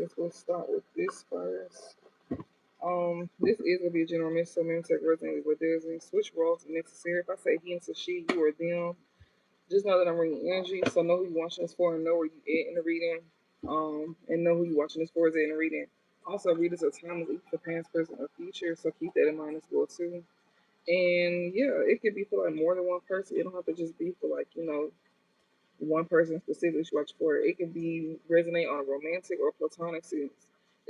guess we'll start with this first. This is gonna be a general message, so maybe take resonate with doesn't. Switch roles if necessary. If I say he into she, you or them, just know that I'm reading energy, so know who you're watching this for and know where you at in the reading. And know who you're watching this for is in the reading. Also, readers are timeless, either for past, present, or future, so keep that in mind as well too. And yeah, it could be for like more than one person. It don't have to just be for like, one person specifically you watch for. It can be resonate on a romantic or platonic sense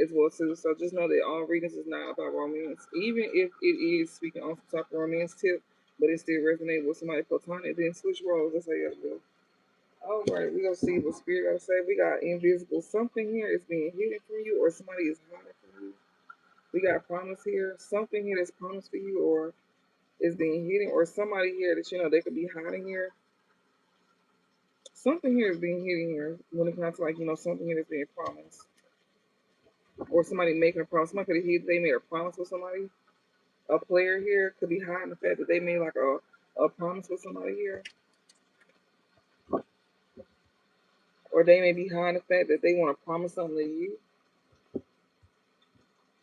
as well too. So just know that all readings is not about romance. Even if it is speaking on some type of romance tip, but it still resonate with somebody platonic, then switch roles. That's how you go. All right, we gonna see what spirit gotta say. We got invisible. Something here is being hidden from you, or somebody is hiding from you. We got promise here. Something here that's promised for you, or is being hidden, or somebody here that they could be hiding here. Something here is being hidden here when it comes to like something here that's being promised, or somebody making a promise. Somebody could have hid. They made a promise with somebody. A player here could be hiding the fact that they made like a promise with somebody here, or they may be hiding the fact that they want to promise something to you.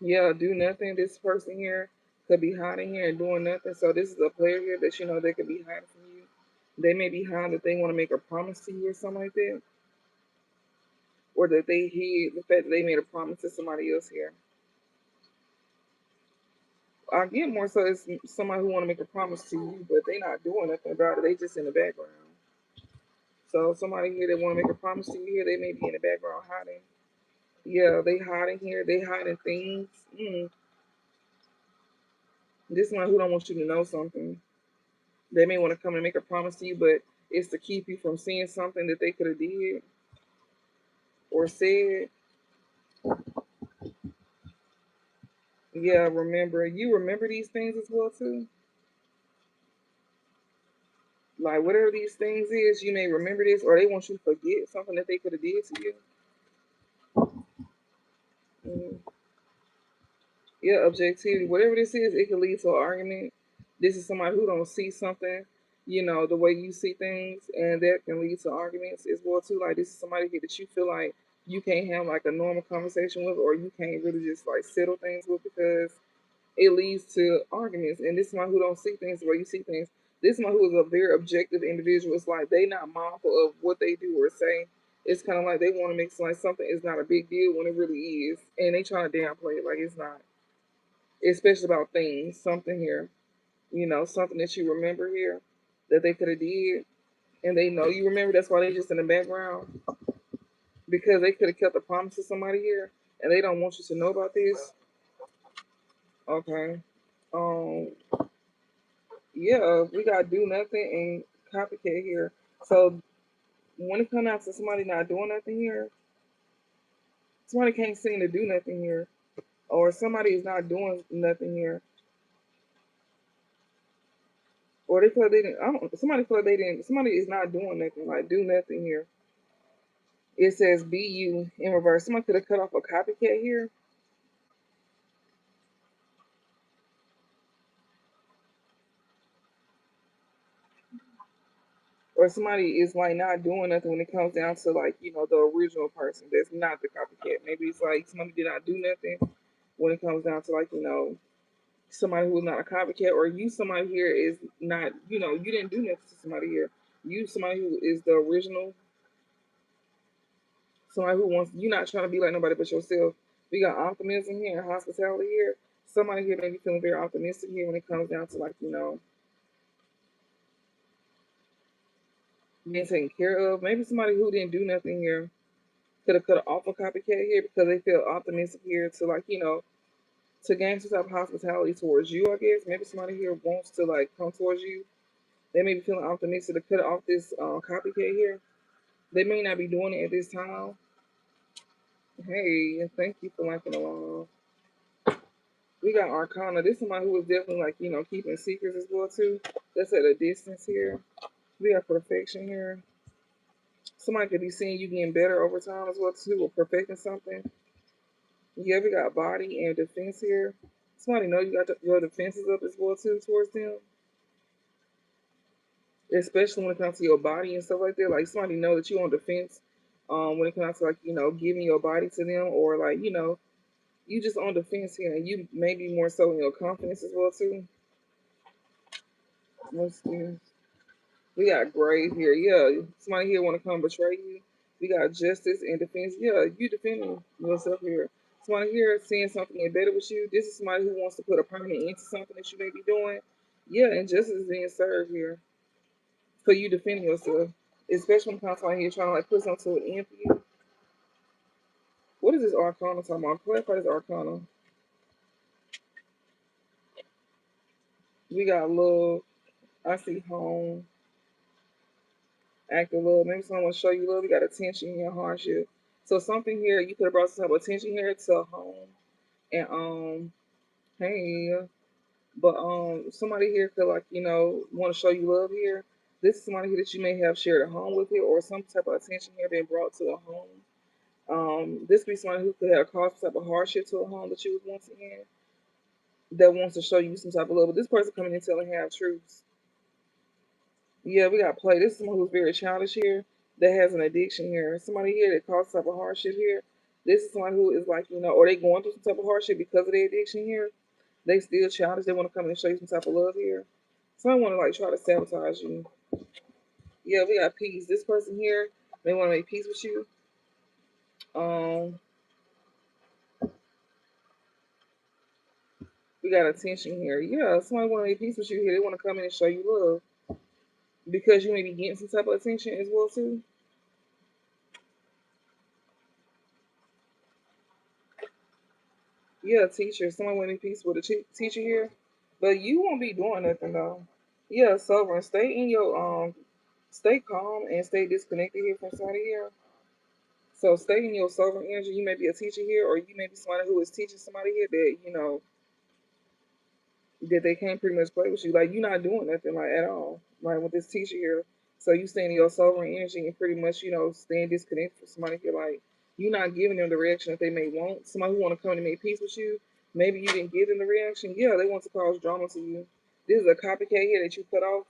Yeah, do nothing. This person here could be hiding here and doing nothing. So this is a player here that they could be hiding from you. They may be hiding that they want to make a promise to you or something like that, or that they hid the fact that they made a promise to somebody else here. I get more so it's somebody who want to make a promise to you, but they not doing nothing about it. They just in the background. So somebody here that want to make a promise to you here, they may be in the background hiding. Yeah, they hiding here. They hiding things. This one who don't want you to know something. They may want to come and make a promise to you, but it's to keep you from seeing something that they could have did or said. Yeah, remember. You remember these things as well too. Like whatever these things is, you may remember this, or they want you to forget something that they could have did to you. Mm. Yeah, objectivity. Whatever this is, it can lead to an argument. This is somebody who don't see something, the way you see things, and that can lead to arguments as well too. Like this is somebody here that you feel like you can't have like a normal conversation with, or you can't really just like settle things with because it leads to arguments. And this is somebody who don't see things the way you see things. This is somebody who is a very objective individual. It's like they not mindful of what they do or say. It's kind of like they want to make it like something is not a big deal when it really is, and they trying to downplay it like it's not, especially about things, something here, something that you remember here that they could have did, and they know you remember. That's why they just in the background because they could have kept a promise to somebody here, and they don't want you to know about this. Okay, um, yeah, we gotta do nothing and copycat here. So when it comes out to somebody not doing nothing here, somebody can't seem to do nothing here, or somebody is not doing nothing here, or they feel like they didn't. I don't. Somebody feel like they didn't. Somebody is not doing nothing. Like do nothing here. It says be you in reverse. Someone could have cut off a copycat here. Or somebody is like not doing nothing when it comes down to like, the original person that's not the copycat. Maybe it's like somebody did not do nothing when it comes down to like, somebody who's not a copycat, or you somebody here is not, you didn't do nothing to somebody here. You somebody who is the original, somebody who wants you not trying to be like nobody but yourself. We got optimism here and hospitality here. Somebody here may be feeling very optimistic here when it comes down to like, being taken care of. Maybe somebody who didn't do nothing here could have cut off a copycat here because they feel optimistic here to like, to gain some type of hospitality towards you, I guess. Maybe somebody here wants to like come towards you. They may be feeling optimistic to cut off this copycat here. They may not be doing it at this time. Hey, and thank you for liking along. We got Arcana. This is somebody who is definitely like, keeping secrets as well too. That's at a distance here. We got perfection here. Somebody could be seeing you getting better over time as well too, or perfecting something. Yeah, we got body and defense here. Somebody know you got your defenses up as well too towards them, especially when it comes to your body and stuff like that. Like somebody know that you on defense when it comes to like, giving your body to them, or like, you just on defense here, and you maybe more so in your confidence as well too. What's this? We got grave here. Yeah, somebody here want to come betray you. We got justice and defense. Yeah, you defending yourself here. Somebody here saying something embedded with you. This is somebody who wants to put a permanent end to something that you may be doing. Yeah, and justice is being served here for you defending yourself. Especially when it comes to like here trying to like put something to an end for you. What is this arcana talking about? Clarify this arcana. We got love. I see home. Act of love. Maybe someone wants to show you love. We got attention here, hardship. So something here, you could have brought some type of attention here to home. And hey, but somebody here could like, want to show you love here. This is somebody here that you may have shared a home with here, or some type of attention here being brought to a home. This could be somebody who could have caused some type of hardship to a home that you was once in, that wants to show you some type of love. But this person coming in telling half truths. Yeah, we got play. This is someone who's very childish here, that has an addiction here. Somebody here that caused some type of hardship here. This is someone who is like, or they going through some type of hardship because of their addiction here. They still childish. They want to come in and show you some type of love here. Someone want to like try to sabotage you. Yeah, we got peace. This person here, they want to make peace with you. Um, we got attention here. Yeah, somebody want to make peace with you here. They want to come in and show you love because you may be getting some type of attention as well too. Yeah, teacher. Someone want to make peace with a teacher here, but you won't be doing nothing though. Yeah, sovereign. Stay in your stay calm and stay disconnected here from somebody here. So stay in your sovereign energy. You may be a teacher here, or you may be somebody who is teaching somebody here that that they can't pretty much play with you. Like you're not doing nothing like at all. Like with this teacher here. So you stay in your sovereign energy and pretty much, staying disconnected from somebody here. Like you're not giving them the reaction that they may want. Somebody who want to come and make peace with you. Maybe you didn't give them the reaction. Yeah, they want to cause drama to you. This is a copycat here that you cut off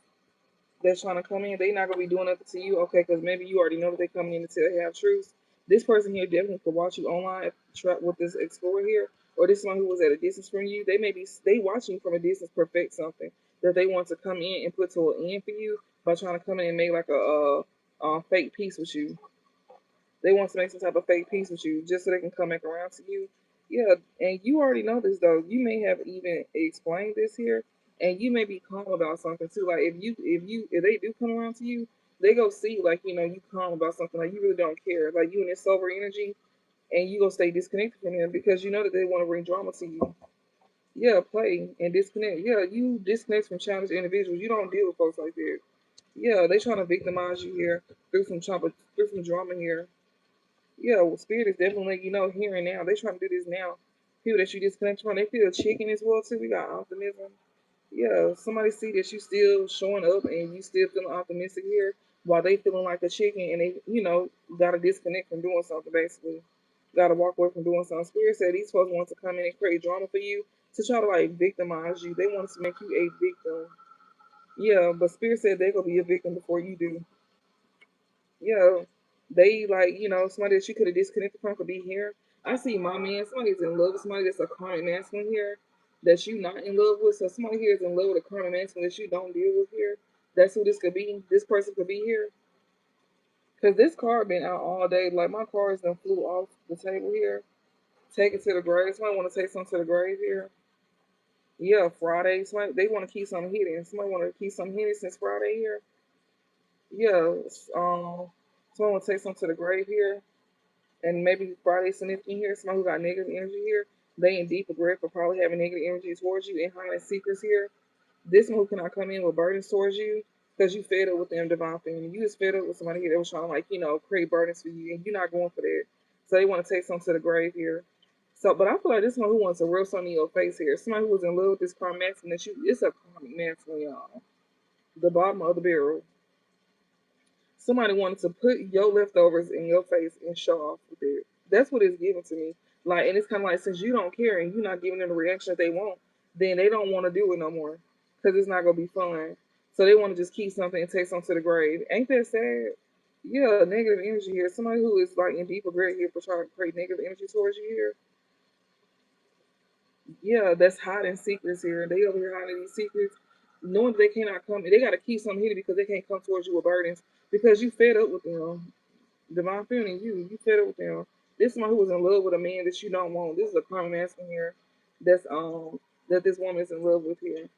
that's trying to come in, they not gonna be doing nothing to you, okay? Because maybe you already know that they coming in to tell half truths. This person here definitely could watch you online, trap with this explorer here, or this one who was at a distance from you. They watching you from a distance, perfect something that they want to come in and put to an end for you by trying to come in and make like a fake peace with you. They want to make some type of fake peace with you just so they can come back around to you. Yeah, and you already know this though. You may have even explained this here, and you may be calm about something too. Like if they do come around to you, they go see like you calm about something. Like you really don't care. Like you in this sober energy, and you gonna stay disconnected from them because you know that they want to bring drama to you. Yeah, play and disconnect. Yeah, you disconnect from challenged individuals. You don't deal with folks like that. Yeah, they trying to victimize you here through some drama here. Yeah, well, spirit is definitely letting you know here and now. They trying to do this now. People that you disconnect from, they feel chicken as well too. We got optimism. Yeah, somebody see that you still showing up and you still feeling optimistic here, while they feeling like a chicken and they, gotta disconnect from doing something basically. Gotta walk away from doing something. Spirit said these folks want to come in and create drama for you to try to like victimize you. They want to make you a victim. Yeah, but Spirit said they're gonna be a victim before you do. Yeah, they like somebody that you could have disconnected from could be here. I see my man. Somebody's in love with somebody that's a karmic masculine here that you not in love with. So somebody here is in love with a karmic masculine that you don't deal with here. That's who this could be. This person could be here because this card been out all day. Like my cards done flew off the table here. Take it to the grave. Somebody want to take something to the grave here. Yeah, Friday. Somebody they want to keep something hidden. Somebody want to keep something hidden since Friday here. Yeah. Someone want to take something to the grave here. And maybe Friday significant here, someone who got negative energy here, they in deep regret for probably having negative energy towards you and hiding secrets here. This one who cannot come in with burdens towards you because you fed up with them divine feminine. You just fed up with somebody here that was trying to create burdens for you and you're not going for that. So they want to take some to the grave here. So, but I feel like this one who wants to rub something in your face here. Somebody who was in love with this karmic masculine that it's a karmic masculine, y'all. The bottom of the barrel. Somebody wanted to put your leftovers in your face and show off with it. That's what it's giving to me. Like, and it's kind of like since you don't care and you're not giving them the reaction that they want, then they don't want to do it no more because it's not gonna be fun. So they want to just keep something and take something to the grave. Ain't that sad? Yeah, negative energy here. Somebody who is like in deep regret here for trying to create negative energy towards you here. Yeah, that's hiding secrets here. They over here hiding these secrets, knowing they cannot come. They got to keep something hidden because they can't come towards you with burdens because you fed up with them. Divine feeling, you fed up with them. This is someone who was in love with a man that you don't want. This is a common masculine here. That this woman is in love with here.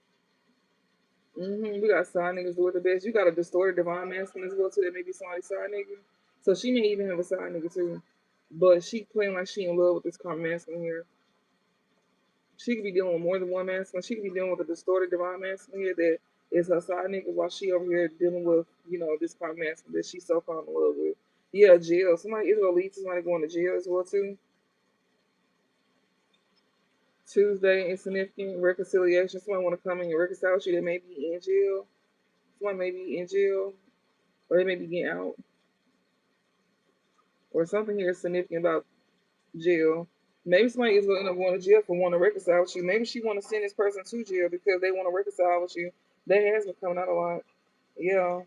We got side niggas do it the best. You got a distorted divine masculine as well too. That may be somebody's side nigga. So she may even have a side nigga too, but she playing like she in love with this common masculine here. She could be dealing with more than one masculine. She could be dealing with a distorted divine masculine here that is her side nigga while she over here dealing with, this common masculine that she's so far in love with. Yeah, jail. Somebody is gonna lead to somebody going to jail as well too. Tuesday, insignificant reconciliation. Somebody want to come in and reconcile with you that may be in jail. Someone may be in jail, or they may be getting out, or something here is significant about jail. Maybe somebody is going to end up going to jail for wanting to reconcile with you. Maybe she want to send this person to jail because they want to reconcile with you. That has been coming out a lot. Yeah,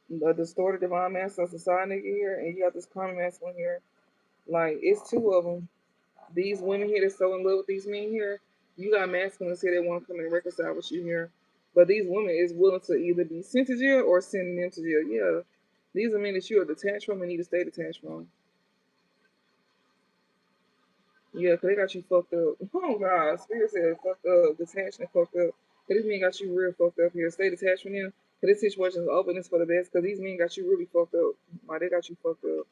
the distorted divine masculine society nigga here, and you got this common masculine here. Like it's two of them. These women here that's so in love with these men here. You got masculines here that want to come and reconcile with you here. But these women is willing to either be sent to jail or sending them to jail. Yeah, these are men that you are detached from and need to stay detached from. Yeah, cause they got you fucked up. Oh God, spirit said fucked up, detached and fucked up. Cause these men got you real fucked up here. Stay detached from them. Cause this situation is open. It's for the best. Cause these men got you really fucked up. Why they got you fucked up?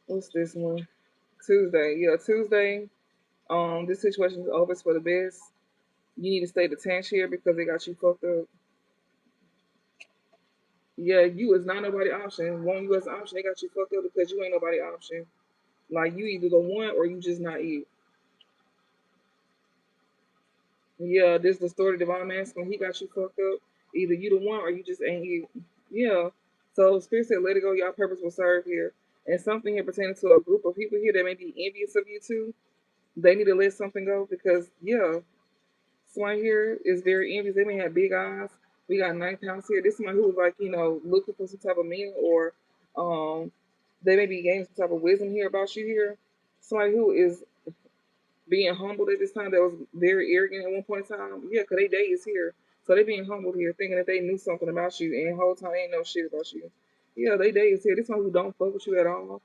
What's this one? Tuesday. Yeah, Tuesday. This situation is over. It's for the best. You need to stay detached here because they got you fucked up. Yeah, you is not nobody option. Want you as an option, they got you fucked up because you ain't nobody option. Like you either the one or you just not it. Yeah, this distorted divine masculine, he got you fucked up. Either you the one or you just ain't you. Yeah. So spirit said, let it go. Y'all purpose will serve here. And something here pertaining to a group of people here that may be envious of you too. They need to let something go because yeah, someone here is very envious. They may have big eyes. We got ninth house here. This is someone who's like looking for some type of meaning or um they may be gaining some type of wisdom here about you here. Somebody who is being humbled at this time that was very arrogant at one point in time. Yeah, because they day is here. So they being humbled here, thinking that they knew something about you, and the whole time they ain't know shit about you. Yeah, they day is here. This one who don't fuck with you at all.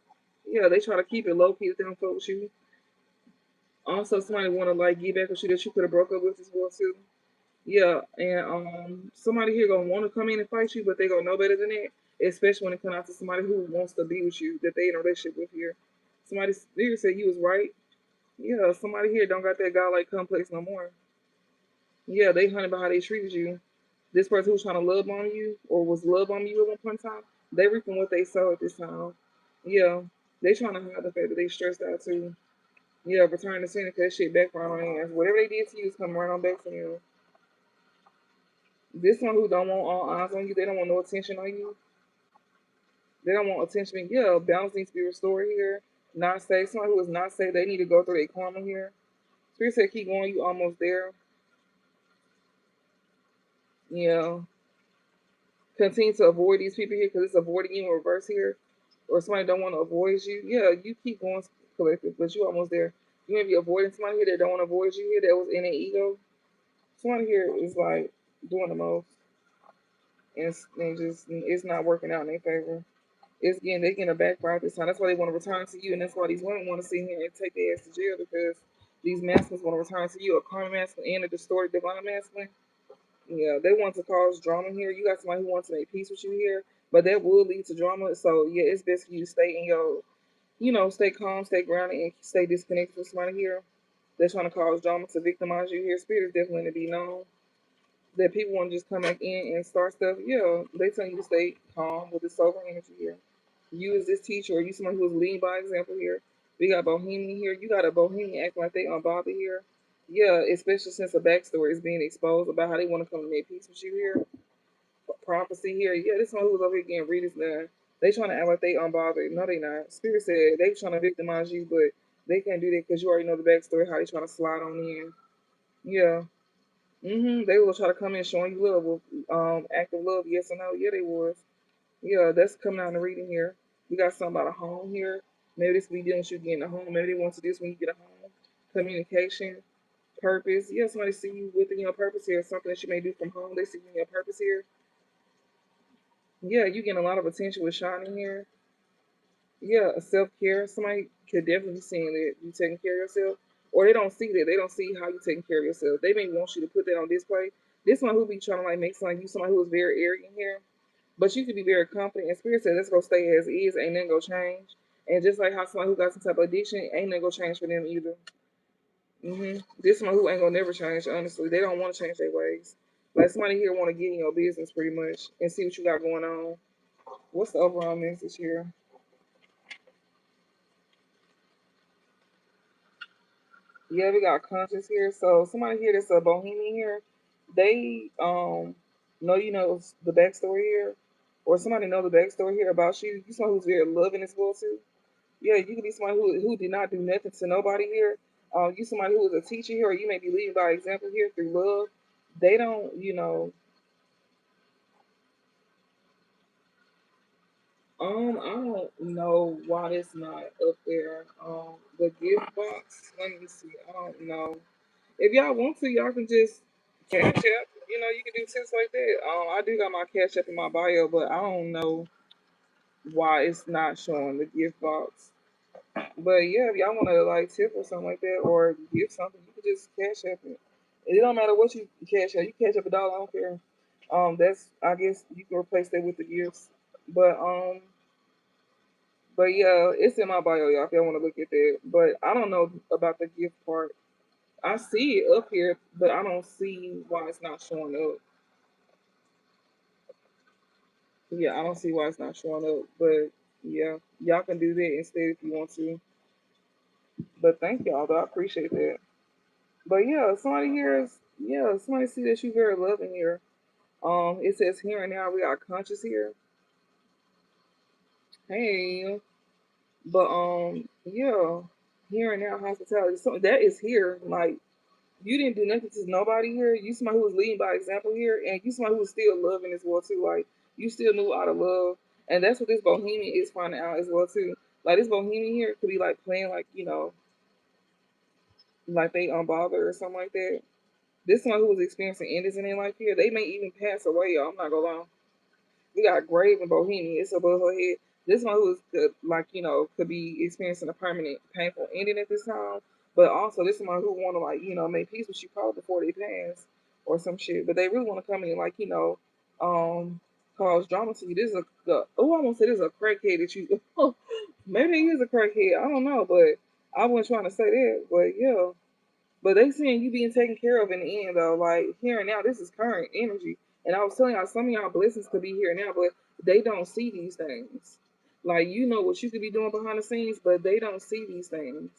Yeah, they try to keep it low key that they don't fuck with you. Also, somebody want to like get back with you that you could have broke up with as well too. Yeah, and somebody here gonna want to come in and fight you, but they gonna know better than that. Especially when it comes out to somebody who wants to be with you that they in a relationship with here. Somebody here said you was right. Yeah, somebody here don't got that godlike complex no more. Yeah, they hunted about how they treated you. This person who's trying to love on you or was love on you at one point in time, they reaping what they sow at this time. Yeah, they trying to hide the fact that they stressed out too. Yeah, return to sin because shit backfire on their ass. Whatever they did to you is coming right on back to you. This one who don't want all eyes on you, they don't want no attention on you. They don't want attention. Yeah, balance needs to be restored here. Not safe. Someone who is not safe, they need to go through their karma here. Spirit said keep going, you almost there. Yeah. Continue to avoid these people here because it's avoiding you in reverse here. Or somebody don't want to avoid you. Yeah, you keep going collective, but you almost there. You may be avoiding somebody here that don't want to avoid you here that was in an ego. Somebody here is like doing the most. And just it's not working out in their favor. It's getting they getting a backfire this time. That's why they want to return to you, and that's why these women want to sit here and take their ass to jail because these masculines want to return to you, a karma masculine and a distorted divine masculine. Yeah, they want to cause drama here. You got somebody who wants to make peace with you here, but that will lead to drama. So yeah, it's best for you to stay in your, stay calm, stay grounded, and stay disconnected from somebody here that's trying to cause drama to victimize you here. Spirit is definitely to be known that people want to just come back in and start stuff. Yeah, they tell you to stay calm with the sober energy here. You as this teacher, or you someone who is leading by example here. We got Bohemian here. You got a Bohemian acting like they unbothered here. Yeah, especially since the backstory is being exposed about how they want to come and make peace with you here. Prophecy here. Yeah, this one who was over here getting readers now. They trying to act like they unbothered. No, they not. Spirit said they trying to victimize you, but they can't do that because you already know the backstory, how they trying to slide on in. Yeah. They will try to come in showing you love with active love, yes or no. Yeah, they was. Yeah, that's coming out in the reading here. We got something about a home here. Maybe this will be dealing with you getting a home. Maybe they want to do this when you get a home. Communication, purpose. Yeah, somebody see you within your purpose here. Something that you may do from home. They see you in your purpose here. Yeah, you getting a lot of attention with shining here. Yeah, self care. Somebody could definitely be seeing that you taking care of yourself, or they don't see that. They don't see how you taking care of yourself. They may want you to put that on display. This one who be trying to like make something you somebody who is very arrogant here, but you could be very confident. And spirit said, "Let's go stay as is. Ain't nothing gonna change." And just like how somebody who got some type of addiction, ain't nothing gonna change for them either. This one who ain't gonna never change. Honestly, they don't want to change their ways. Like somebody here want to get in your business pretty much and see what you got going on. What's the overall message here? Yeah, we got conscious here. So somebody here that's a bohemian here, they know you know the backstory here, or somebody know the backstory here about you. You someone who's very loving as well too. Yeah, you could be somebody who did not do nothing to nobody here. You somebody who is a teacher here, or you may be leading by example here through love. They don't, I don't know why it's not up there. The gift box. Let me see. I don't know. If y'all want to, y'all can just cash app. You can do tips like that. I do got my cash app in my bio, but I don't know why it's not showing the gift box. But yeah, if y'all want to like tip or something like that, or give something, you can just cash app it. It don't matter what you cash app. You cash up $1. I don't care. That's I guess you can replace that with the gifts. But but yeah, it's in my bio, y'all. If y'all want to look at that, but I don't know about the gift part. I see it up here, but I don't see why it's not showing up. Yeah, I don't see why it's not showing up. But yeah, y'all can do that instead if you want to. But thank y'all, though. I appreciate that. But yeah, somebody here is somebody see that you very loving here. It says here and now we got conscious here. Hey, but yeah, here and now hospitality. So that is here. Like you didn't do nothing to nobody here. You somebody who was leading by example here, and you somebody who was still loving as well too. Like you still knew how to love, and that's what this bohemian is finding out as well too. Like this bohemian here could be like playing like like they unbothered or something like that. This one who was experiencing endings in their life here, they may even pass away. Y'all, I'm not gonna lie. We got grave and bohemian. It's above her head. This one who is like could be experiencing a permanent painful ending at this time, but also this one who want to like make peace with you probably before they pass or some shit. But they really want to come in like cause drama to you. This is I won't say this is a crackhead that you maybe he is a crackhead. I don't know, but I wasn't trying to say that. But yeah, but they seeing you being taken care of in the end though. Like here and now, this is current energy. And I was telling y'all, some of y'all blessings could be here and now, but they don't see these things. Like you know what you could be doing behind the scenes, but they don't see these things.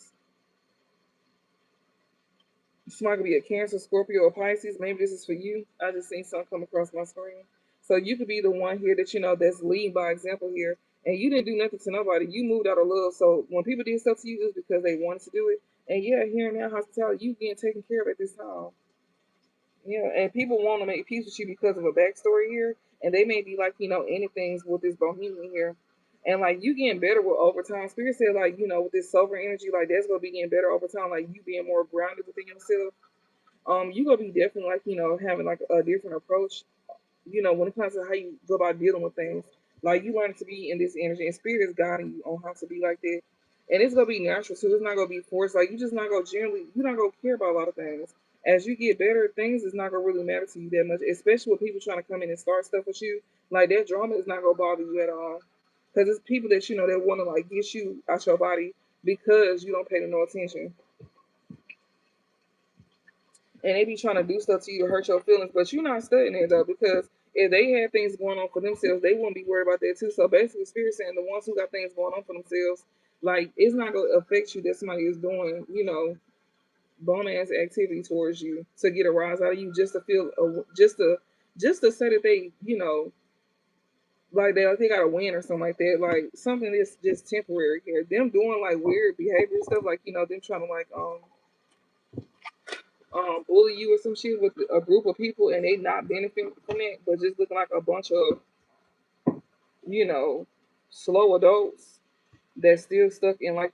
Somebody could be a Cancer, Scorpio, or Pisces. Maybe this is for you. I just seen something come across my screen. So you could be the one here that that's leading by example here, and you didn't do nothing to nobody. You moved out of love. So when people did stuff to you, it was because they wanted to do it. And yeah, here and now, hospitality, you getting taken care of at this time. Yeah, and people want to make peace with you because of a backstory here, and they may be like, ending things with this bohemian here, and like you getting better with over time. Spirit said like, with this sober energy, like that's gonna be getting better over time. Like you being more grounded within yourself. You gonna be definitely like, having like a different approach when it comes to how you go about dealing with things. Like you learn to be in this energy, and spirit is guiding you on how to be like that. And it's gonna be natural too. It's not gonna be forced. Like you just not gonna generally, you're not gonna care about a lot of things. As you get better, things is not gonna really matter to you that much. Especially with people trying to come in and start stuff with you. Like that drama is not gonna bother you at all. Because it's people that that want to like get you out your body because you don't pay them no attention, and they be trying to do stuff to you to hurt your feelings, but you're not studying it though, because if they had things going on for themselves, they wouldn't be worried about that too. So basically, spirit saying the ones who got things going on for themselves, like it's not gonna affect you that somebody is doing, bum ass activity towards you to get a rise out of you, just to feel, just to say that they, like they got a win or something like that, like something that's just temporary here. Them doing like weird behavior and stuff, like them trying to like bully you or some shit with a group of people and they not benefiting from it, but just looking like a bunch of you know, slow adults that's still stuck in like,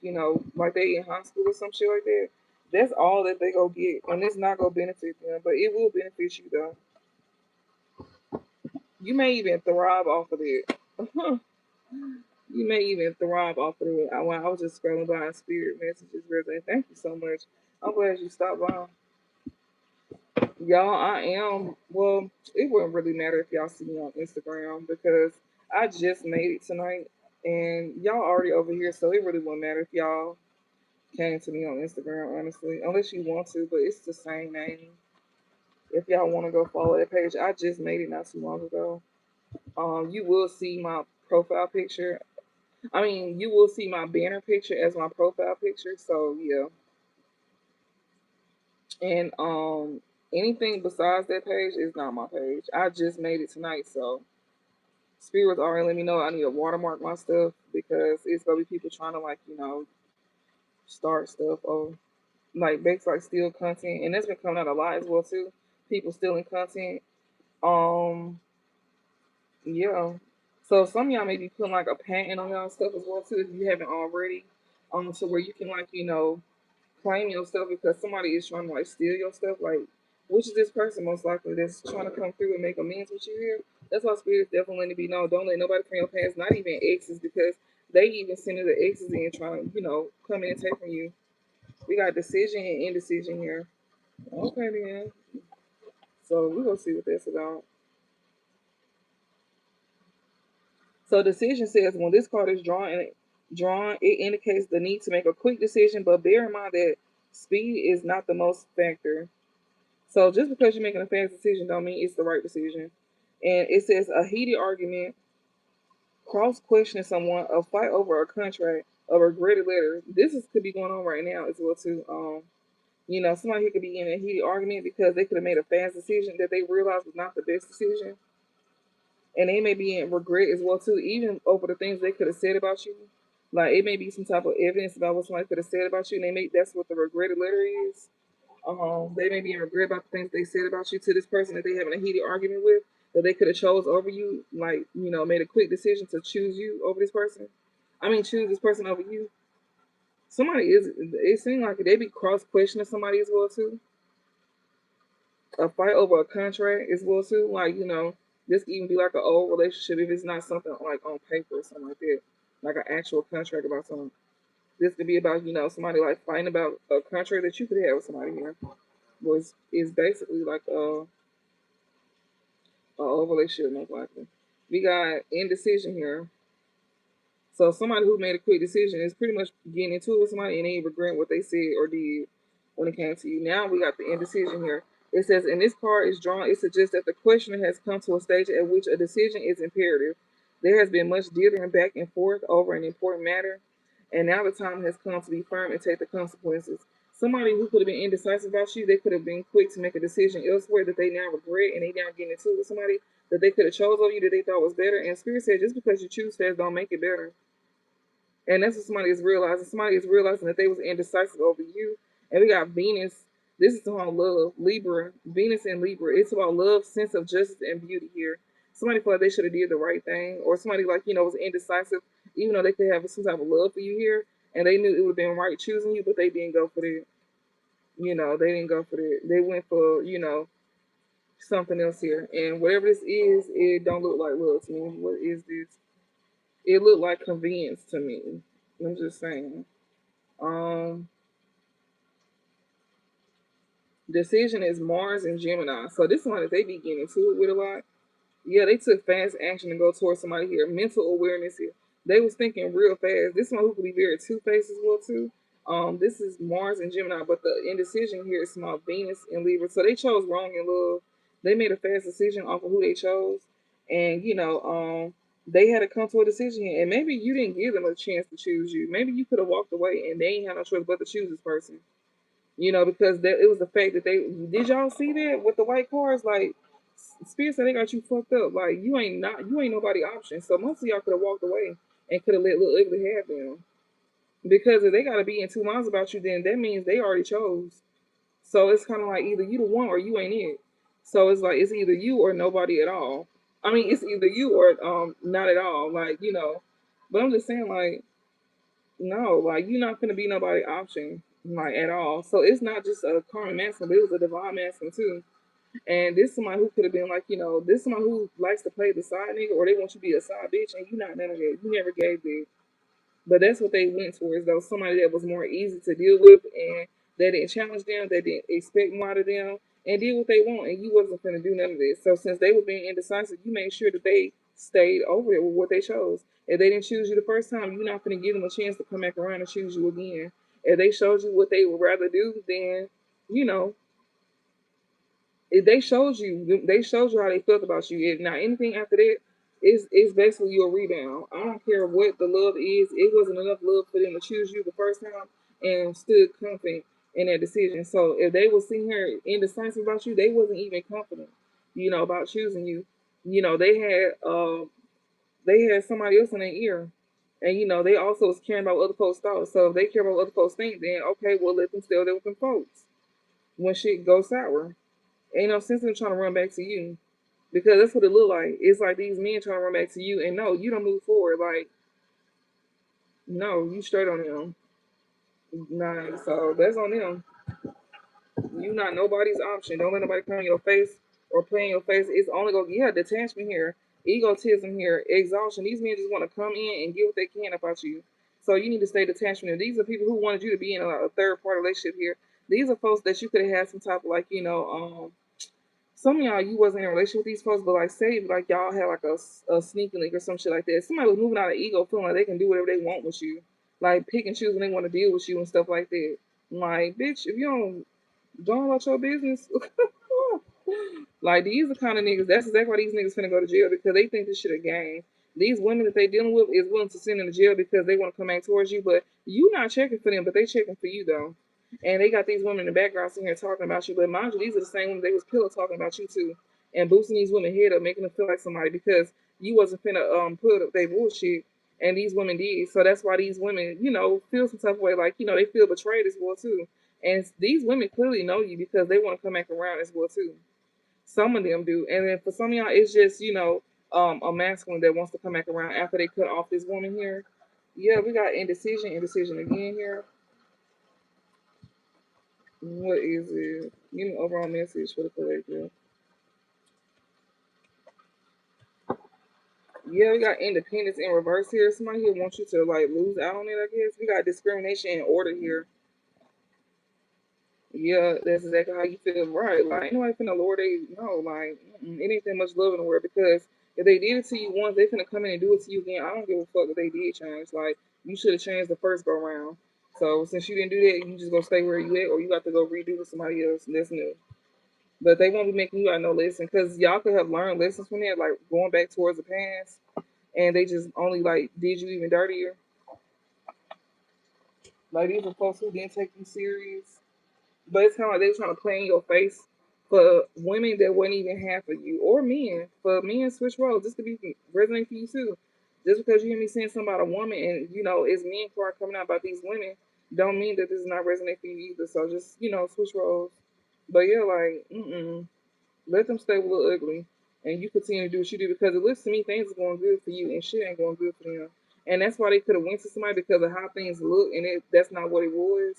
like they in high school or some shit like that. That's all that they go get, and it's not gonna benefit them, but it will benefit you though. You may even thrive off of it. You may even thrive off of it. When I was just scrolling by and spirit messages, really. Thank you so much. I'm glad you stopped by. Y'all, I am. Well, it wouldn't really matter if y'all see me on Instagram because I just made it tonight, and y'all already over here, so it really wouldn't matter if y'all came to me on Instagram, honestly, unless you want to. But it's the same name. If y'all want to go follow that page, I just made it not too long ago. You will see my profile picture. I mean, you will see my banner picture as my profile picture. So yeah, and anything besides that page is not my page. I just made it tonight, so spirits already let me know I need to watermark my stuff because it's gonna be people trying to like start stuff or like basically like steal content, and that's been coming out a lot as well too. People stealing content. Um, yeah. So some of y'all may be putting like a patent on y'all stuff as well too if you haven't already. So where you can like claim your stuff because somebody is trying to like steal your stuff. Like, which is this person most likely that's trying to come through and make amends with you here? That's why spirits definitely letting it be known. Don't let nobody from your past, not even exes, because they even sending the exes in trying to come in and take from you. We got decision and indecision here. Okay, then. So we're gonna see what that's about. So decision says when this card is drawn, it indicates the need to make a quick decision, but bear in mind that speed is not the most factor. So just because you're making a fast decision don't mean it's the right decision. And it says a heated argument, cross questioning someone, a fight over a contract, a regretted letter. This is could be going on right now as well too. Somebody here could be in a heated argument because they could have made a fast decision that they realized was not the best decision. And they may be in regret as well too, even over the things they could have said about you. Like it may be some type of evidence about what somebody could have said about you, and that's what the regretted letter is. They may be in regret about the things they said about you to this person that they having a heated argument with, that they could have chose over you, like made a quick decision to choose you over this person. I mean, choose this person over you. Somebody is. It seems like they be cross questioning somebody as well too. A fight over a contract as well too. Like this could even be like an old relationship if it's not something like on paper or something like that, like an actual contract about something. This could be about somebody like fighting about a contract that you could have with somebody here. Was is basically like a old relationship most likely. We got indecision here. So somebody who made a quick decision is pretty much getting into it with somebody and they ain't regretting what they said or did when it came to you. Now we got the indecision here. It says, and this card is drawn, it suggests that the questioner has come to a stage at which a decision is imperative. There has been much dithering back and forth over an important matter, and now the time has come to be firm and take the consequences. Somebody who could have been indecisive about you, they could have been quick to make a decision elsewhere that they now regret, and they now getting into it with somebody that they could have chose over you that they thought was better. And Spirit said, just because you choose fast don't make it better. And that's what somebody is realizing. Somebody is realizing that they was indecisive over you. And we got Venus. This is about love. Libra. Venus and Libra. It's about love, sense of justice, and beauty here. Somebody felt like they should have did the right thing. Or somebody like, was indecisive, even though they could have some type of love for you here. And they knew it would have been right choosing you, but they didn't go for that. They didn't go for that. They went for, something else here. And whatever this is, it don't look like love to me. What is this? It looked like convenience to me. I'm just saying. Um, Decision is Mars and Gemini. So this one that they be getting into it with a lot. Yeah, they took fast action to go towards somebody here. Mental awareness here. They was thinking real fast. This one who could be very two-faced as well too. This is Mars and Gemini, but the indecision here is small Venus and Libra. So they chose wrong in love. They made a fast decision off of who they chose, and they had to come to a decision. And maybe you didn't give them a chance to choose you. Maybe you could have walked away, and they ain't had no choice but to choose this person. Because it was the fact that they did y'all see that with the white cars like Spears said they got you fucked up. Like you ain't nobody option. So most of y'all could have walked away and could have let Little Ugly have them. Because if they gotta be in 2 minds about you, then that means they already chose. So it's kinda like either you the one or you ain't it. So it's like it's either you or nobody at all. I mean, it's either you or not at all. Like, you know. But I'm just saying, like, no, like you're not gonna be nobody option, like at all. So it's not just a common masculine, but it was a divine masculine too. And this somebody who could have been like, you know, this somebody who likes to play the side nigga, or they want you to be a side bitch, and you not none of that. You never gave that. But that's what they went towards, though. Somebody that was more easy to deal with, and they didn't challenge them, they didn't expect more out of them, and did what they want, and you wasn't gonna do none of this. So since they were being indecisive, you made sure that they stayed over it with what they chose. If they didn't choose you the first time, you're not gonna give them a chance to come back around and choose you again. If they showed you what they would rather do, then you know if they showed you how they felt about you. If not anything after that, it's basically your rebound. I don't care what the love is. It wasn't enough love for them to choose you the first time and stood confident in that decision. So if they were sitting here indecisive about you, they wasn't even confident, you know, about choosing you. You know, they had somebody else in their ear. And you know, they also was caring about what other folks thought. So if they care about what other folks think, then okay, well let them stay there with them folks when shit goes sour. Ain't no sense in trying to run back to you because that's what it look like. It's like these men trying to run back to you, and no, you don't move forward. Like no, you straight on them. Nah, so that's on them. You not nobody's option. Don't let nobody come in your face or play in your face. It's only go detachment here, egotism here, exhaustion. These men just want to come in and get what they can about you. So you need to stay detachment. And these are people who wanted you to be in a third party relationship here. These are folks that you could have had some type of like some of y'all you wasn't in a relationship with these folks, but like say like y'all had like a sneaky link or some shit like that. Somebody was moving out of ego, feeling like they can do whatever they want with you, like pick and choose when they want to deal with you and stuff like that. Like, bitch, if you don't go about your business, like these are the kind of niggas. That's exactly why these niggas finna go to jail because they think this shit a game. These women that they dealing with is willing to send them to jail because they want to come back towards you, but you not checking for them, but they checking for you though. And they got these women in the background sitting here talking about you. But mind you, these are the same women they was pillow talking about you too. And boosting these women head up, making them feel like somebody because you wasn't finna put up their bullshit. And these women did. So that's why these women, you know, feel some type of way, like, you know, they feel betrayed as well too. And these women clearly know you because they want to come back around as well too. Some of them do. And then for some of y'all, it's just, you know, a masculine that wants to come back around after they cut off this woman here. Yeah, we got indecision again here. What is it? Give me overall message for the collective. Yeah, we got independence in reverse here. Somebody here wants you to like lose out on it, I guess. We got discrimination in order here. Yeah, that's exactly how you feel, right? Like, ain't nobody finna lower they, no, like, it ain't that much love in the world because if they did it to you once, they finna come in and do it to you again. I don't give a fuck if they did change. Like, you should have changed the first go round. So, since you didn't do that, you just gonna stay where you at, or you got to go redo with somebody else, and that's new. But they won't be making you out no lesson because y'all could have learned lessons from that, like going back towards the past, and they just only like did you even dirtier. Like these are folks who didn't take you serious, but it's kind of like they were trying to play in your face for women that wasn't even half of you, or men. For men, switch roles. This could be resonate for you too. Just because you hear me saying something about a woman, and you know it's men card coming out about these women, don't mean that this is not resonate for you either. So just switch roles. But yeah, like let them stay a little ugly, and you continue to do what you do because it looks to me things are going good for you, and shit ain't going good for them. And that's why they could have went to somebody because of how things look, and that's not what it was.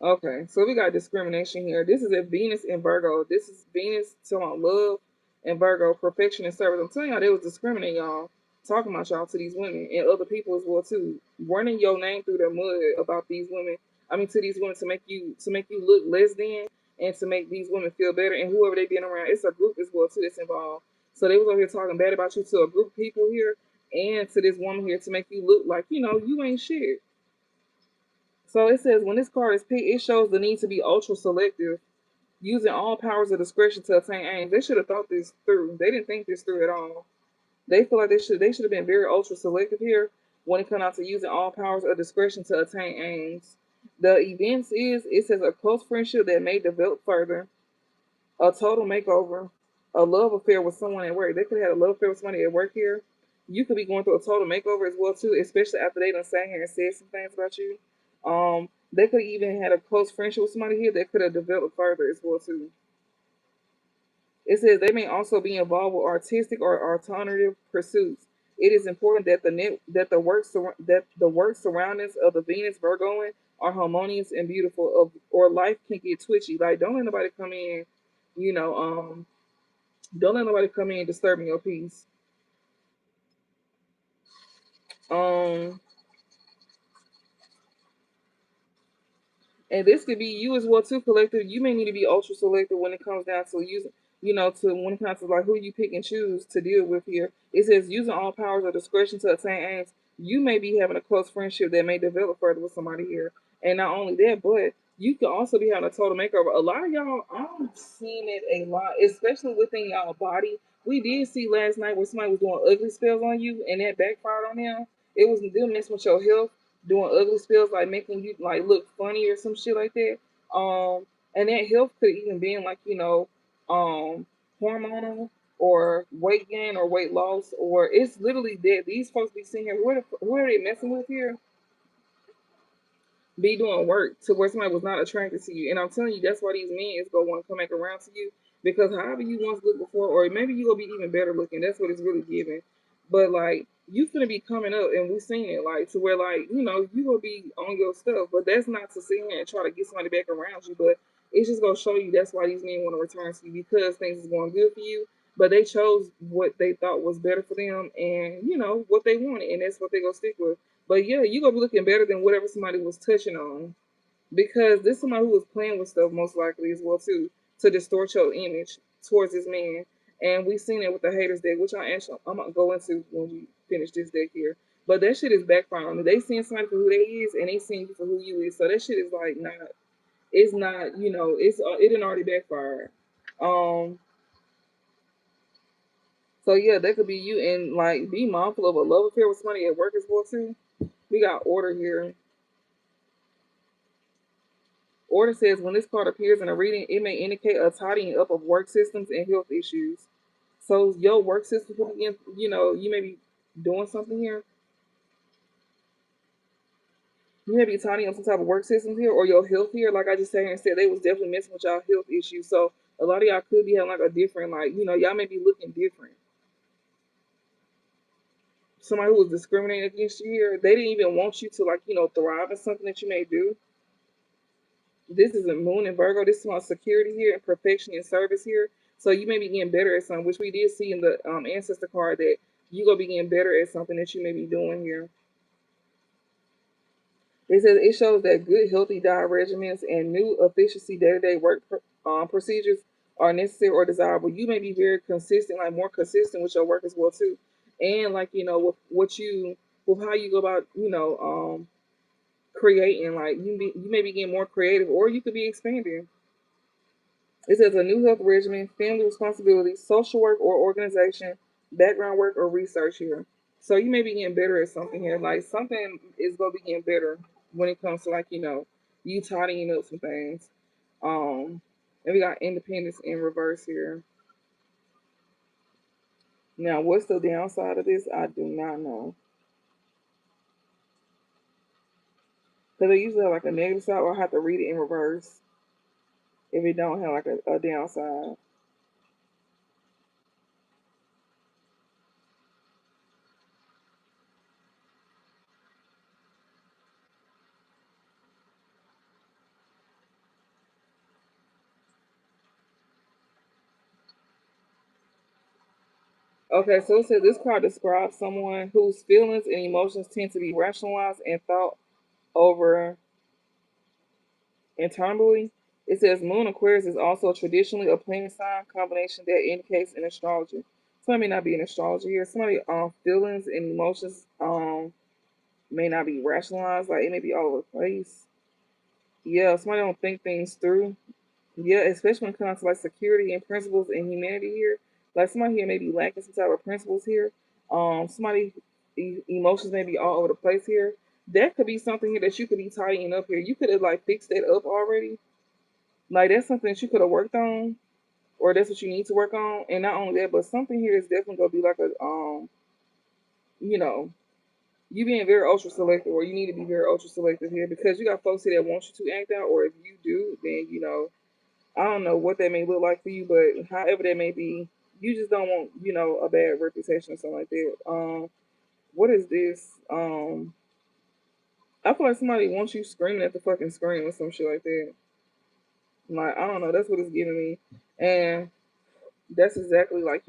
Okay, so we got discrimination here. This is a Venus in Virgo. This is Venus telling love and Virgo, perfection and service. I'm telling y'all, they was discriminating y'all, talking about y'all to these women and other people as well too, running your name through their mud about these women. I mean, to these women to make you look less than, and to make these women feel better. And whoever they been around, it's a group as well too that's involved. So they was over here talking bad about you to a group of people here, and to this woman here to make you look like you ain't shit. So it says when this card is picked, it shows the need to be ultra selective, using all powers of discretion to attain aims. They should have thought this through. They didn't think this through at all. They feel like they should have been very ultra selective here when it comes out to using all powers of discretion to attain aims. The events is it says a close friendship that may develop further, a total makeover, a love affair with someone at work. They could have had a love affair with somebody at work here. You could be going through a total makeover as well too, especially after they done sat here and said some things about you. They could even had a close friendship with somebody here that could have developed further as well too. It says they may also be involved with artistic or alternative pursuits. It is important that the work surroundings of the Venus Virgoan are harmonious and beautiful, or life can get twitchy. Like don't let nobody come in, you know, don't let nobody come in disturbing your peace. Um, and this could be you as well too, collective. You may need to be ultra selective when it comes down to using, to when it comes to like who you pick and choose to deal with here. It says using all powers of discretion to attain aims. You may be having a close friendship that may develop further with somebody here, and not only that, but you could also be having a total makeover. A lot of y'all, I'm seeing it a lot, especially within y'all body. We did see last night where somebody was doing ugly spells on you, and that backfired on them. It was them messing with your health, doing ugly spells like making you like look funny or some shit like that. And that health could even been like hormonal or weight gain or weight loss, or it's literally that these folks be sitting here. Who are they messing with here? Be doing work to where somebody was not attracted to you. And I'm telling you, that's why these men is gonna want to come back around to you, because however you once looked before, or maybe you gonna be even better looking. That's what it's really giving. But like you gonna be coming up, and we seen it like to where like you gonna be on your stuff. But that's not to sit here and try to get somebody back around you. But it's just gonna show you that's why these men want to return to you, because things is going good for you. But they chose what they thought was better for them, and what they wanted, and that's what they gonna stick with. But yeah, you gonna be looking better than whatever somebody was touching on, because this is somebody who was playing with stuff most likely as well too, to distort your image towards this man. And we seen it with the haters deck, which I'm gonna go into when we finish this deck here. But that shit is backfiring. They seeing somebody for who they is, and they seeing you for who you is. So that shit is like not. It's not. It didn't already backfire. Um. So yeah, that could be you, and like be mindful of a love affair with somebody at work as well too. We got order here. Order says when this card appears in a reading, it may indicate a tidying up of work systems and health issues. So your work system could be, you may be doing something here. You may be tidying up some type of work systems here, or your health here. Like I just said, and said they was definitely messing with y'all health issues. So a lot of y'all could be having like a different, like y'all may be looking different. Somebody who was discriminating against you here, they didn't even want you to like thrive in something that you may do. This is a moon in Virgo. This is about security here and perfection and service here. So you may be getting better at something, which we did see in the ancestor card that you gonna be getting better at something that you may be doing here. It says it shows that good, healthy diet regimens and new efficiency day-to-day work procedures are necessary or desirable. You may be very consistent, like more consistent with your work as well too, and like with what you with how you go about creating. Like you may be getting more creative, or you could be expanding. It says a new health regimen, family responsibilities, social work or organization, background work or research here. So you may be getting better at something here. Like something is gonna be getting better when it comes to like, you tidying up some things. And we got independence in reverse here. Now, what's the downside of this? I do not know. Because they usually have like a negative side, or I have to read it in reverse if it don't have like a downside. Okay, so it says this card describes someone whose feelings and emotions tend to be rationalized and thought over internally. It says Moon Aquarius is also traditionally a planet sign combination that indicates an astrology. So it may not be an astrology here. Somebody feelings and emotions may not be rationalized, like it may be all over the place. Yeah, somebody don't think things through. Yeah, especially when it comes to like security and principles and humanity here. Like somebody here may be lacking some type of principles here. Somebody emotions may be all over the place here. That could be something here that you could be tidying up here. You could have like fixed that up already. Like that's something that you could have worked on, or that's what you need to work on. And not only that, but something here is definitely gonna be like you know, you being very ultra selective, or you need to be very ultra selective here, because you got folks here that want you to act out, or if you do, then I don't know what that may look like for you, but however that may be, you just don't want, a bad reputation or something like that. What is this? I feel like somebody wants you screaming at the fucking screen or some shit like that. Like, I don't know, that's what it's giving me. And that's exactly like,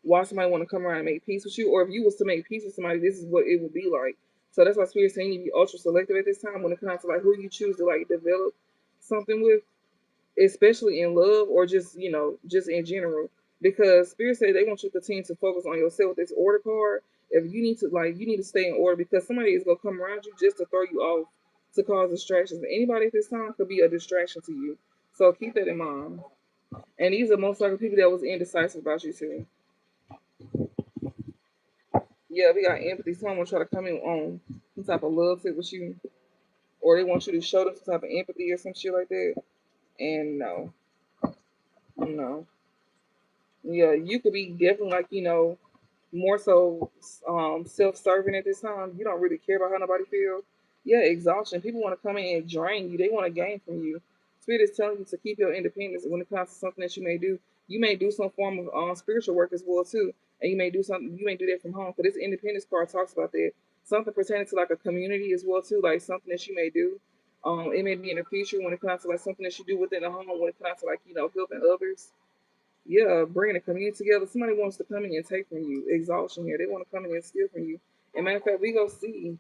why somebody want to come around and make peace with you, or if you was to make peace with somebody, this is what it would be like. So that's why Spirit's saying you be ultra selective at this time when it comes to like who you choose to like develop something with, especially in love or just just in general. Because Spirit said they want you to continue to focus on yourself with this order card. If you need to you need to stay in order because somebody is gonna come around you just to throw you off to cause distractions. Anybody at this time could be a distraction to you. So keep that in mind. And these are most likely people that was indecisive about you too. Yeah, we got empathy. Someone will try to come in on some type of love tip with you, or they want you to show them some type of empathy or some shit like that. And no, no, yeah, you could be definitely like more so self-serving at this time. You don't really care about how nobody feels. Yeah, exhaustion. People want to come in and drain you. They want to gain from you. Spirit is telling you to keep your independence when it comes to something that you may do. You may do some form of spiritual work as well too, and you may do something. You may do that from home. Because this independence card talks about that. Something pertaining to like a community as well too, like something that you may do. It may be in the future when it comes to like something that you do within the home when it comes to like helping others. Yeah, bringing the community together. Somebody wants to come in and take from you. Exhaustion here. They want to come in and steal from you. And matter of fact, we go see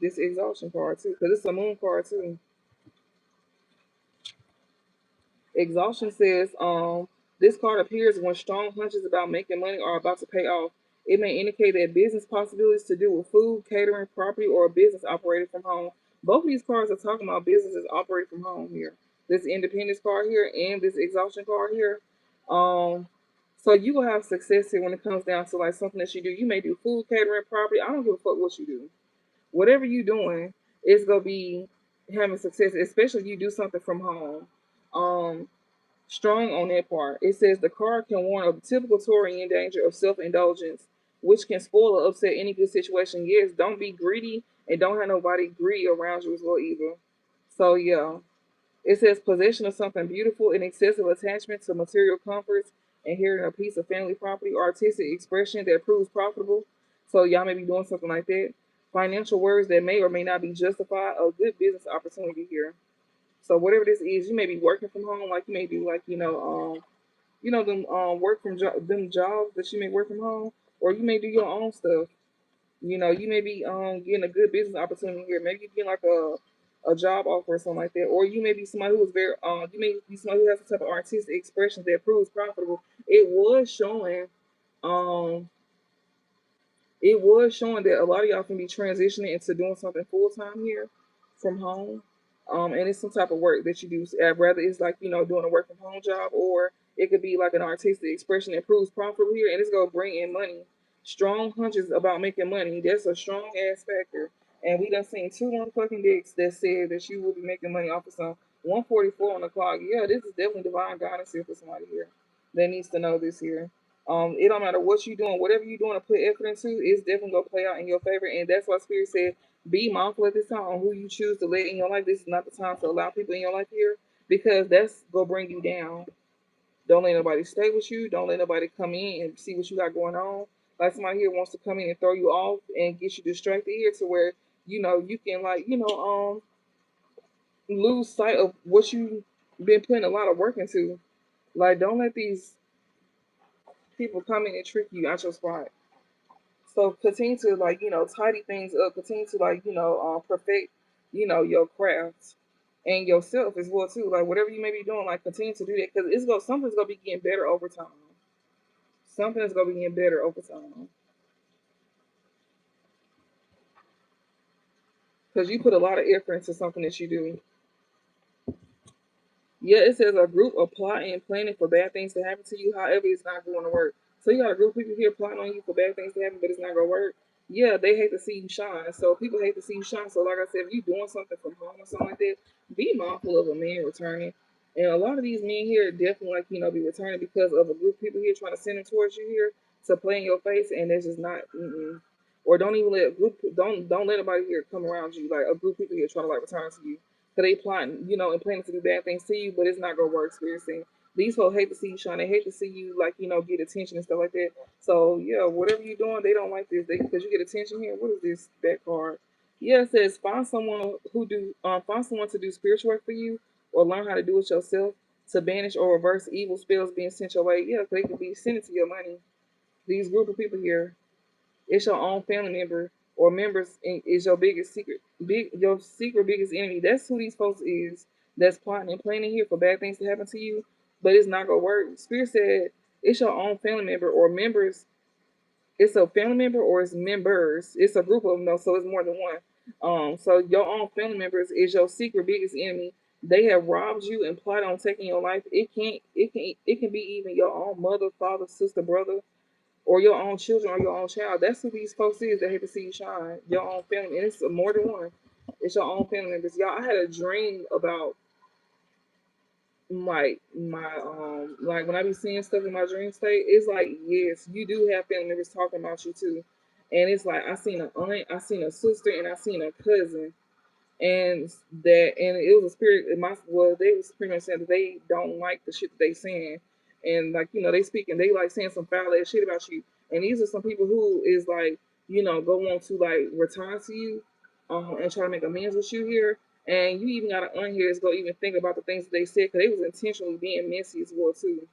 this exhaustion card too, because it's a moon card too. Exhaustion says, this card appears when strong hunches about making money are about to pay off. It may indicate that business possibilities to do with food, catering, property, or a business operated from home. Both of these cards are talking about businesses operated from home here. This independence card here and this exhaustion card here. Um, so you will have success here when it comes down to like something that you do. You may do food, catering, property. I don't give a fuck what you do. Whatever you're doing, it's gonna be having success, especially if you do something from home. Um, Strong on that part. It says the card can warn of typical Taurian danger of self-indulgence, which can spoil or upset any good situation. Yes, don't be greedy and don't have nobody greedy around you as well either. So yeah. It says possession of something beautiful and excessive attachment to material comforts, inheriting a piece of family property or artistic expression that proves profitable. So y'all may be doing something like that. Financial worries that may or may not be justified. A good business opportunity here. So whatever this is, you may be working from home, like you may do, like them work from them jobs that you may work from home, or you may do your own stuff. You may be getting a good business opportunity here. Maybe you get like a job offer or something like that, or you may be somebody who is very you may be somebody who has some type of artistic expression that proves profitable. It was showing um that a lot of y'all can be transitioning into doing something full time here from home. And it's some type of work that you do. Rather, it's like doing a work from home job, or it could be like an artistic expression that proves profitable here, and it's gonna bring in money. Strong hunches about making money. That's a strong ass factor. And we done seen two motherfucking dicks that said that you will be making money off of some 144 on the clock. Yeah, this is definitely divine guidance here for somebody here that needs to know this here. It don't matter what you're doing, whatever you're doing to put effort into, it's definitely gonna play out in your favor. And that's why Spirit said, be mindful at this time on who you choose to let in your life. This is not the time to allow people in your life here because that's gonna bring you down. Don't let nobody stay with you. Don't let nobody come in and see what you got going on. Like somebody here wants to come in and throw you off and get you distracted here to where you can lose sight of what you've been putting a lot of work into. Like don't let these people come in and trick you out your spot. So continue to tidy things up. Continue to perfect your craft and yourself as well too. Like whatever you may be doing, like continue to do that because something's gonna be getting better over time. Something is gonna be getting better over time because you put a lot of effort into something that you do. Yeah, it says a group of plotting and planning for bad things to happen to you. However, it's not going to work. So you got a group of people here plotting on you for bad things to happen, but it's not going to work. Yeah, they hate to see you shine. So people hate to see you shine. So like I said, if you doing something from home or something like that, be mindful of a man returning. And a lot of these men here definitely be returning because of a group of people here trying to send them towards you here to play in your face, and that's just not. Or don't even let a group don't let anybody here come around you like a group of people here trying to like return to you. Because they plotting, and planning to do bad things to you, but it's not going to work, Spirit saying. These folks hate to see you shine. They hate to see you, like, get attention and stuff like that. So, yeah, whatever you're doing, they don't like this. Because you get attention here. What is this back card? Yeah, it says find someone to do spiritual work for you or learn how to do it yourself to banish or reverse evil spells being sent your way. Yeah, because they could be sent to your money. These group of people here, it's your own family member or members is your biggest secret, your secret biggest enemy. That's who these folks is. That's plotting and planning here for bad things to happen to you, but it's not gonna work. Spirit said it's your own family member or members. It's a family member or it's members. It's a group of them though, so it's more than one. So your own family members is your secret biggest enemy. They have robbed you and plotted on taking your life. It can be even your own mother, father, sister, brother, or your own children or your own child. That's who these folks is that hate to see you shine. Your own family, and it's more than one. It's your own family members. Y'all, I had a dream about like when I be seeing stuff in my dream state. It's like yes, you do have family members talking about you too, and it's like I seen an aunt, I seen a sister, and I seen a cousin, and it was a spirit in my they was pretty much saying that they don't like the shit that they saying, and like they speaking, they like saying some foul ass shit about you, and these are some people who is like go on to like return to you, and try to make amends with you here, and you even got an aunt here that's gonna even think about the things that they said because they was intentionally being messy as well too.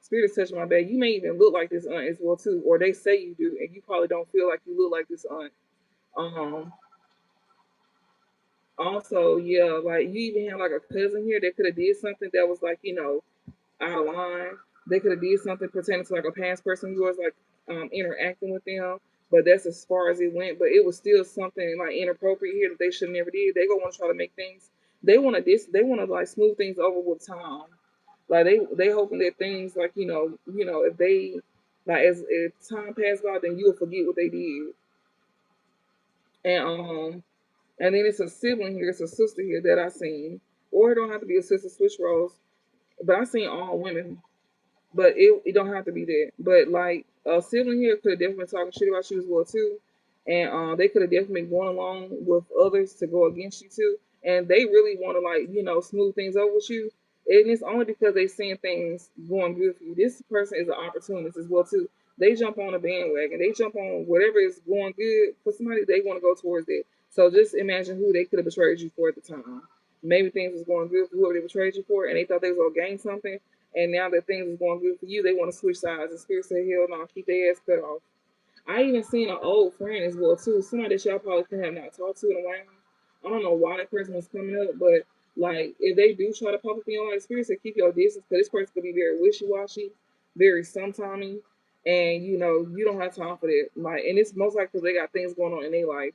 Spirit is touching my bed. You may even look like this aunt as well too, or they say you do, and you probably don't feel like you look like this aunt. Um, Also, yeah, like you even have like a cousin here that could have did something that was like, out of line. They could have did something pertaining to like a past person who was like interacting with them, but that's as far as it went. But it was still something like inappropriate here that they should never did. They gonna want to try to make things. They want to like smooth things over with time. Like they hoping that things like if they like as if time passes by, then you'll forget what they did. And then it's a sibling here, it's a sister here that I seen. Or it don't have to be a sister, switch roles. But I seen all women. But it don't have to be that. But like a sibling here could have definitely been talking shit about you as well too. And they could have definitely been going along with others to go against you too. And they really want to like, smooth things over with you. And it's only because they seeing things going good for you. This person is an opportunist as well too. They jump on a bandwagon. They jump on whatever is going good for somebody. They want to go towards that. So just imagine who they could have betrayed you for at the time. Maybe things was going good for whoever they betrayed you for, and they thought they was gonna gain something. And now that things is going good for you, they want to switch sides. The spirit said, "Hell no, keep their ass cut off." I even seen an old friend as well too, somebody that y'all probably could have not talked to in a while. I don't know why that person was coming up, but like if they do try to pop up in your life, spirit said keep your distance because this person could be very wishy washy, very sometimey, and you don't have time for that. Like, and it's most likely because they got things going on in their life.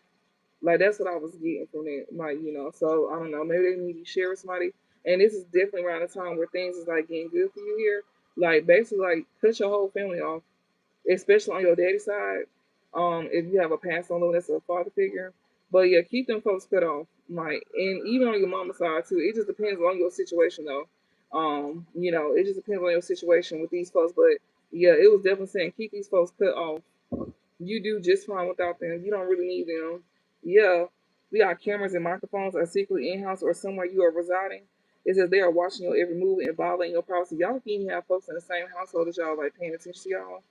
Like that's what I was getting from it. Like, so I don't know, maybe they need to share with somebody. And this is definitely around the time where things is like getting good for you here. Like basically like cut your whole family off, especially on your daddy's side. If you have a past on that's a father figure. But yeah, keep them folks cut off. Like, and even on your mama's side too. It just depends on your situation though. It just depends on your situation with these folks. But yeah, it was definitely saying keep these folks cut off. You do just fine without them. You don't really need them. Yeah, we got cameras and microphones are secretly in house or somewhere you are residing. It says they are watching your every move and violating your privacy. Y'all can even have folks in the same household that y'all like paying attention to y'all.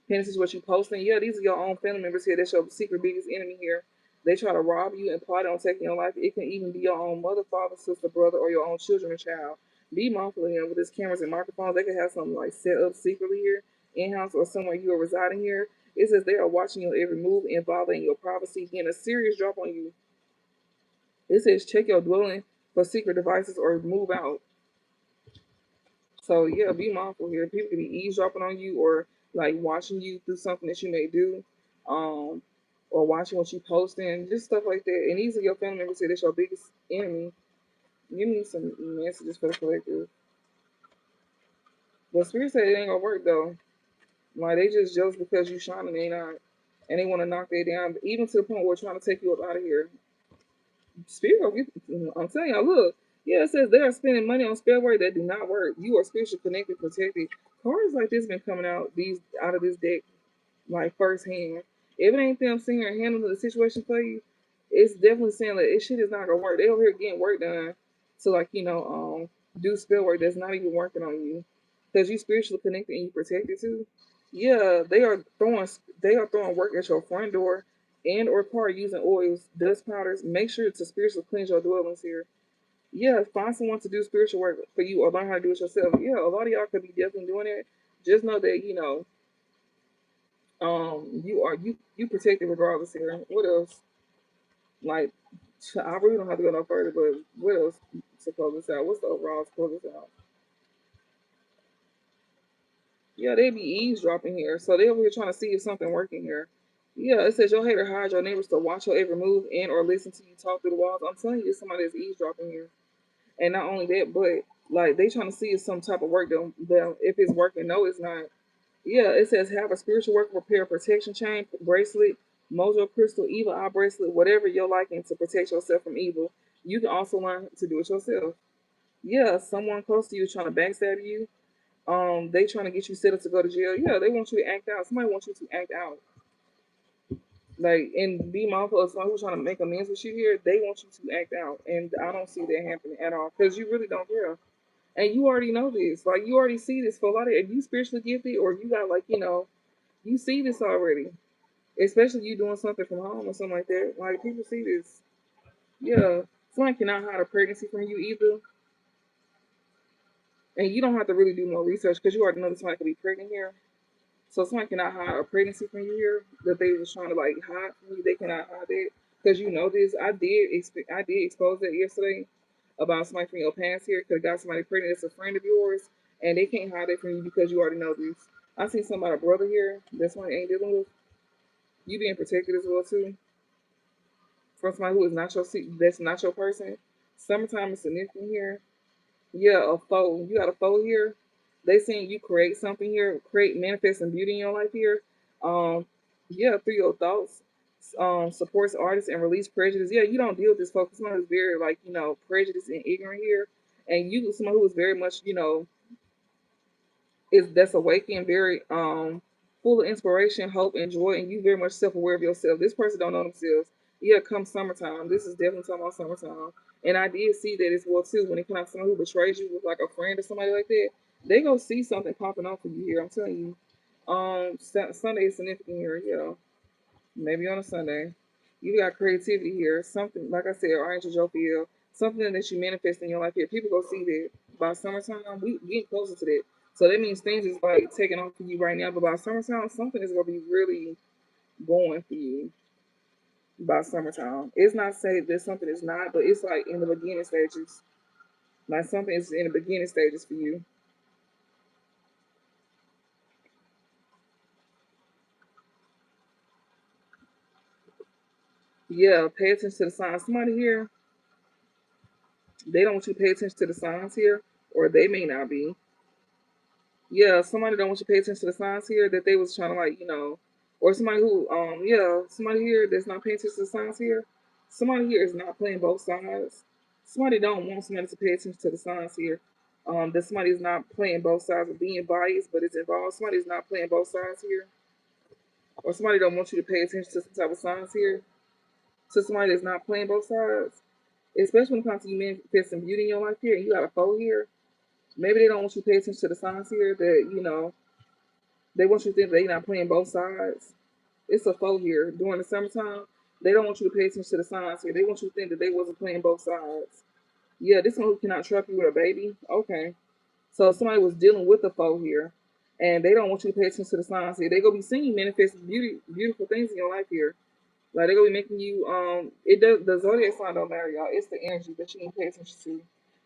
Paying attention to what you posting. Yeah, these are your own family members here. That's your secret biggest enemy here. They try to rob you and plot on taking your life. It can even be your own mother, father, sister, brother, or your own children or child. Be mindful of them with these cameras and microphones. They could have something like set up secretly here, in house, or somewhere you are residing here. It says they are watching your every move and violating your privacy, getting a serious drop on you. It says check your dwelling for secret devices or move out. So yeah, be mindful here. People can be eavesdropping on you or like watching you through something that you may do, um, or watching what you posting, just stuff like that. And these are your family members here. That's your biggest enemy. Give me some messages for the collective. But spirit said it ain't gonna work though. Like they just jealous because you shining, they not, and they want to knock that down. Even to the point where trying to take you up out of here. Spirit gonna get. I'm telling y'all, look. Yeah, it says they are spending money on spell work that do not work. You are spiritually connected, protected. Cards like this been coming out of this deck like firsthand. If it ain't them sitting here handling the situation for you, It's definitely saying that this shit is not gonna work. They over here getting work done to like, do spell work that's not even working on you. Because you spiritually connected and you protected too. Yeah, they are throwing work at your front door and or car using oils, dust powders. Make sure to spiritually cleanse your dwellings here. Yeah, find someone to do spiritual work for you or learn how to do it yourself. Yeah, a lot of y'all could be definitely doing it. Just know that, you protected regardless here. What else? Like, I really don't have to go no further, but what else to close this out? What's the overall to close this out? Yeah, they be eavesdropping here. So they over here trying to see if something working here. Yeah, it says your hater hides your neighbors to watch your every move and or listen to you talk through the walls. I'm telling you, it's somebody that's eavesdropping here. And not only that, but like they trying to see if some type of work them if it's working. No, it's not. Yeah, it says have a spiritual worker prepare a protection chain, bracelet, mojo crystal, evil eye bracelet, whatever you're liking to protect yourself from evil. You can also learn to do it yourself. Yeah, someone close to you is trying to backstab you. They trying to get you set up to go to jail. Yeah, they want you to act out. Somebody wants you to act out. Like and be mindful of someone who's trying to make amends with you here. They want you to act out, and I don't see that happening at all because you really don't care. And you already know this. Like you already see this for a lot of. If you spiritually gifted, or you got like you see this already. Especially you doing something from home or something like that. Like people see this. Yeah, someone cannot hide a pregnancy from you either, and you don't have to really do more research because you already know that somebody could be pregnant here. So someone cannot hide a pregnancy from you here that they was trying to like hide from you. They cannot hide it because you know this. I did expose that yesterday about somebody from your past here could have got somebody pregnant that's a friend of yours, and they can't hide it from you because you already know this. I see somebody brother here that somebody ain't dealing with. You being protected as well too from somebody who is not that's not your person. Summertime is significant here. Yeah, a foe. You got a foe here. They saying you create something here, create manifesting beauty in your life here. Um, yeah, through your thoughts. Supports artists and release prejudice. Yeah, you don't deal with this focus. Someone who's very like prejudiced and ignorant here, and you someone who is very much is that's awakened, very full of inspiration, hope, and joy, and you very much self aware of yourself. This person don't know themselves. Yeah, come summertime. This is definitely talking about summertime. And I did see that as well too. When it comes to someone who betrays you with like a friend or somebody like that, they go see something popping off for you here. I'm telling you. Sunday is significant here. Yeah, maybe on a Sunday. You got creativity here. Something like I said, Orange Jofiel, something that you manifest in your life here. People go see that by summertime. We get closer to that. So that means things is like taking off for you right now. But by summertime, something is gonna be really going for you by summertime. It's not say that something is not, but it's like in the beginning stages. Like something is in the beginning stages for you. Yeah, pay attention to the signs. Somebody here, they don't want you to pay attention to the signs here, or they may not be. Yeah, somebody don't want you to pay attention to the signs here that they was trying to like, or somebody who, somebody here that's not paying attention to the signs here. Somebody here is not playing both sides. Somebody don't want somebody to pay attention to the signs here. That somebody is not playing both sides of being biased, but it's involved. Somebody is not playing both sides here, or somebody don't want you to pay attention to some type of signs here. To somebody that's not playing both sides, especially when it comes to you manifesting beauty in your life here, and you got a foe here. Maybe they don't want you to pay attention to the signs here that they want you to think they're not playing both sides. It's a foe here. During the summertime, they don't want you to pay attention to the signs here. They want you to think that they wasn't playing both sides. Yeah, this one who cannot trap you with a baby. Okay. So somebody was dealing with a foe here. And they don't want you to pay attention to the signs here. They gonna be seeing you manifest beautiful things in your life here. Like they're gonna be making you it does the zodiac sign don't matter, y'all. It's the energy that you need to pay attention to.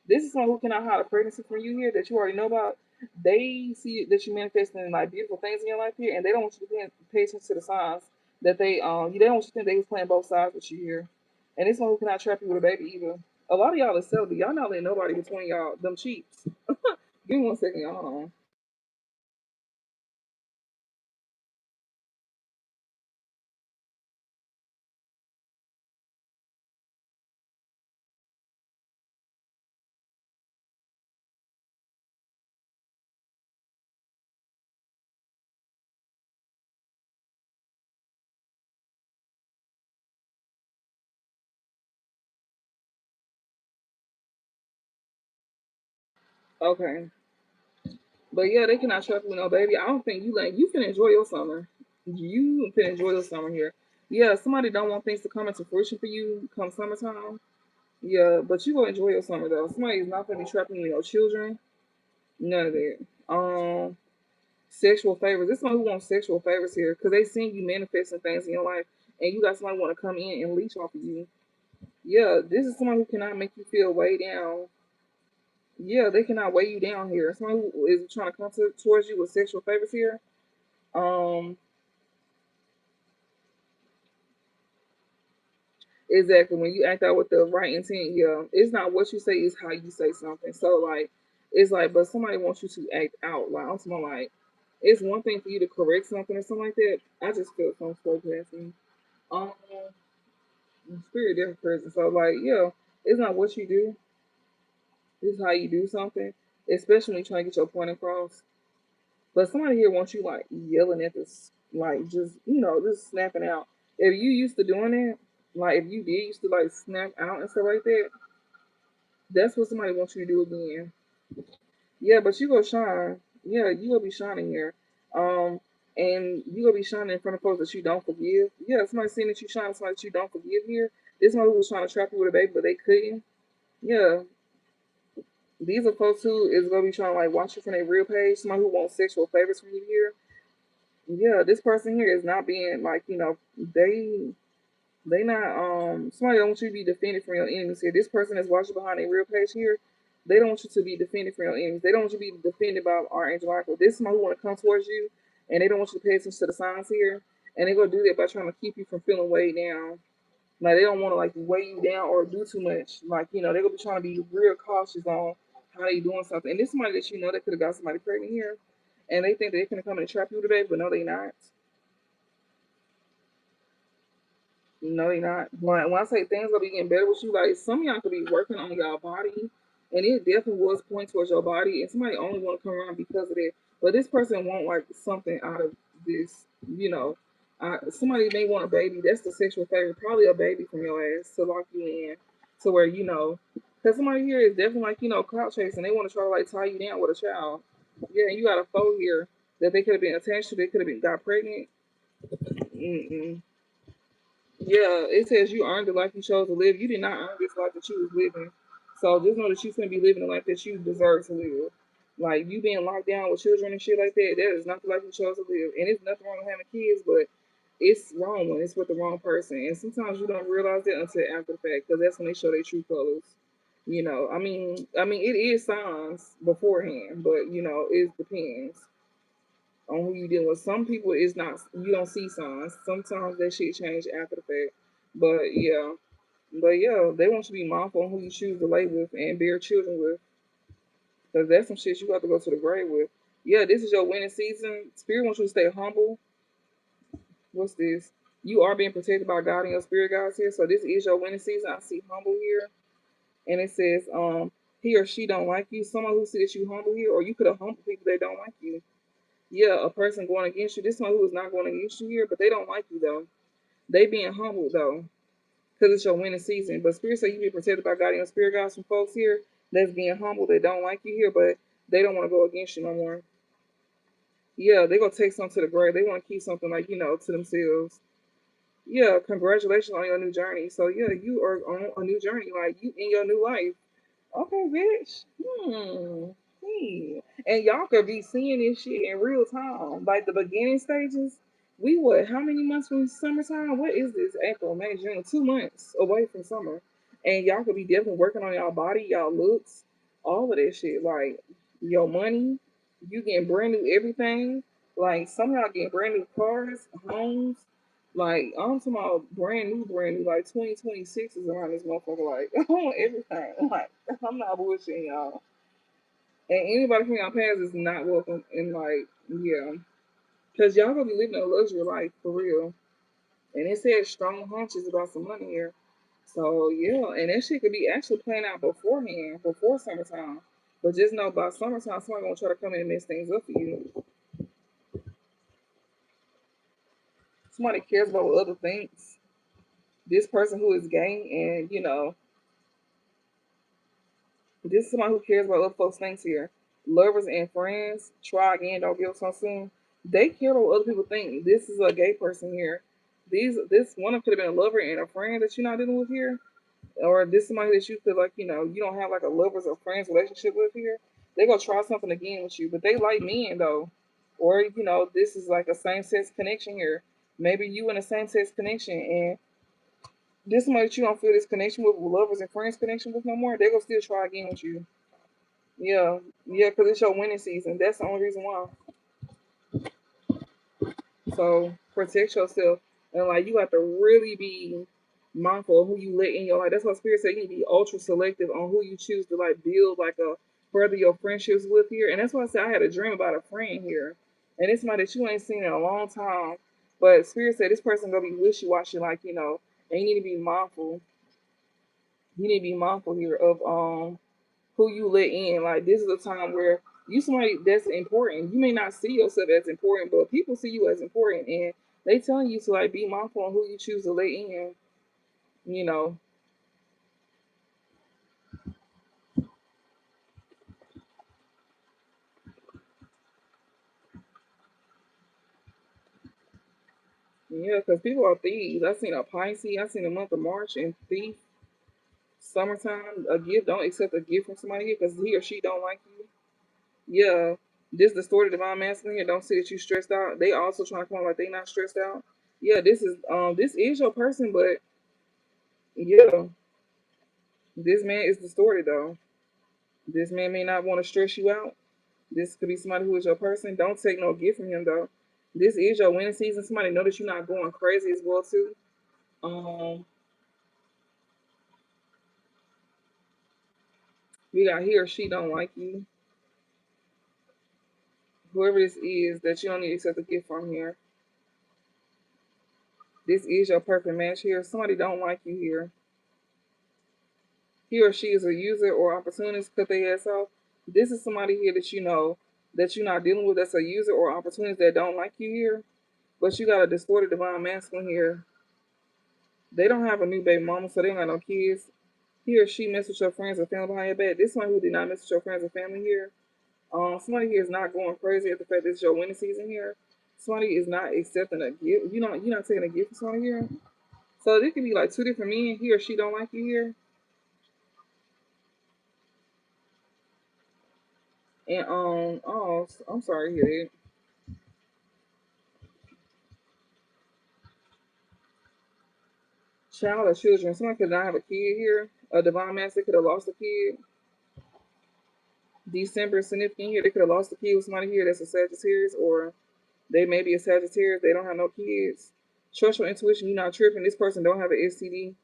This is someone who cannot hide a pregnancy from you here that you already know about. They see that you manifesting like beautiful things in your life here, and they don't want you to pay attention to the signs that they don't want you to think they was playing both sides with you here. And this one who cannot trap you with a baby either. A lot of y'all are celibate. Y'all not letting nobody between y'all them cheeks. Give me one second, y'all. Hold on. Okay. But yeah, they cannot trap you with no baby. I don't think you can enjoy your summer. You can enjoy your summer here. Yeah, somebody don't want things to come into fruition for you come summertime. Yeah, but you gonna enjoy your summer though. Somebody is not gonna be trapping you with your children. None of that. Sexual favors. This one who wants sexual favors here because they seen you manifesting things in your life, and you got somebody want to come in and leech off of you. Yeah, this is someone who cannot make you feel way down. Yeah, they cannot weigh you down here. Someone who is trying to come towards you with sexual favors here. Um, exactly. When you act out with the right intent, yeah, it's not what you say, it's how you say something. So like, it's like, but somebody wants you to act out. Like I'm talking like, it's one thing for you to correct something or something like that. I just feel some so past me. Um, spirit different person. So like, yeah, it's not what you do, it's how you do something. Especially when you're trying to get your point across. But somebody here wants you like yelling at this, like just just snapping out. If you used to doing that, like if you did used to like snap out and stuff like that, that's what somebody wants you to do again. Yeah, but you go shine. Yeah, you gonna be shining here. Um, and you gonna be shining in front of folks that you don't forgive. Yeah, somebody seeing that you shine, somebody that you don't forgive here. This one who was trying to trap you with a baby, but they couldn't. Yeah, these are folks who is gonna be trying to like watch you from their real page. Somebody who wants sexual favors from you here. Yeah, this person here is not being like they not somebody don't want you to be defended from your enemies here. This person is watching behind a real page here. They don't want you to be defended from your enemies. They don't want you to be defended by Archangel Michael. This is somebody who want to come towards you, and they don't want you to pay attention to the signs here. And they're gonna do that by trying to keep you from feeling weighed down. Like they don't want to like weigh you down or do too much. Like they're gonna be trying to be real cautious on how they doing something. And this is somebody that that could have got somebody pregnant here, and they think they're gonna come and trap you today, but no, they not. No, they not. When I say things gonna be getting better with you, like some of y'all could be working on your body, and it definitely was pointing towards your body, and somebody only want to come around because of that. But this person want like something out of this, you know. Somebody may want a baby. That's the sexual favor. Probably a baby from your ass to lock you in, to where because somebody here is definitely like clout chasing. They want to try to like tie you down with a child. Yeah, and you got a foe here that they could have been attached to. They could have been got pregnant. Mm-mm. Yeah, it says you earned the life you chose to live. You did not earn this life that you was living. So just know that you shouldn't be living the life that you deserve to live. Like you being locked down with children and shit like that, that is not the life you chose to live. And it's nothing wrong with having kids, but it's wrong when it's with the wrong person. And sometimes you don't realize that until after the fact, because that's when they show their true colors. I mean, it is signs beforehand, but it depends on who you dealing with. Some people is not you don't see signs. Sometimes that shit change after the fact. But yeah, they want you to be mindful on who you choose to lay with and bear children with. Because that's some shit you have to go to the grave with. Yeah, this is your winning season. Spirit wants you to stay humble. What's this? You are being protected by God and your spirit guides here. So this is your winning season. I see humble here. And it says, he or she don't like you. Someone who sees you humble here, or you could have humbled people that don't like you. Yeah, a person going against you. This one who is not going against you here, but they don't like you though. They being humble though, because it's your winning season. But spirit say you be protected by God and your spirit guides from folks here that's being humble. They don't like you here, but they don't want to go against you no more. Yeah, they gonna take something to the grave. They want to keep something like to themselves. Yeah, congratulations on your new journey. So yeah, you are on a new journey, like you in your new life. Okay, bitch. And y'all could be seeing this shit in real time. Like the beginning stages. We what? How many months from summertime? What is this? April, May, June. 2 months away from summer. And y'all could be definitely working on y'all body, y'all looks, all of that shit. Like your money, you getting brand new everything. Like some of y'all getting brand new cars, homes. Like I'm talking about brand new. Like 2026 is around this motherfucker. Like I want everything. Like I'm not bullshitting y'all. And anybody from y'all past is not welcome. And like yeah, cause y'all gonna be living a luxury life for real. And it says strong hunches about some money here. So yeah, and that shit could be actually playing out beforehand, before summertime. But just know by summertime, somebody gonna try to come in and mess things up for you. Somebody cares about what other things. This person who is gay and This is somebody who cares about other folks' things here. Lovers and friends, try again, don't give up so soon. They care about what other people think. This is a gay person here. This one could have been a lover and a friend that you're not dealing with here, or this somebody that you could like, you don't have like a lovers or friends relationship with here. They gonna try something again with you, but they like men though, or this is like a same sex connection here. Maybe you in a same sex connection, and this somebody that you don't feel this connection with lovers and friends connection with no more. They gonna still try again with you. Yeah, yeah, because it's your winning season. That's the only reason why. So protect yourself, and like you have to really be mindful of who you let in your life. That's what Spirit said. You need to be ultra selective on who you choose to like build like a further your friendships with here. And that's why I said I had a dream about a friend here, and it's somebody that you ain't seen in a long time. But Spirit said this person gonna be wishy washy, like and you need to be mindful. You need to be mindful here of who you let in. Like this is a time where you somebody that's important. You may not see yourself as important, but people see you as important, and they telling you to like be mindful on who you choose to let in. You know, yeah, because people are thieves. I seen a Pisces. I seen the month of March and thief. Summertime, a gift. Don't accept a gift from somebody here because he or she don't like you. Yeah, this distorted divine masculine here. Don't see that you stressed out. They also trying to come like they not stressed out. Yeah, this is your person, but yeah, this man is distorted though. This man may not want to stress you out. This could be somebody who is your person. Don't take no gift from him though. This is your winning season. Somebody know that you're not going crazy as well too. Um, we got he or she don't like you. Whoever this is that you don't need to accept a gift from here. This is your perfect match here. Somebody don't like you here. He or she is a user or opportunist. Cut their ass off. This is somebody here that you know that you're not dealing with. That's a user or opportunist that don't like you here. But you got a distorted divine masculine here. They don't have a new baby mama, so they don't got no kids. He or she mess with your friends or family behind your back. This one who did not mess with your friends or family here. Somebody here is not going crazy at the fact this is your winning season here. Somebody is not accepting a gift. You're not taking a gift from somebody here. So this could be like two different men. He or she don't like you here. And oh, I'm sorry to hear that. Child or children. Somebody could not have a kid here. A divine master could have lost a kid. December significant here. They could have lost a kid with somebody here that's a Sagittarius, or they may be a Sagittarius. They don't have no kids. Trust your intuition. You're not tripping. This person don't have an STD.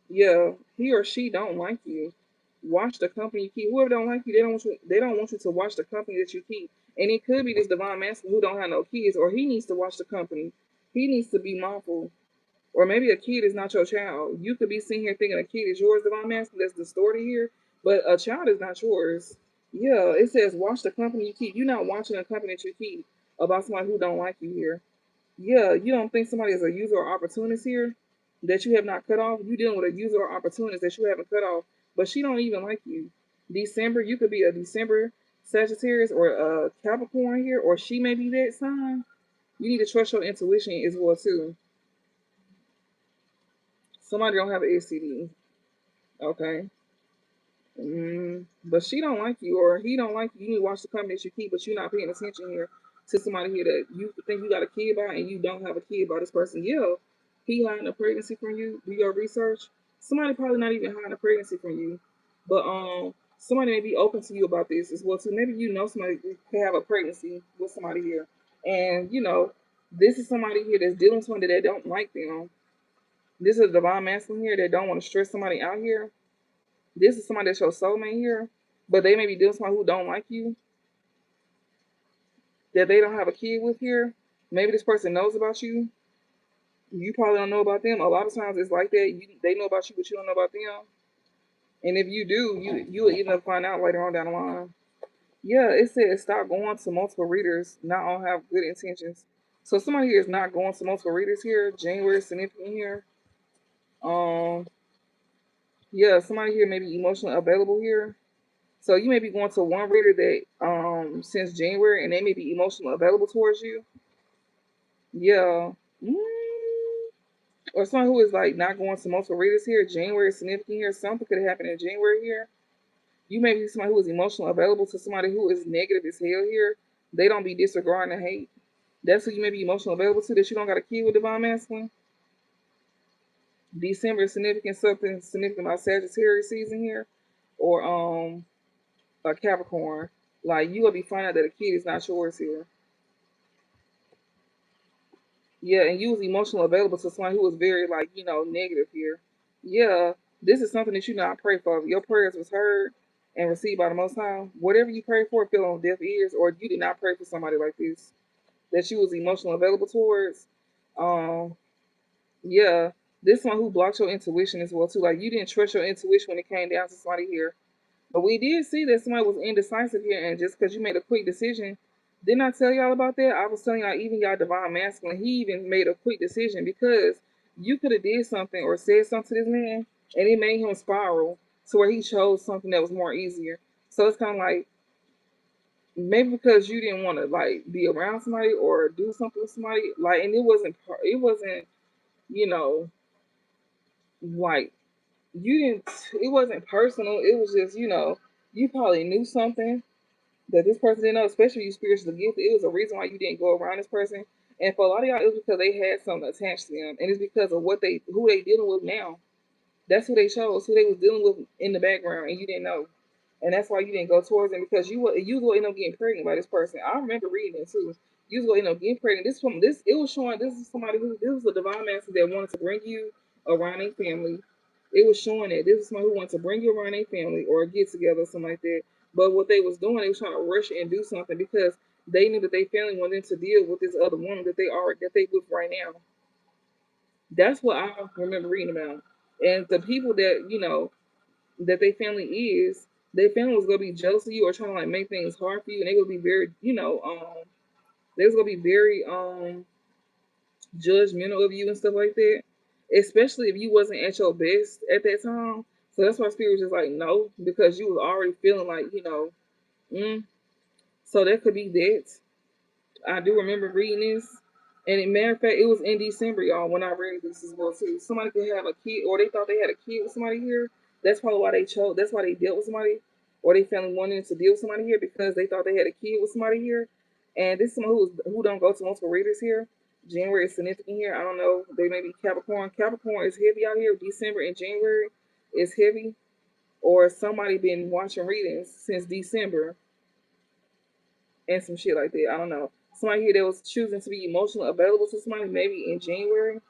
Yeah, he or she don't like you. Watch the company you keep. Whoever don't like you, they don't want you. They don't want you to watch the company that you keep. And it could be this divine masculine who don't have no kids, or he needs to watch the company. He needs to be mindful. Or maybe a kid is not your child. You could be sitting here thinking a kid is yours, divine masculine. That's distorted here, but a child is not yours. Yeah, it says watch the company you keep. You're not watching the company that you keep about somebody who don't like you here. Yeah, you don't think somebody is a user or opportunist here that you have not cut off. You dealing with a user or opportunist that you haven't cut off, but she don't even like you. December, you could be a December Sagittarius or a Capricorn here, or she may be that sign. You need to trust your intuition as well too. Somebody don't have an STD, okay? But she don't like you, or he don't like you. You need to watch the company that you keep, but you're not paying attention here to somebody here that you think you got a kid by, and you don't have a kid by this person. Yeah, he hiding a pregnancy from you. Do your research. Somebody probably not even hiding a pregnancy from you, but somebody may be open to you about this as well too. Maybe you know somebody could have a pregnancy with somebody here, and this is somebody here that's dealing with somebody that don't like them. This is a divine masculine here that don't want to stress somebody out here. This is somebody that's your soulmate here, but they may be dealing with somebody who don't like you, that they don't have a kid with here. Maybe this person knows about you. You probably don't know about them. A lot of times it's like that. They know about you, but you don't know about them. And if you do, you'll end up find out later on down the line. Yeah, it says stop going to multiple readers. Not all have good intentions. So somebody here is not going to multiple readers here. January is significant here. Um, yeah, somebody here may be emotionally available here. So you may be going to one reader that since January, and they may be emotionally available towards you. Yeah. Or someone who is like not going to multiple readers here. January is significant here. Something could happen in January here. You may be somebody who is emotionally available to somebody who is negative as hell here. They don't be disregarding the hate. That's who you may be emotionally available to, that you don't got a kid with divine masculine. December is significant, something significant about Sagittarius season here. Or a Capricorn. Like you gonna be finding out that a kid is not yours here. Yeah, and you was emotionally available to someone who was very like, negative here. Yeah, this is something that you not pray for. Your prayers was heard and received by the Most High. Whatever you pray for fell on deaf ears, or you did not pray for somebody like this that you was emotionally available towards. Um, yeah, this one who blocked your intuition as well too. Like you didn't trust your intuition when it came down to somebody here. But we did see that somebody was indecisive here, and just because you made a quick decision, didn't I tell y'all about that? I was telling y'all, even y'all divine masculine, he even made a quick decision because you could have did something or said something to this man, and it made him spiral to where he chose something that was more easier. So it's kind of like maybe because you didn't want to like be around somebody or do something with somebody, like, and it wasn't, you know, like you didn't. It wasn't personal. It was just, you probably knew something that this person didn't know, especially you spiritually gifted. It was a reason why you didn't go around this person. And for a lot of y'all, it was because they had something attached to them, and it's because of who they dealing with now. That's who they chose, who they was dealing with in the background, and you didn't know. And that's why you didn't go towards them, because you was gonna end up getting pregnant by this person. I remember reading it too. You was gonna end up getting pregnant. This it was showing this is somebody who this was a divine master that wanted to bring you around a family. It was showing that this is somebody who wanted to bring you around a family or get together or something like that. But what they was doing, they was trying to rush it and do something because they knew that their family wanted to deal with this other woman that they with right now. That's what I remember reading about. And the people that that their family is, their family was gonna be jealous of you or trying to like make things hard for you, and they gonna be very, they was gonna be very judgmental of you and stuff like that. Especially if you wasn't at your best at that time. So that's why spirit was just like no, because you was already feeling like, so that could be that. I do remember reading this. And in matter of fact, it was in December, y'all, when I read this as well too. Somebody could have a kid, or they thought they had a kid with somebody here. That's probably why they chose. That's why they dealt with somebody, or they family wanted to deal with somebody here because they thought they had a kid with somebody here. And this is someone who don't go to multiple readers here. January is significant here. I don't know. They may be Capricorn. Capricorn is heavy out here. December and January is heavy. Or somebody been watching readings since December and some shit like that. I don't know. Somebody here that was choosing to be emotionally available to somebody maybe in January.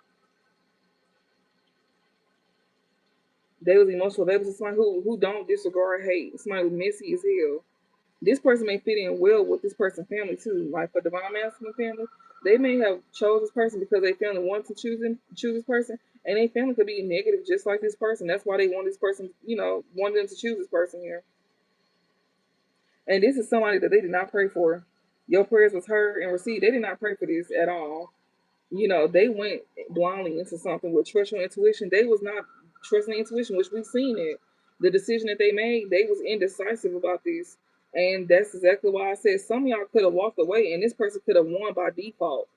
They was emotionally available to somebody who don't disregard hate. Somebody who's messy as hell. This person may fit in well with this person's family too. Like for divine masculine family, they may have chose this person because they family wanted to choose this person, and their family could be negative just like this person. That's why they want this person, wanted them to choose this person here. And this is somebody that they did not pray for. Your prayers was heard and received. They did not pray for this at all. They went blindly into something with trust your intuition. They was not trusting intuition, which we've seen it. The decision that they made, they was indecisive about this. And that's exactly why I said some of y'all could have walked away and this person could have won by default.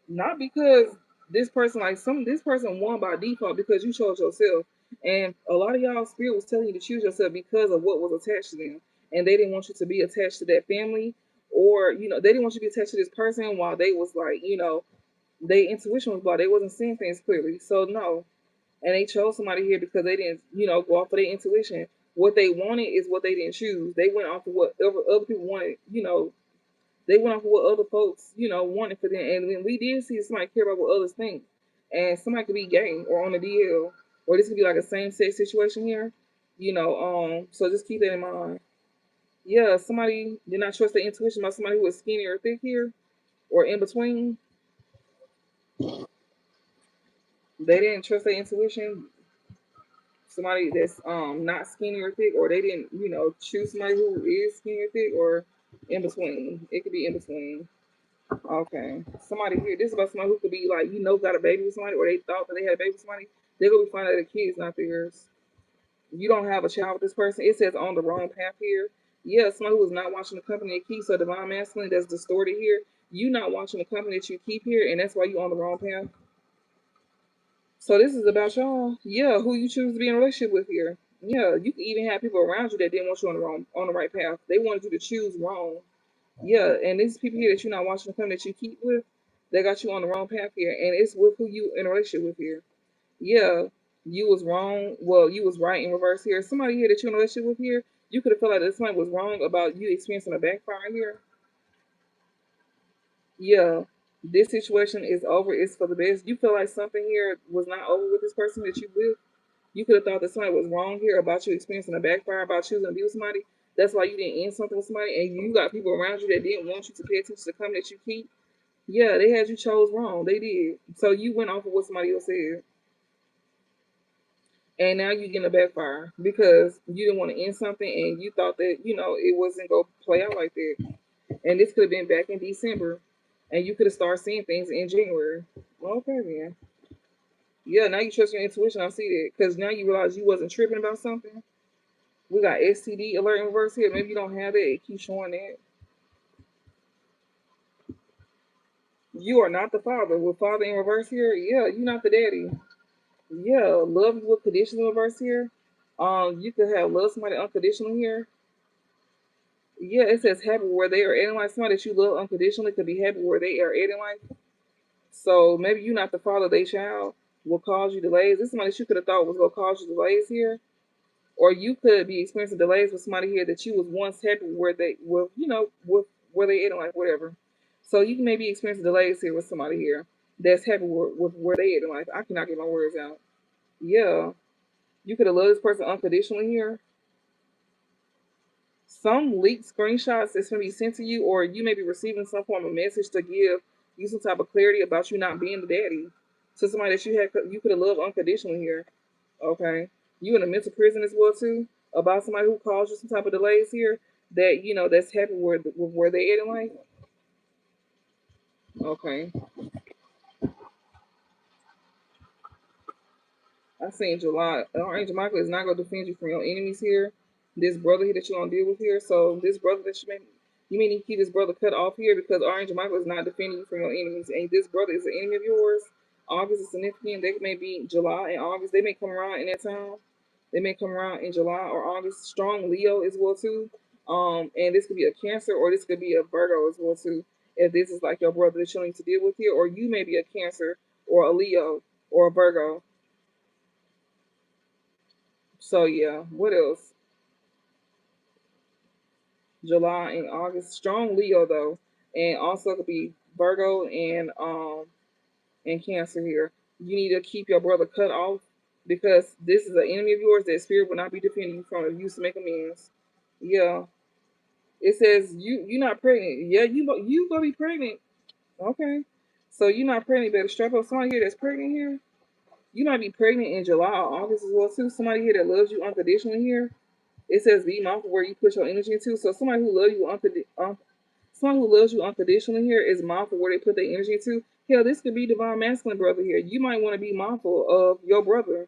Not because this person won by default because you chose yourself. And a lot of y'all spirit was telling you to choose yourself because of what was attached to them. And they didn't want you to be attached to that family, or, they didn't want you to be attached to this person while they was like, their intuition was blocked. They wasn't seeing things clearly. So no. And they chose somebody here because they didn't, go off of their intuition. What they wanted is what they didn't choose. They went off of what other people wanted, they went off of what other folks, wanted for them. And then we did see somebody care about what others think. And somebody could be gay or on the DL. Or this could be like a same sex situation here. So just keep that in mind. Yeah, somebody did not trust their intuition about somebody who was skinny or thick here or in between. They didn't trust their intuition. Somebody that's not skinny or thick, or they didn't, choose somebody who is skinny or thick, or in between. It could be in between. Okay. Somebody here, this is about somebody who could be like, got a baby with somebody, or they thought that they had a baby with somebody. They're gonna be finding out the kid's not theirs. You don't have a child with this person. It says on the wrong path here. Yeah, somebody who's not watching the company they keep. So divine masculine that's distorted here. You not watching the company that you keep here, and that's why you on the wrong path. So this is about y'all. Yeah, who you choose to be in a relationship with here. Yeah, you can even have people around you that didn't want you on the right path. They wanted you to choose wrong. Yeah, and these people here that you're not watching the company that you keep with, they got you on the wrong path here, and it's with who you in a relationship with here. Yeah, you was wrong. Well, you was right in reverse here. Somebody here that you're in a relationship with here, you could have felt like that somebody was wrong about you experiencing a backfire here. Yeah, this situation is over. It's for the best. You feel like something here was not over with this person that you with. You could have thought that somebody was wrong here about you experiencing a backfire, about choosing to be with somebody. That's why you didn't end something with somebody, and you got people around you that didn't want you to pay attention to the company that you keep. Yeah, they had you chose wrong. They did. So you went off of what somebody else said. And now you're getting a backfire because you didn't want to end something and you thought that, it wasn't going to play out like that. And this could have been back in December and you could have started seeing things in January. Okay, man. Yeah, now you trust your intuition. I see that because now you realize you wasn't tripping about something. We got STD alert in reverse here. Maybe you don't have it. It keeps showing that. You are not the father. With father in reverse here, yeah, you're not the daddy. Yeah, love you with conditions in reverse here. You could have love somebody unconditionally here. Yeah, it says happy where they are at in life. Somebody that you love unconditionally could be happy where they are at in life. So maybe you're not the father of their child will cause you delays. This is somebody that you could have thought was going to cause you delays here. Or you could be experiencing delays with somebody here that you was once happy where they were, with where they at in life, whatever. So you may be experiencing delays here with somebody here that's happy with where they at in life. I cannot get my words out. Yeah. You could have loved this person unconditionally here. Some leaked screenshots that's going to be sent to you, or you may be receiving some form of message to give you some type of clarity about you not being the daddy to somebody that you could have loved unconditionally here. Okay, you in a mental prison as well too about somebody who caused you some type of delays here that that's happy with where they at in life. Okay, I seen July. Angel Michael is not going to defend you from your enemies here. This brother here that you're going to deal with here. So this brother that you may need to keep this brother cut off here because Angel Michael is not defending you from your enemies. And this brother is an enemy of yours. August is significant. They may be July and August. They may come around in that time. They may come around in July or August. Strong Leo as well too. And this could be a Cancer or this could be a Virgo as well too. If this is like your brother that you need to deal with here, or you may be a Cancer or a Leo or a Virgo. So yeah, what else? July and August. Strong Leo though. And also could be Virgo and Cancer here. You need to keep your brother cut off because this is an enemy of yours that spirit will not be defending you from if you used to make amends. Yeah. It says you're not pregnant. Yeah, you gonna be pregnant. Okay. So you're not pregnant, better strap up somebody here that's pregnant here. You might be pregnant in July or August as well too. Somebody here that loves you unconditionally here. It says be mindful where you put your energy into. So somebody who loves you someone who loves you unconditionally here is mindful where they put their energy into. Hell, this could be divine masculine brother here. You might want to be mindful of your brother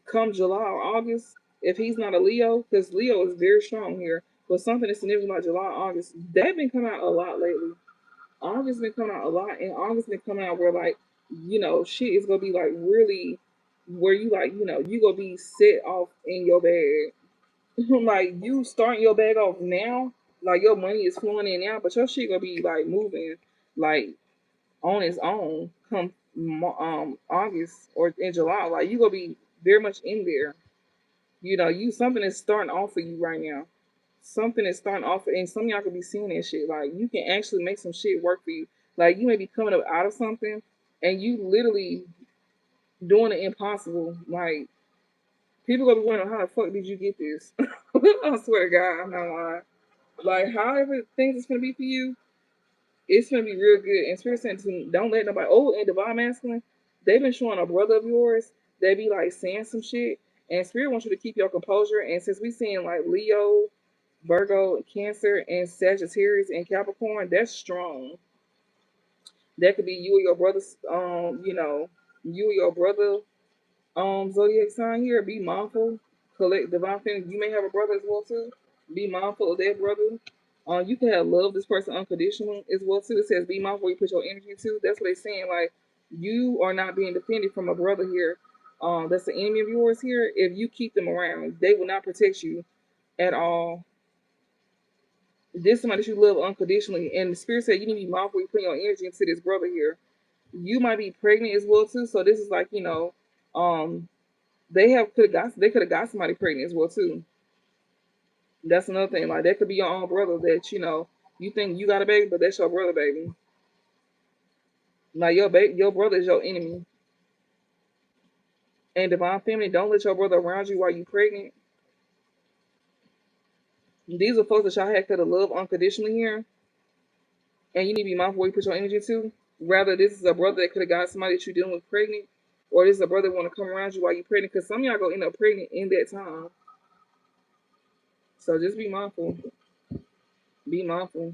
come July or August if he's not a Leo, because Leo is very strong here. But something that's significant about July, August, they've been coming out a lot lately. August been coming out a lot, and August been coming out where like shit is gonna be like really where you like you gonna be set off in your bag. Like you starting your bag off now, like your money is flowing in now, but your shit gonna be like moving like on its own come August or in July. Like you gonna be very much in there. You something is starting off for you right now. Something is starting off, and some of y'all could be seeing that shit. Like you can actually make some shit work for you. Like you may be coming up out of something, and you literally doing the impossible. Like people gonna be wondering how the fuck did you get this? I swear to God, I'm not lying. Like however things is gonna be for you, it's gonna be real good. And Spirit saying to don't let nobody. Oh, and Divine Masculine, they've been showing a brother of yours. They be like saying some shit, and Spirit wants you to keep your composure. And since we seeing like Leo, Virgo, Cancer, and Sagittarius and Capricorn, that's strong. That could be you or your brother's. You or your brother zodiac sign here. Be mindful. Collect divine feelings. You may have a brother as well too. Be mindful of that brother. You can have love this person unconditional as well too. It says be mindful where you put your energy to. That's what they're saying. Like you are not being defended from a brother here. That's the enemy of yours here. If you keep them around, they will not protect you at all. This is somebody that you love unconditionally, and the spirit said you need to be mindful where you put your energy into this brother here. You might be pregnant as well too. So this is like um, they could have got somebody pregnant as well too. That's another thing. Like that could be your own brother that you think you got a baby, but that's your brother baby. Like your brother is your enemy. And divine feminine, don't let your brother around you while you pregnant. These are folks that y'all had could have loved unconditionally here, and you need to be mindful where you put your energy to. Rather, this is a brother that could have got somebody that you're dealing with pregnant, or this is a brother that want to come around you while you're pregnant. Because some of y'all go end up pregnant in that time. So just be mindful. Be mindful.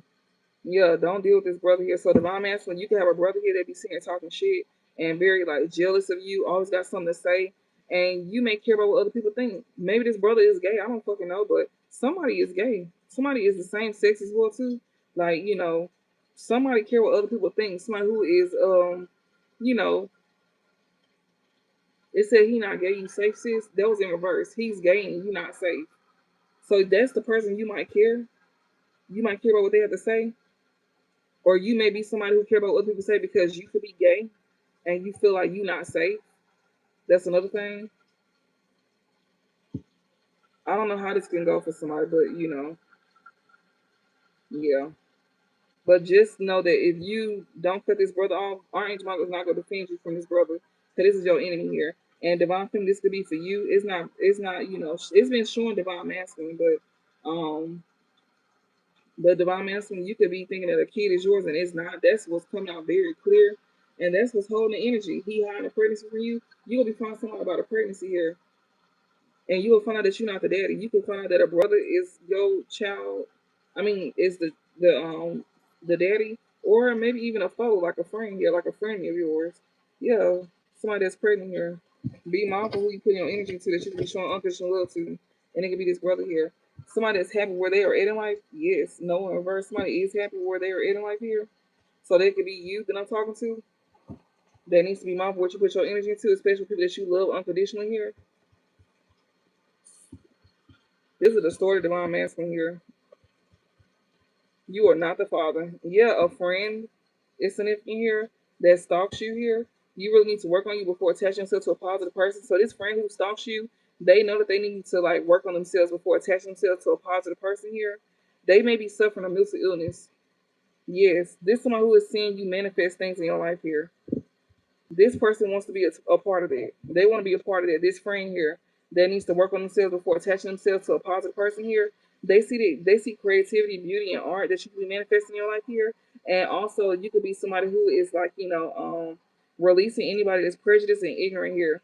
Yeah, don't deal with this brother here. So divine masculine, you can have a brother here that be sitting talking shit and very like jealous of you, always got something to say, and you may care about what other people think. Maybe this brother is gay. I don't fucking know, but somebody is gay. Somebody is the same sex as well too. Like somebody care what other people think. Somebody who is you know, it said he not gay. You safe, sis. That was in reverse. He's gay and you not safe. So that's the person you might care. You might care about what they have to say, or you may be somebody who care about what people say because you could be gay and you feel like you're not safe. That's another thing. I don't know how this can go for somebody, but yeah. But just know that if you don't cut this brother off, our angel Michael is not going to defend you from this brother, because this is your enemy here. And divine feminine, this could be for you. It's not. It's not. It's been showing divine masculine, but divine masculine, you could be thinking that a kid is yours and it's not. That's what's coming out very clear, and that's what's holding the energy. He hiding a pregnancy from you. You gonna be finding something about a pregnancy here, and you will find out that you're not the daddy. You can find out that a brother is your child. I mean, is the daddy, or maybe even a foe, like a friend. Yeah, like a friend of yours. Yeah, somebody that's pregnant here. Be mindful who you put your energy to that you can be showing unconditional love to, and it could be this brother here. Somebody that's happy where they are at in life. Yes, no one reverse. Somebody is happy where they are at in life here. So they could be you that I'm talking to. That needs to be mindful what you put your energy to, especially people that you love unconditionally here. This is the story of divine masculine here. You are not the father. Yeah, a friend is significant here that stalks you here. You really need to work on you before attaching yourself to a positive person. So this friend who stalks you, they know that they need to like work on themselves before attaching themselves to a positive person here. They may be suffering a mental illness. Yes, this is someone who is seeing you manifest things in your life here. This person wants to be a part of that. They want to be a part of that. This friend here that needs to work on themselves before attaching themselves to a positive person here. They see creativity, beauty, and art that you can be manifesting in your life here. And also you could be somebody who is like, releasing anybody that's prejudiced and ignorant here.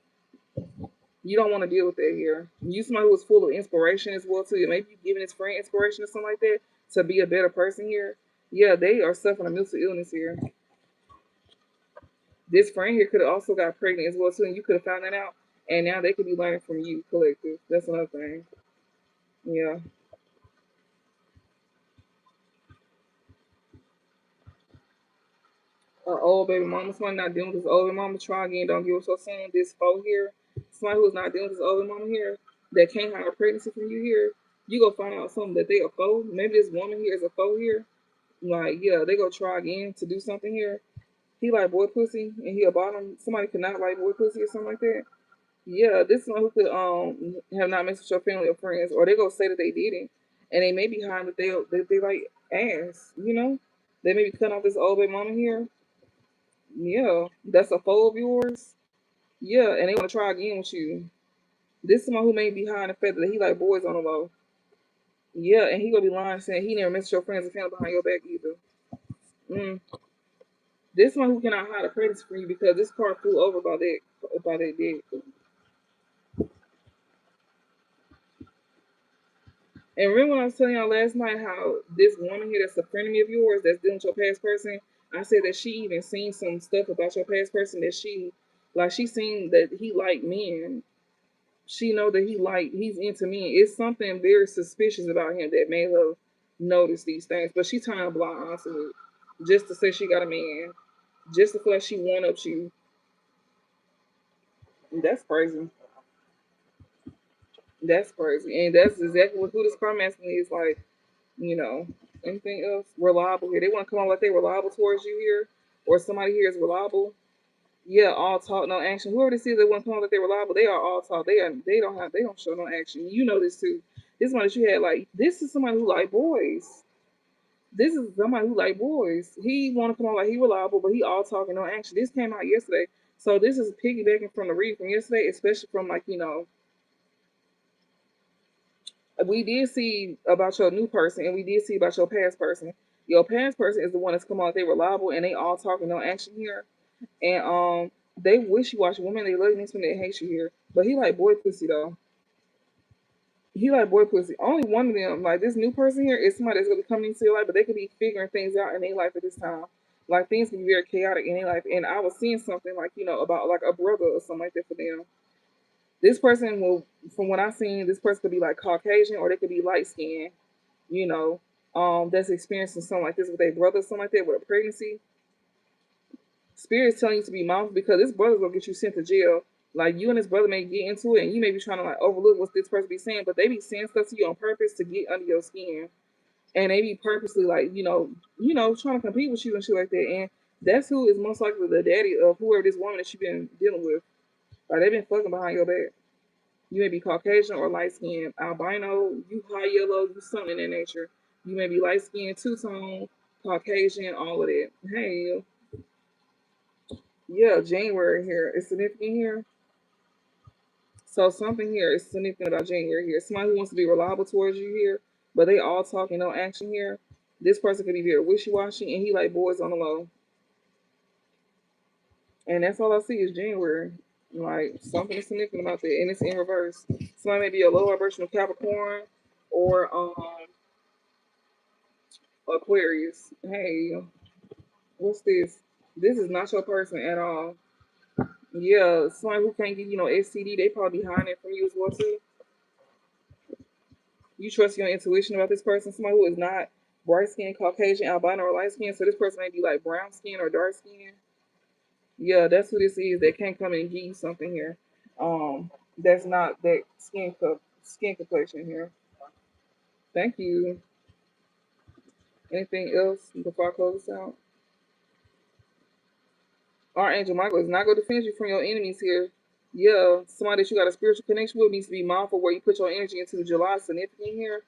You don't want to deal with that here. You somebody who is full of inspiration as well too. Maybe you giving this friend inspiration or something like that to be a better person here. Yeah, they are suffering a mental illness here. This friend here could have also got pregnant as well too, and you could have found that out. And now they could be learning from you, collective. That's another thing. Yeah. Old baby mama, somebody not dealing with this old baby mama, try again, don't give up so soon. This foe here, somebody who's not dealing with this old baby mama here, that can't hide a pregnancy from you here, you go find out something that they a foe. Maybe this woman here is a foe here. Like, yeah, they go try again to do something here. He like boy pussy and he a bottom. Somebody could not like boy pussy or something like that. Yeah, this is one who could have not messed with your family or friends, or they go say that they didn't, and they may be hiding that they like ass. They may be cutting off this old baby mama here. Yeah, that's a foe of yours. Yeah, and they want to try again with you. This is someone who may be hiding the fact that he like boys on the low. Yeah, and he gonna be lying saying he never messed with your friends and family behind your back either. Mm. This one who cannot hide a pregnancy from you because this car flew over by that dick. And remember when I was telling y'all last night how this woman here that's a friend of me of yours that's dealing with your past person, I said that she even seen some stuff about your past person that she seen that he liked men. she know that he's into me. It's something very suspicious about him that made her notice these things. But she turned a blind eye to it just to say she got a man, just to feel like she one ups you. That's crazy. That's crazy, and that's exactly what who this car masculine is like. You know, anything else reliable here? They want to come on like they reliable towards you here, or somebody here is reliable. Yeah, all talk, no action. Whoever they see they want to come on like they're reliable, they are all talk. They don't show no action. You know this too. This one that you had like this is somebody who like boys. This is somebody who like boys. He want to come on like he reliable, but he all talk and no action. This came out yesterday, so this is piggybacking from the read from yesterday, especially from like we did see about your new person and we did see about your past person. Your past person is the one that's come out, they reliable and they all talking no action here. And they wish you watch women, they love this one, they hate you here. But he like boy pussy though. He like boy pussy. Only one of them, like this new person here, is somebody that's gonna be coming into your life, but they could be figuring things out in their life at this time. Like things can be very chaotic in their life. And I was seeing something like, about like a brother or something like that for them. This person will, from what I've seen, this person could be like Caucasian or they could be light skinned, you know, that's experiencing something like this with their brother, something like that with a pregnancy. Spirit's telling you to be mindful because this brother's gonna get you sent to jail. Like you and this brother may get into it and you may be trying to like overlook what this person be saying, but they be saying stuff to you on purpose to get under your skin. And they be purposely like, trying to compete with you and shit like that. And that's who is most likely the daddy of whoever this woman that you've been dealing with. Like they've been fucking behind your back. You may be Caucasian or light skinned, albino, you high yellow, you something in that nature. You may be light skinned, two tone, Caucasian, all of that. Hey, yeah, January here. It's significant here. So something here is significant about January here. Somebody who wants to be reliable towards you here, but they all talk and no action here. This person could be very wishy washy and he like boys on the low. And that's all I see is January. Like something is significant about that, and it's in reverse. Somebody may be a lower version of Capricorn or Aquarius. Hey, what's this? This is not your person at all. Yeah, somebody who can't get STD, they probably hiding it from you as well too. You trust your intuition about this person. Somebody who is not bright skin, Caucasian, albino, or light skin. So this person may be like brown skin or dark skin. Yeah, that's who this is. They can't come and give you something here. That's not that skin complexion here. Thank you. Anything else before I close this out? Archangel Michael is not going to defend you from your enemies here. Yeah, somebody that you got a spiritual connection with needs to be mindful where you put your energy into. July significant here.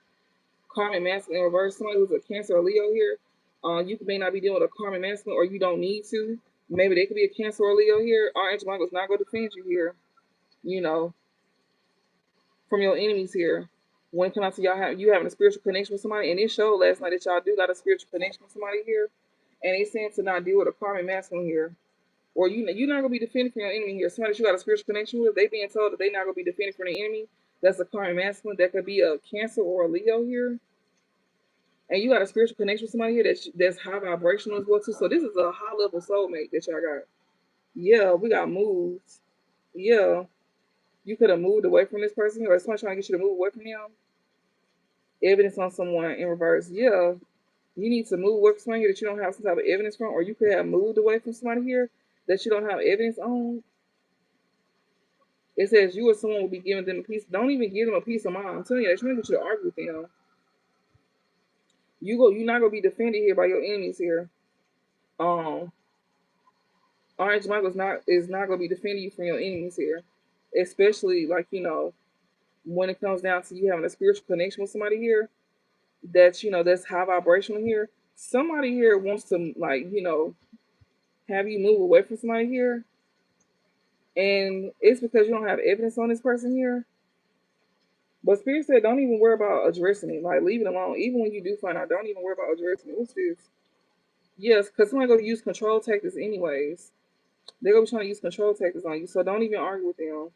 Karmic masculine in reverse. Somebody who's a Cancer or Leo here. You may not be dealing with a karmic masculine, or you don't need to. Maybe they could be a Cancer or Leo here. Archangel Michael is not going to defend you here. You know, from your enemies here. When it comes out to you having a spiritual connection with somebody, and it showed last night that y'all do got a spiritual connection with somebody here, and they saying to not deal with a karmic masculine here. Or you're not gonna be defending from your enemy here. Somebody that you got a spiritual connection with, they being told that they're not gonna be defending from the enemy. That's a karmic masculine. That could be a Cancer or a Leo here. And you got a spiritual connection with somebody here that's high vibrational as well too. So this is a high level soulmate that y'all got. Yeah, we got moved. Yeah, you could have moved away from this person here, or somebody trying to get you to move away from them. Evidence on someone in reverse. Yeah, you need to move away from somebody here that you don't have some type of evidence from, or you could have moved away from somebody here that you don't have evidence on. It says you or someone will be giving them a piece. Don't even give them a piece of mind. I'm telling you, they're trying to get you to argue with them. You're not gonna be defended here by your enemies here. Um, Orange Michael is not gonna be defending you from your enemies here, especially like when it comes down to you having a spiritual connection with somebody here that's high vibrational here. Somebody here wants to have you move away from somebody here, and it's because you don't have evidence on this person here. But Spirit said, don't even worry about addressing it. Like, leave it alone. Even when you do find out, don't even worry about addressing it. What's this? Yes, because somebody going to use control tactics anyways. They're going to be trying to use control tactics on you. So don't even argue with them.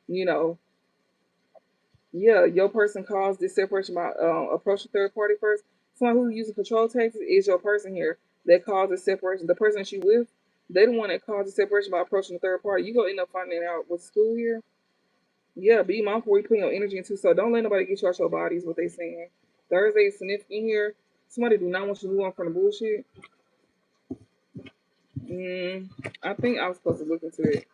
You know, yeah, your person caused this separation by approaching third party first. Someone who uses control tactics is your person here that caused this separation. The person that you with, they the one that caused the separation by approaching the third party. You going to end up finding out with school here. Yeah, be mindful where you put your energy into. So don't let nobody get you out your body, is what they saying. Thursday is significant here. Somebody do not want you to move on from the bullshit. Mm, I think I was supposed to look into it.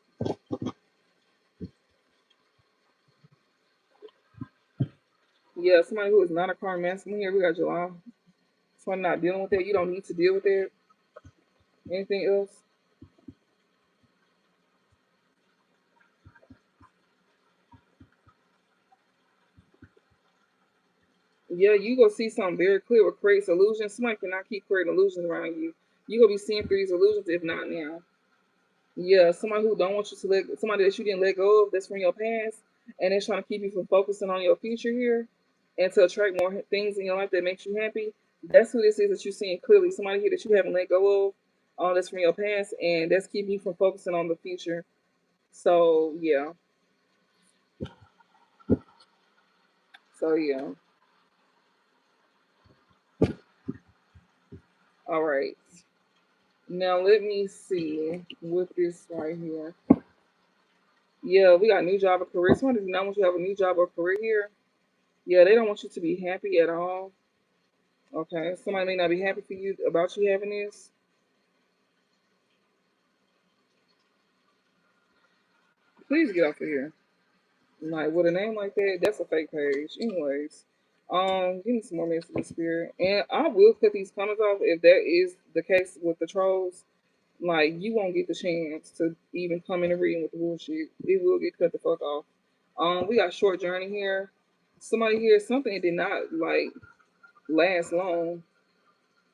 Yeah, somebody who is not a karmic masculine here. We got July. Somebody not dealing with that. You don't need to deal with that. Anything else? Yeah, you gonna see something very clear what creates illusions. Somebody cannot keep creating illusions around you. You gonna be seeing through these illusions if not now. Yeah, somebody who don't want you to let somebody that you didn't let go of that's from your past, and they're trying to keep you from focusing on your future here, and to attract more things in your life that makes you happy. That's who this is that you're seeing clearly. Somebody here that you haven't let go of, all that's from your past, and that's keeping you from focusing on the future. So yeah, so yeah. All right. Now let me see with this right here. Yeah, we got new job or career. Somebody do not want you to have a new job or career here. Yeah, they don't want you to be happy at all. Okay, somebody may not be happy for you about you having this. Please get off of here. Like with a name like that, that's a fake page. Anyways, give me some more messages, spirit, and I will cut these comments off if that is the case with the trolls. Like you won't get the chance to even come in and read with the bullshit. It will get cut the fuck off. We got short journey here. Somebody here, something that did not like last long.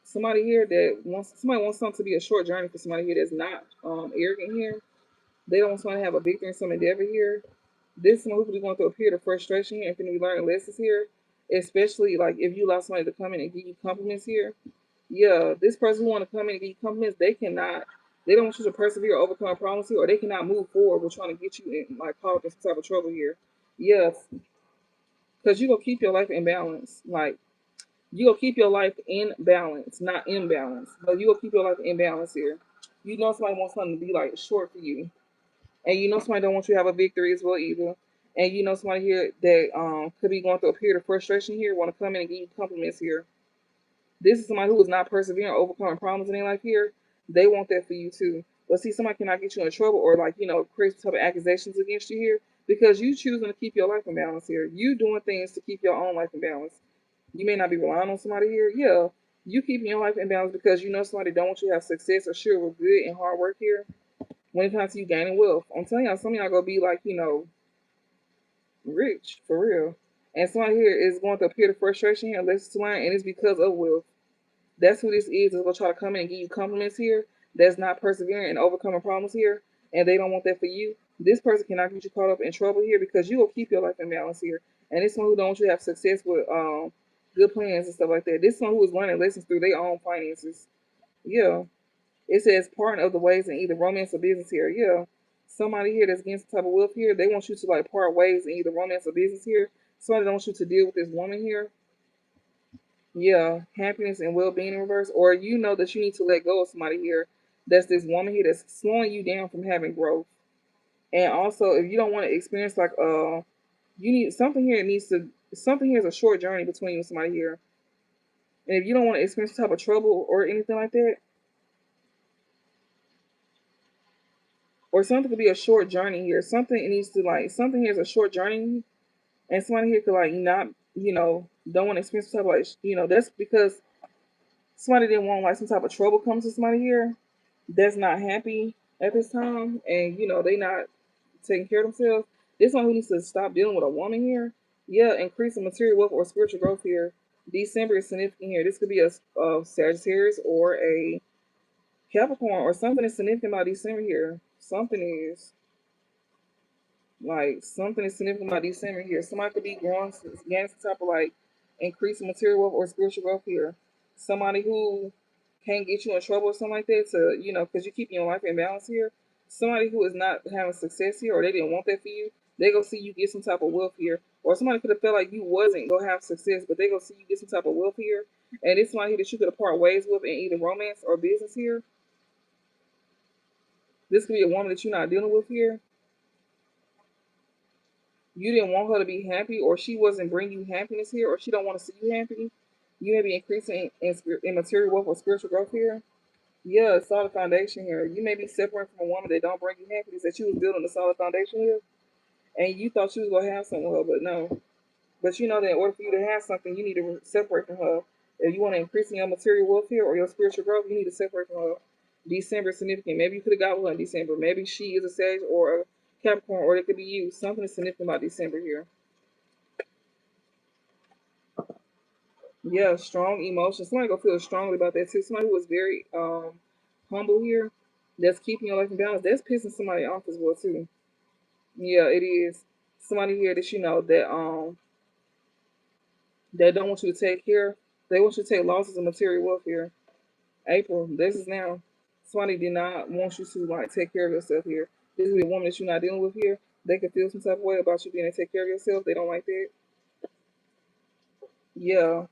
Somebody here that wants somebody wants something to be a short journey for somebody here that's not arrogant here. They don't want to have a victory in some endeavor here. This one who could be going through a period of frustration here and can be learning lessons here, especially like if you allow somebody to come in and give you compliments here. Yeah, this person who want to come in and give you compliments, they cannot. They don't want you to persevere or overcome problems here, or they cannot move forward with trying to get you in like caught up in some type of trouble here. Yeah, because you gonna keep your life in balance. Like you gonna keep your life in balance, not imbalance, but you gonna keep your life in balance here. You know somebody wants something to be like short for you, and you know somebody don't want you to have a victory as well either. And you know somebody here that could be going through a period of frustration here, want to come in and give you compliments here. This is somebody who is not persevering, overcoming problems in their life here. They want that for you too. But see, somebody cannot get you in trouble or like create some type of accusations against you here because you choosing to keep your life in balance here. You doing things to keep your own life in balance. You may not be relying on somebody here. Yeah, you keeping your life in balance because you know somebody don't want you to have success or sure with good and hard work here. When it comes to you gaining wealth, I'm telling y'all, some of y'all gonna be like rich for real. And somebody here is going through a period of frustration here, lessons to learn, and it's because of wealth. That's who this is. Is gonna try to come in and give you compliments here. That's not persevering and overcoming problems here, and they don't want that for you. This person cannot get you caught up in trouble here because you will keep your life in balance here. And this one who don't want you to have success with good plans and stuff like that. This one who is learning lessons through their own finances. Yeah, it says part of the ways in either romance or business here. Yeah, somebody here that's getting some type of wealth here, they want you to like part ways in either romance or business here. Somebody don't want you to deal with this woman here. Yeah, happiness and well being in reverse, or you know that you need to let go of somebody here. That's this woman here that's slowing you down from having growth. And also, if you don't want to experience like you need something here. It needs to something here is a short journey between you and somebody here. And if you don't want to experience some type of trouble or anything like that, or something could be a short journey here. Something it needs to like something here is a short journey, and somebody here could like not don't want to experience some type of like that's because somebody didn't want like some type of trouble come to somebody here that's not happy at this time, and they not taking care of themselves. This one who needs to stop dealing with a woman here. Yeah, increasing material wealth or spiritual growth here. December is significant here. This could be a Sagittarius or a Capricorn or something is significant about December here. Something is. Like something is significant about December here. Somebody could be growing, getting some type of like increasing material wealth or spiritual growth here. Somebody who can't get you in trouble or something like that to, because you keep your life in balance here. Somebody who is not having success here or they didn't want that for you, they go see you get some type of wealth here. Or somebody could have felt like you wasn't gonna have success, but they go see you get some type of wealth here. And it's somebody here that you could have part ways with in either romance or business here. This could be a woman that you're not dealing with here. You didn't want her to be happy, or she wasn't bringing you happiness here, or she don't want to see you happy. You may be increasing in material wealth or spiritual growth here. Yeah, it's solid foundation here. You may be separating from a woman that don't bring you happiness that you was building a solid foundation with, and you thought you was gonna have something with her, but no. But you know that in order for you to have something, you need to separate from her. If you want to increase in your material wealth here or your spiritual growth, you need to separate from her. December is significant. Maybe you could have got with her in December. Maybe she is a Sag or a Capricorn, or it could be you. Something is significant about December here. Yeah, strong emotions. Somebody gonna feel strongly about that too. Somebody who was very humble here, that's keeping your life in balance. That's pissing somebody off as well too. Yeah, it is. Somebody here that you know that don't want you to take care. They want you to take losses of material wealth here. April, this is now. Somebody did not want you to like take care of yourself here. This is a woman that you're not dealing with here. They can feel some type of way about you being able to take care of yourself. They don't like that. Yeah,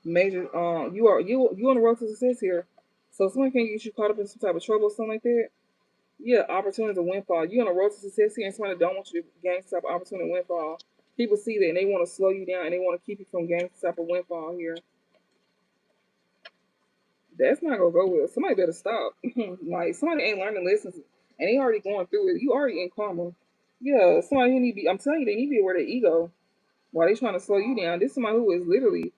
major. You on the road to success here. So someone can get you caught up in some type of trouble or something like that. Yeah, opportunity to windfall. You on the road to success here, and somebody don't want you to gain some type of opportunity to windfall. People see that and they want to slow you down and they want to keep you from gaining some type of windfall here. That's not gonna go well. Somebody better stop. Like somebody ain't learning lessons and they already going through it. You already in karma. Yeah, somebody who need to be. I'm telling you, they need to be aware of their ego while they trying to slow you down. This is somebody who is literally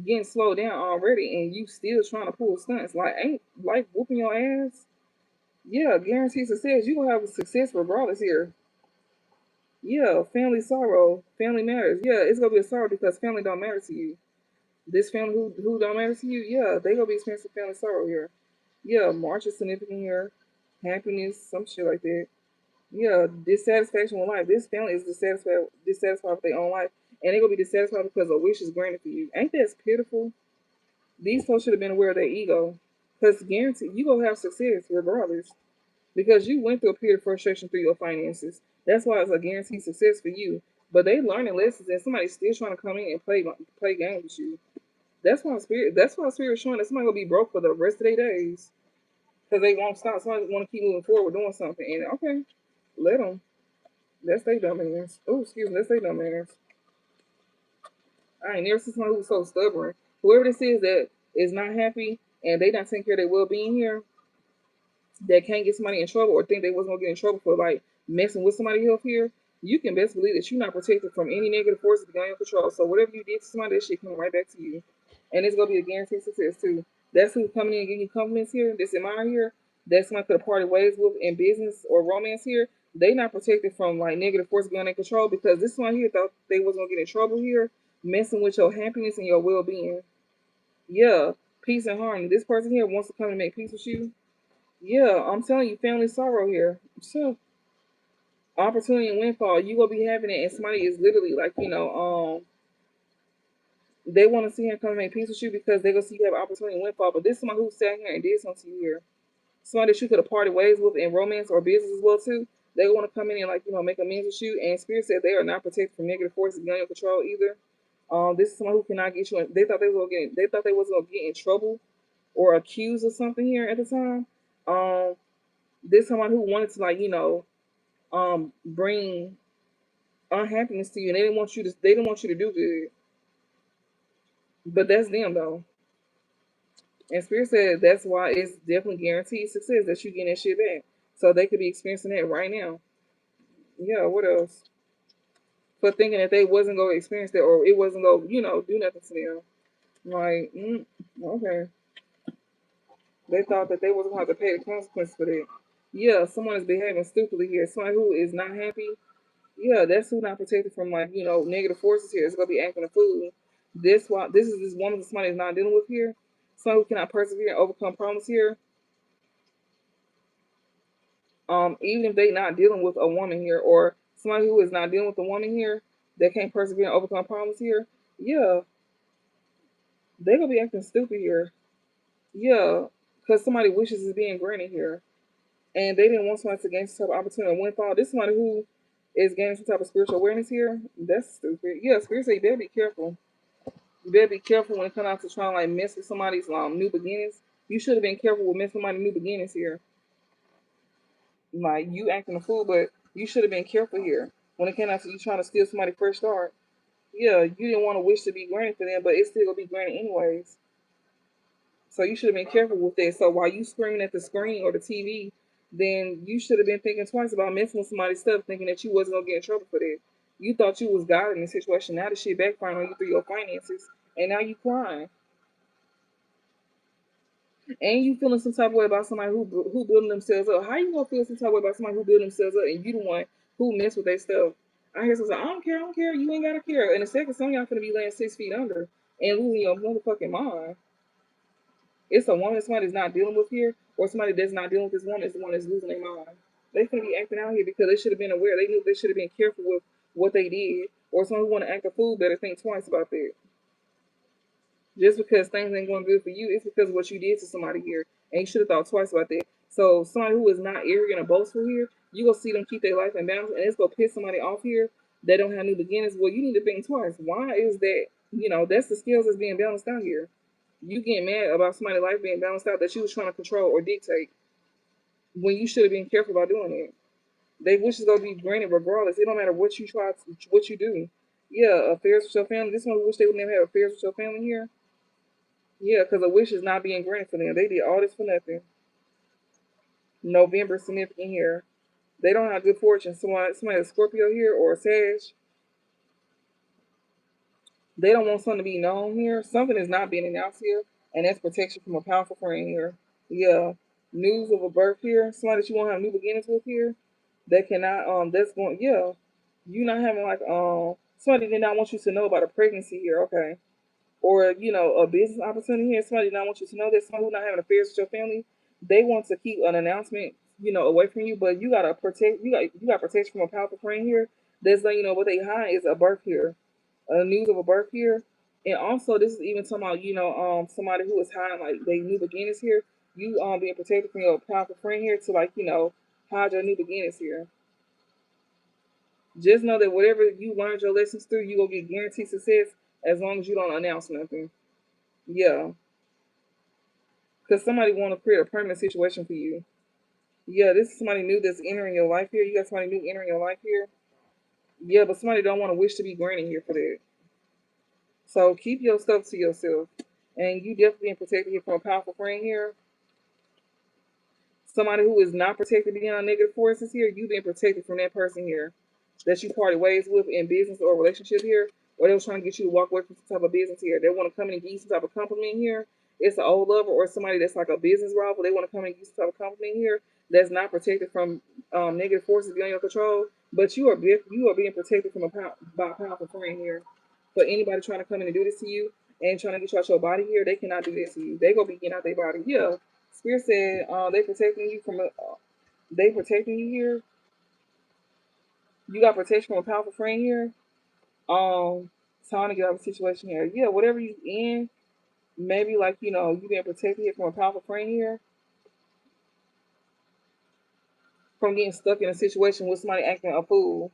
getting slowed down already, and you still trying to pull stunts. Like ain't like whooping your ass. Yeah, guaranteed success. You gonna have a success regardless here. Yeah, family sorrow, family matters. Yeah, it's gonna be a sorrow because family don't matter to you. This family who don't matter to you, yeah, they gonna be experiencing family sorrow here. Yeah, March is significant here. Happiness, some shit like that. Yeah, dissatisfaction with life. This family is dissatisfied with their own life. And they're gonna be dissatisfied because a wish is granted for you. Ain't that pitiful? These folks should have been aware of their ego. Because guarantee you gonna have success regardless. Because you went through a period of frustration through your finances. That's why it's a guaranteed success for you. But they learning lessons and somebody's still trying to come in and play games with you. That's why spirit is showing that somebody gonna be broke for the rest of their days. Because they won't stop. Somebody want to keep moving forward doing something. And okay, let them. That's they dumb ass. Oh, excuse me. That's they dumb ass. I ain't never seen someone who's so stubborn. Whoever this is that is not happy and they not taking care of their well being here, that can't get somebody in trouble or think they wasn't gonna get in trouble for like messing with somebody else here, you can best believe that you're not protected from any negative forces beyond your control. So whatever you did to somebody, that shit coming right back to you. And it's gonna be a guaranteed success too. That's who's coming in and getting you compliments here, this admire here. That's somebody could have parted ways with in business or romance here. They not protected from like negative forces beyond their control because this one here thought they was gonna get in trouble here, messing with your happiness and your well being. Yeah, peace and harmony. This person here wants to come and make peace with you. Yeah, I'm telling you, family sorrow here. So opportunity and windfall, you gonna be having it, and somebody is literally like, they want to see him come and make peace with you because they gonna see you have opportunity and windfall. But this is somebody who sat here and did something to you here. Somebody that you could have parted ways with in romance or business as well too. They want to come in and like make amends with you. And Spirit said they are not protected from negative forces beyond your control either. This is someone who cannot get you. They thought they was gonna get. They thought they was gonna get in trouble or accused of something here at the time. This is someone who wanted to bring unhappiness to you, and they didn't want you to do good. But that's them though. And Spirit said that's why it's definitely guaranteed success that you getting that shit back. So they could be experiencing that right now. Yeah, what else? For thinking that they wasn't gonna experience that or it wasn't gonna, do nothing to them. Like, okay. They thought that they wasn't gonna have to pay the consequences for that. Yeah, someone is behaving stupidly here. Someone who is not happy. Yeah, that's who not protected from negative forces here. It's gonna be acting a fool. This woman that somebody is not dealing with here. Someone who cannot persevere and overcome problems here. Even if they not dealing with a woman here or somebody who is not dealing with a woman here that can't persevere and overcome problems here, yeah, they gonna be acting stupid here. Yeah, because somebody wishes is being granted here. And they didn't want somebody to gain some type of opportunity or windfall. This is somebody who is gaining some type of spiritual awareness here. That's stupid. Yeah, Spirit say you better be careful. You better be careful when it comes out to trying to like mess with somebody's new beginnings. You should have been careful with messing with somebody's new beginnings here. Like you acting a fool, but you should have been careful here. When it came out to you trying to steal somebody's first start, yeah, you didn't want to wish to be granted for them, but it's still gonna be granted anyways. So you should have been careful with that. So while you screaming at the screen or the TV, then you should have been thinking twice about messing with somebody's stuff, thinking that you wasn't gonna get in trouble for that. You thought you was God in the situation. Now the shit backfiring on you through your finances, and now you crying, and you feeling some type of way about somebody who building themselves up. How you gonna feel some type of way about somebody who building themselves up, and you the one who mess with their stuff? I hear someone say, I don't care. You ain't gotta care. In a second, some of y'all gonna be laying 6 feet under and losing your motherfucking mind. It's a woman somebody that's not dealing with here, or somebody that's not dealing with this woman is the one that's losing their mind. They can't be acting out here because they should have been aware. They knew they should have been careful with what they did. Or someone who want to act a fool better think twice about that. Just because things ain't going good for you, it's because of what you did to somebody here. And you should have thought twice about that. So somebody who is not arrogant or boastful here, you gonna see them keep their life in balance, and it's gonna piss somebody off here that don't have new beginnings. Well, you need to think twice. Why is that? That's the skills that's being balanced out here. You get mad about somebody's life being balanced out that you was trying to control or dictate when you should have been careful about doing it. They wish is gonna be granted regardless. It don't matter what you try, what you do. Yeah, affairs with your family. This one wish they would never have affairs with your family here. Yeah, because a wish is not being granted for them. They did all this for nothing. November significant here. They don't have good fortune. Somebody a Scorpio here or a Sag. They don't want something to be known here. Something is not being announced here, and that's protection from a powerful friend here. Yeah, news of a birth here. Somebody that you want to have new beginnings with here. That cannot. That's going. Yeah, you not having like somebody did not want you to know about a pregnancy here. Okay, or a business opportunity here. Somebody did not want you to know that. Somebody who not having affairs with your family. They want to keep an announcement away from you, but you gotta protect. You got protection from a powerful friend here. That's letting you know what they hide is a birth here, news of a birth here. And also this is even talking about, somebody who is hiding like they new beginnings here. You being protected from your powerful friend here to like, hide your new beginnings here. Just know that whatever you learned your lessons through, you will get guaranteed success as long as you don't announce nothing. Yeah. Because somebody want to create a permanent situation for you. Yeah, this is somebody new that's entering your life here. You got somebody new entering your life here. Yeah, but somebody don't want to wish to be granted here for that. So keep your stuff to yourself. And you definitely being protected here from a powerful friend here. Somebody who is not protected beyond negative forces here, you being protected from that person here that you parted ways with in business or relationship here, or they was trying to get you to walk away from some type of business here. They want to come in and give you some type of compliment here. It's an old lover or somebody that's like a business rival. They want to come in and give you some type of compliment here that's not protected from negative forces beyond your control. But you are being protected from by a powerful friend here. For anybody trying to come in and do this to you and trying to get you out your body here, they cannot do this to you. They gonna be getting out their body. Yeah, Spirit said they protecting you from they protecting you here. You got protection from a powerful friend here. Trying to get out of a situation here. Yeah, whatever you in, maybe like you being protected here from a powerful friend here, from getting stuck in a situation with somebody acting a fool.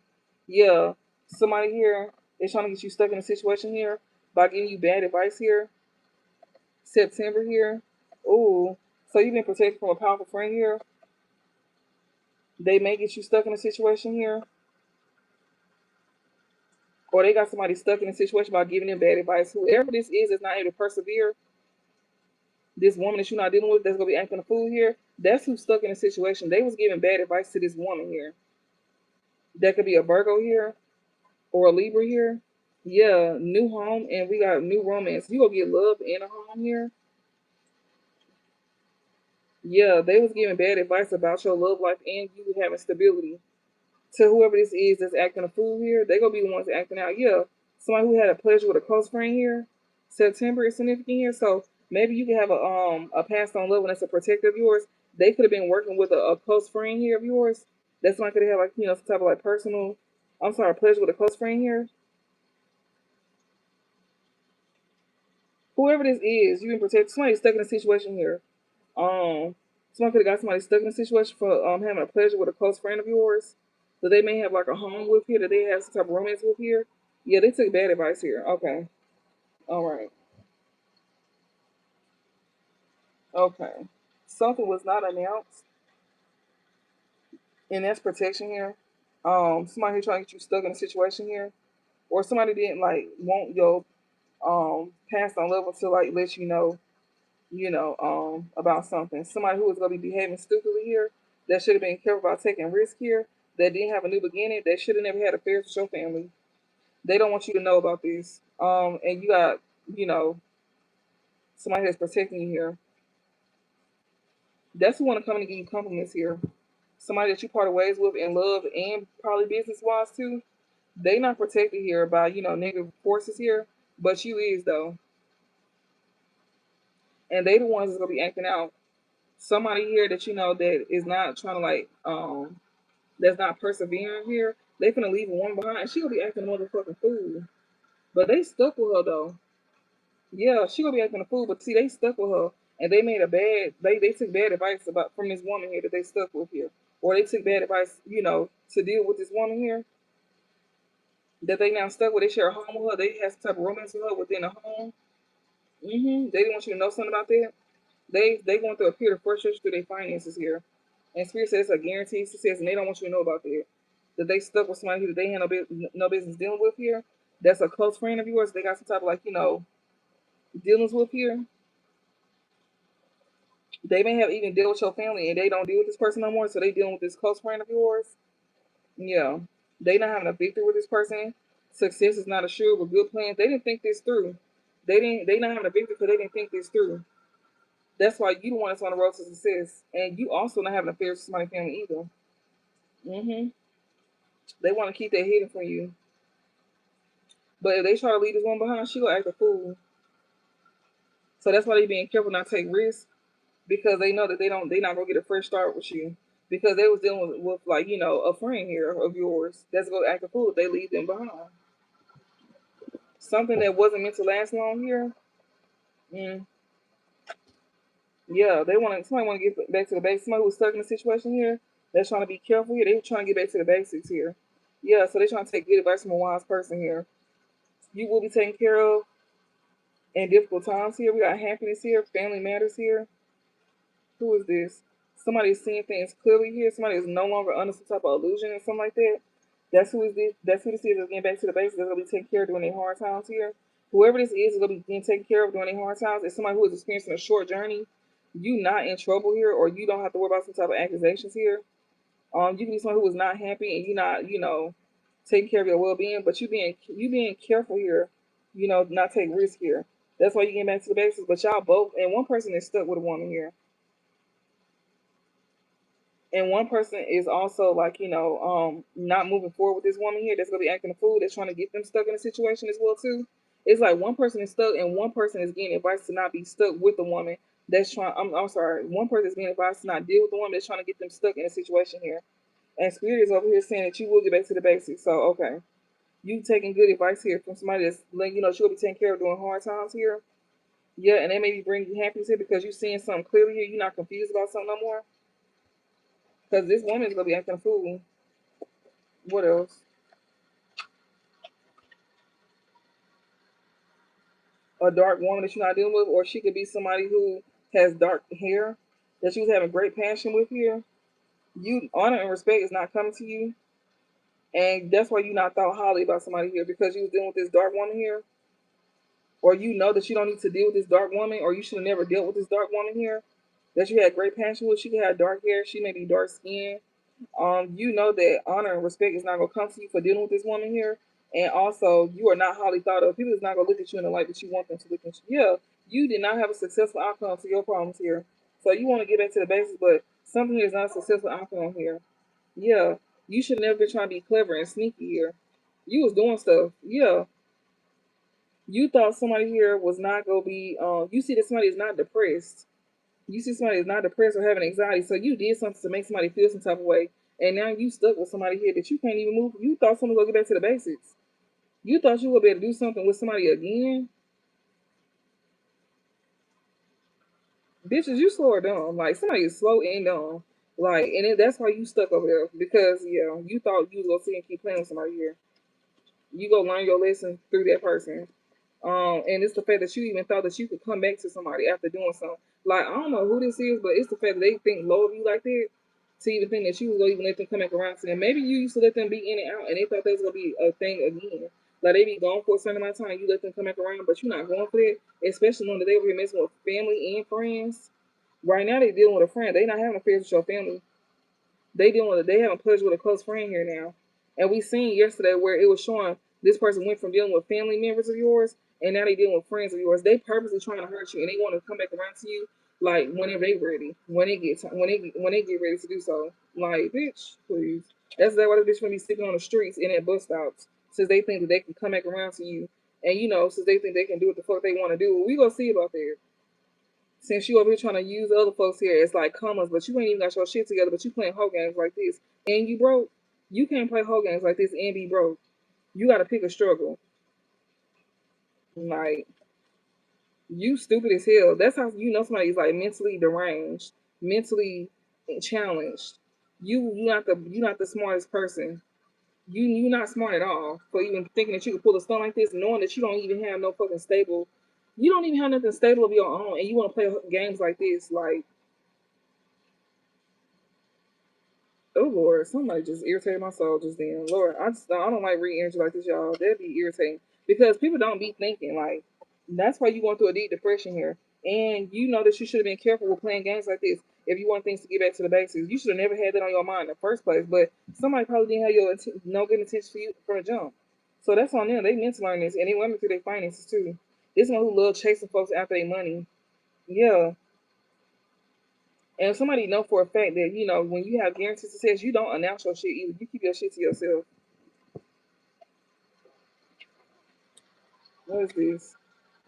Yeah, somebody here is trying to get you stuck in a situation here by giving you bad advice here. September here. Ooh, so you've been protected from a powerful friend here. They may get you stuck in a situation here, or they got somebody stuck in a situation by giving them bad advice. Whoever this is not able to persevere, this woman that you're not dealing with that's gonna be acting a fool here, that's who's stuck in a situation. They was giving bad advice to this woman here. That could be a Virgo here or a Libra here. Yeah, new home, and we got new romance. You gonna get love in a home here. Yeah, they was giving bad advice about your love life and you having stability. To whoever this is that's acting a fool here, they gonna be the ones acting out. Yeah, somebody who had a pleasure with a close friend here. September is significant here, so maybe you can have a passed on love one that's a protector of yours. They could have been working with a close friend here of yours. That's somebody could have like some type of like personal. I'm sorry, pleasure with a close friend here. Whoever this is, you can protect somebody stuck in a situation here. Um, Someone could have got somebody stuck in a situation for having a pleasure with a close friend of yours that they may have like a home with here, that they have some type of romance with here. Yeah, they took bad advice here. Okay. All right. Okay. Something was not announced, and that's protection here. Somebody here trying to get you stuck in a situation here, or somebody didn't like want your past on level to like let you know, about something. Somebody who was gonna be behaving stupidly here, that should have been careful about taking risk here, that didn't have a new beginning, that should have never had affairs with your family. They don't want you to know about this. And you got, you know, somebody that's protecting you here. That's who want to come and give you compliments here. Somebody that you part of ways with in love and probably business wise too. They not protected here by, you know, negative forces here, but you is though. And they the ones that's gonna be acting out. Somebody here that you know that is not trying to like that's not persevering here, they finna leave a woman behind and she gonna be acting a motherfucking fool. But they stuck with her though. Yeah, she gonna be acting a fool, but see, they stuck with her, and they made a bad. They took bad advice about from this woman here that they stuck with here, or they took bad advice, you know, to deal with this woman here that they now stuck with. They share a home with her. They have some type of romance with her within the home. They didn't want you to know something about that. They going through a period of frustration through their finances here, and Spirit says it's a guarantee. She says, and they don't want you to know about that. That they stuck with somebody that they had no business dealing with here. That's a close friend of yours. They got some type of like dealings with here. They may have even dealt with your family and they don't deal with this person no more, so they dealing with this close friend of yours. Yeah. They not having a victory with this person. Success is not assured with good plans. They didn't think this through. They not having a victory because they didn't think this through. That's why you the one that's on the road to success. And you also not having affairs with somebody's family either. hmm They want to keep that hidden from you. But if they try to leave this one behind, she gonna act a fool. So that's why they being careful not to take risks because they know that they not gonna get a fresh start with you because they was dealing with like a friend here of yours that's gonna act a fool if they leave them behind. Something that wasn't meant to last long here. Mm, yeah, they want to. Somebody want to get back to the basics. Somebody who's stuck in a situation here that's trying to be careful here. They trying to get back to the basics here. Yeah, so they trying to take good advice from a wise person here. You will be taken care of in difficult times here. We got happiness here. Family matters here. Who is this? Somebody is seeing things clearly here. Somebody is no longer under some type of illusion or something like that. That's who is this. That's who this is. That's getting back to the basics. That's gonna be taken care of during their hard times here. Whoever this is gonna be getting taken care of during their hard times. Is somebody who is experiencing a short journey. You not in trouble here, or you don't have to worry about some type of accusations here. You can be someone who is not happy and you not, taking care of your well being, but you being careful here. Not take risk here. That's why you get back to the basics. But y'all both, and one person is stuck with a woman here and one person is also like not moving forward with this woman here that's gonna be acting a fool that's trying to get them stuck in a situation as well too. It's like one person is stuck and one person is getting advice to not be stuck with the woman that's trying. I'm sorry, one person is being advised to not deal with the woman that's trying to get them stuck in a situation here. And Spirit is over here saying that you will get back to the basics. So okay, you taking good advice here from somebody that's letting you know she'll be taken care of during hard times here. Yeah, and they may be bringing you happiness here because you're seeing something clearly here. You're not confused about something no more. Because this woman is gonna be acting a fool. What else? A dark woman that you're not dealing with, or she could be somebody who has dark hair that you was having great passion with here. You honor and respect is not coming to you, and that's why you not thought highly about somebody here because you was dealing with this dark woman here, or you know that you don't need to deal with this dark woman, or you should have never dealt with this dark woman here that you had great passion with. She could have dark hair. She may be dark skinned. You know that honor and respect is not gonna come to you for dealing with this woman here. And also, you are not highly thought of. People is not gonna look at you in the light that you want them to look at you. Yeah, you did not have a successful outcome to your problems here. So you want to get back to the basics, but something is not a successful outcome here. Yeah, you should never be trying to be clever and sneaky here. You was doing stuff. Yeah, you thought somebody here was not gonna be. You see that somebody is not depressed. You see somebody is not depressed or having anxiety, so you did something to make somebody feel some type of way, and now you stuck with somebody here that you can't even move. You thought someone was gonna get back to the basics. You thought you would be able to do something with somebody again. Bitches, you slow her down. Like somebody is slow and dumb. Like, and that's why you stuck over there because yeah, you thought you was gonna sit and keep playing with somebody here. You go learn your lesson through that person. And it's the fact that you even thought that you could come back to somebody after doing something. Like I don't know who this is, but it's the fact that they think low of you like that to even think that you was gonna even let them come back around to them. Maybe you used to let them be in and out, and they thought that was gonna be a thing again. Like they be gone for a certain amount of time, you let them come back around, but you're not going for that, especially when they were here messing with family and friends. Right now, they dealing with a friend. They not having affairs with your family. They having pleasure with a close friend here now. And we seen yesterday where it was showing this person went from dealing with family members of yours and now they dealing with friends of yours. They purposely trying to hurt you and they want to come back around to you like whenever they ready, when they get ready to do so. Like, bitch, please. That's why the bitch gonna be sleeping on the streets and at bus stops since they think that they can come back around to you. And since they think they can do what the fuck they want to do, we gonna see about that. Since you over here trying to use other folks here as like commas, but you ain't even got your shit together, but you playing whole games like this, and you broke. You can't play whole games like this and be broke. You got to pick a struggle. Like, you stupid as hell. That's how you know somebody's like mentally deranged, mentally challenged. You not the smartest person. You not smart at all for even thinking that you could pull a stunt like this, knowing that you don't even have no fucking stable. You don't even have nothing stable of your own, and you want to play games like this. Like, oh Lord, somebody just irritated my soul just then. Lord, I don't like reading energy like this, y'all. That'd be irritating because people don't be thinking like that's why you going through a deep depression here, and you know that you should have been careful with playing games like this. If you want things to get back to the basics, you should have never had that on your mind in the first place. But somebody probably didn't have no good intention for you from the jump. So that's on them. They meant to learn this, and they went through their finances too. This one who love chasing folks after their money. Yeah, and if somebody know for a fact that when you have guaranteed success, you don't announce your shit either. You keep your shit to yourself. What is this?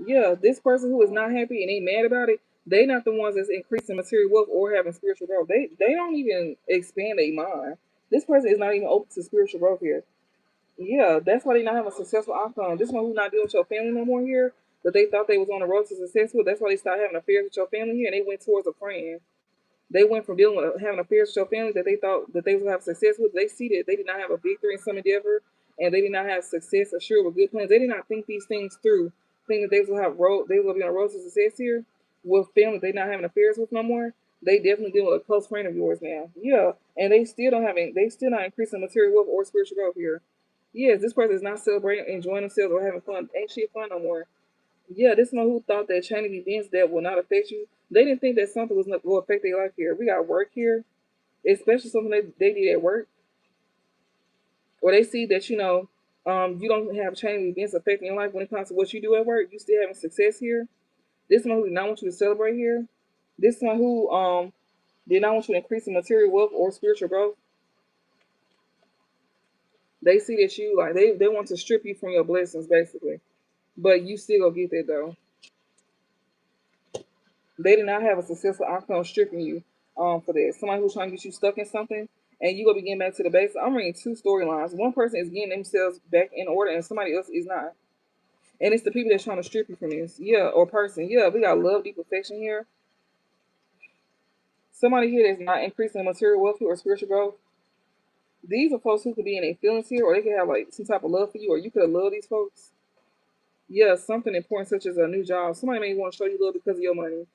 Yeah, this person who is not happy and ain't mad about it, they not the ones that's increasing material wealth or having spiritual growth. They don't even expand their mind. This person is not even open to spiritual growth here. Yeah, that's why they not having a successful outcome. This one who not dealing with your family no more here, that they thought they was on the road to success with. That's why they started having affairs with your family here, and they went towards a friend. They went from dealing with having affairs with your family that they thought that they would have success with. They see that they did not have a victory in some endeavor, and they did not have success assured with good plans. They did not think these things through, think that they will be on a road to success here with family they not having affairs with no more. They definitely dealing with a close friend of yours now. Yeah, and they still not increasing material wealth or spiritual growth here. Yes, this person is not celebrating, enjoying themselves, or having fun. Ain't shit fun no more. Yeah, this one who thought that chaining events that will not affect you, they didn't think that something was not going to affect their life here. We got work here, especially something that they did at work, or they see that you don't have chaining events affecting your life when it comes to what you do at work. You still having success here. This one who did not want you to celebrate here. This one who did not want you to increase in material wealth or spiritual growth. They see that you like they want to strip you from your blessings basically, but you still gonna get that though. They did not have a successful outcome stripping you for that. Somebody who's trying to get you stuck in something and you gonna be getting back to the base. I'm reading two storylines. One person is getting themselves back in order and somebody else is not. And it's the people that's trying to strip you from this. Yeah, or person. Yeah, we got love, deep affection here. Somebody here that's not increasing material wealth or spiritual growth. These are folks who could be in their feelings here, or they could have like some type of love for you, or you could have loved these folks. Yeah, something important such as a new job. Somebody may want to show you love because of your money.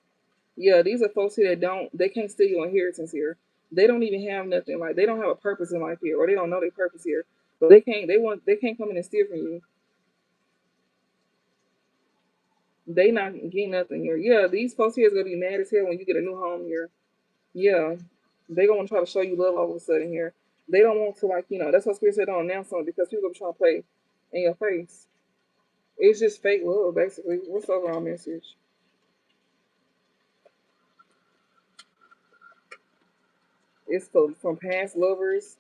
Yeah, these are folks here that they can't steal your inheritance here. They don't even have nothing. Like they don't have a purpose in life here, or they don't know their purpose here. But they can't come in and steal from you. They not getting nothing here. Yeah, these folks here is gonna be mad as hell when you get a new home here. Yeah. They gonna try to show you love all of a sudden here. They don't want to that's why Spirit said don't announce something because people are trying to play in your face. It's just fake love, basically. What's the overall message? It's from past lovers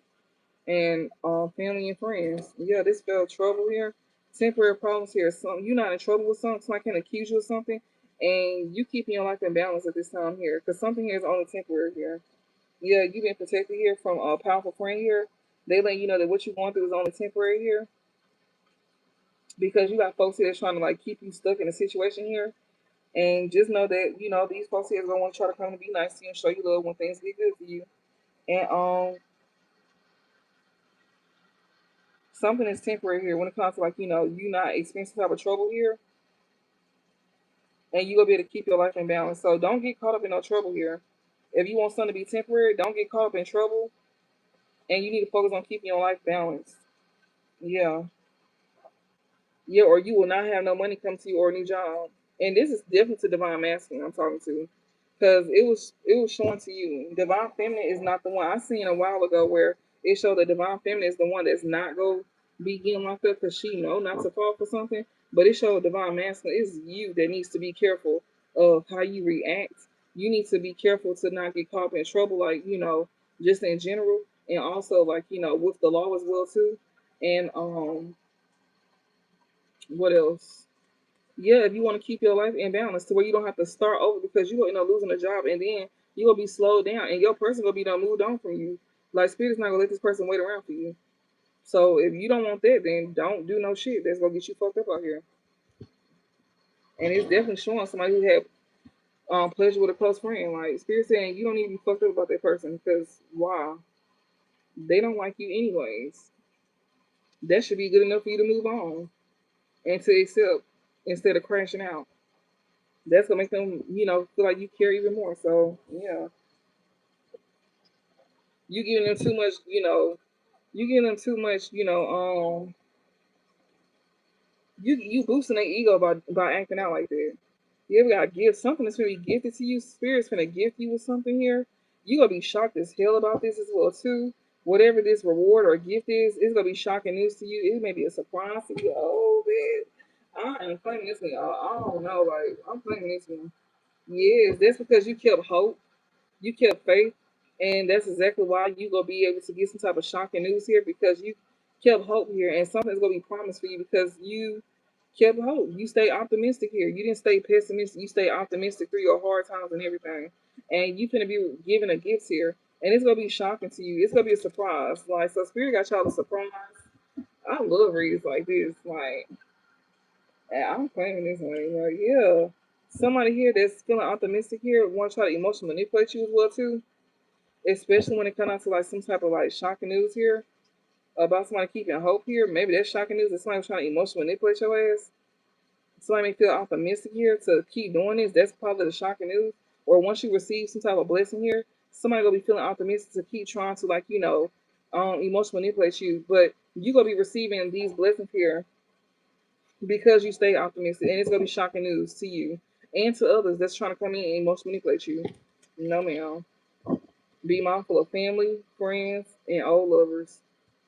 and family and friends. Yeah, this spelled trouble here. Temporary problems here. You're not in trouble with something. Somebody can accuse you of something, and you keeping your life in balance at this time here because something here is only temporary here. Yeah, you've been protected here from a powerful friend here. They let you know that what you're going through is only temporary here because you got folks here that's trying to like keep you stuck in a situation here. And just know that these folks here are gonna want to try to come and be nice to you and show you love when things get good for you. And something is temporary here when it comes to you not experiencing type of trouble here, and you gonna be able to keep your life in balance. So don't get caught up in no trouble here. If you want something to be temporary, don't get caught up in trouble, and you need to focus on keeping your life balanced. Yeah, yeah, or you will not have no money come to you or a new job. And this is different to divine masculine I'm talking to, because it was showing to you divine feminine is not the one I seen a while ago where it showed that divine feminine is the one that's not go be getting locked up because she know not to fall for something. But it showed divine masculine is you that needs to be careful of how you react. You need to be careful to not get caught in trouble, like just in general, and also like with the law as well too. And what else? Yeah, if you want to keep your life in balance to where you don't have to start over because you end up losing a job and then you're gonna be slowed down and your person gonna be done moved on from you. Like spirit's not gonna let this person wait around for you. So if you don't want that, then don't do no shit that's gonna get you fucked up out here. And it's definitely showing somebody who had pleasure with a close friend. Like spirit saying you don't need to be fucked up about that person because wow, they don't like you anyways. That should be good enough for you to move on and to accept instead of crashing out. That's gonna make them, feel like you care even more. So yeah, you giving them too much, you giving them too much, you boosting their ego by acting out like that. You ever got gifts, something that's gonna be gifted to you, spirit's gonna gift you with something here. You gonna be shocked as hell about this as well too. Whatever this reward or gift is, it's gonna be shocking news to you. It may be a surprise to you. Oh man, I am claiming this one. I don't know, like I'm claiming this one. Yes, that's because you kept hope. You kept faith, and that's exactly why you gonna be able to get some type of shocking news here because you kept hope here, and something's gonna be promised for you because you kept hope. You stay optimistic here. You didn't stay pessimistic. You stay optimistic through your hard times and everything, and you finna be given a gift here, and it's gonna be shocking to you. It's gonna be a surprise. Like so, spirit got y'all a surprise. I love reads like this. Like, and I'm claiming this one. Like, yeah. Somebody here that's feeling optimistic here want to try to emotionally manipulate you as well too, especially when it comes out to like some type of like shocking news here about somebody keeping hope here. Maybe that's shocking news that somebody's trying to emotionally manipulate your ass. Somebody may feel optimistic here to keep doing this. That's probably the shocking news. Or once you receive some type of blessing here, somebody gonna be feeling optimistic to keep trying to like emotionally manipulate you. But you gonna be receiving these blessings here because you stay optimistic, and it's gonna be shocking news to you and to others that's trying to come in and emotionally manipulate you. No, ma'am. Be mindful of family, friends, and old lovers.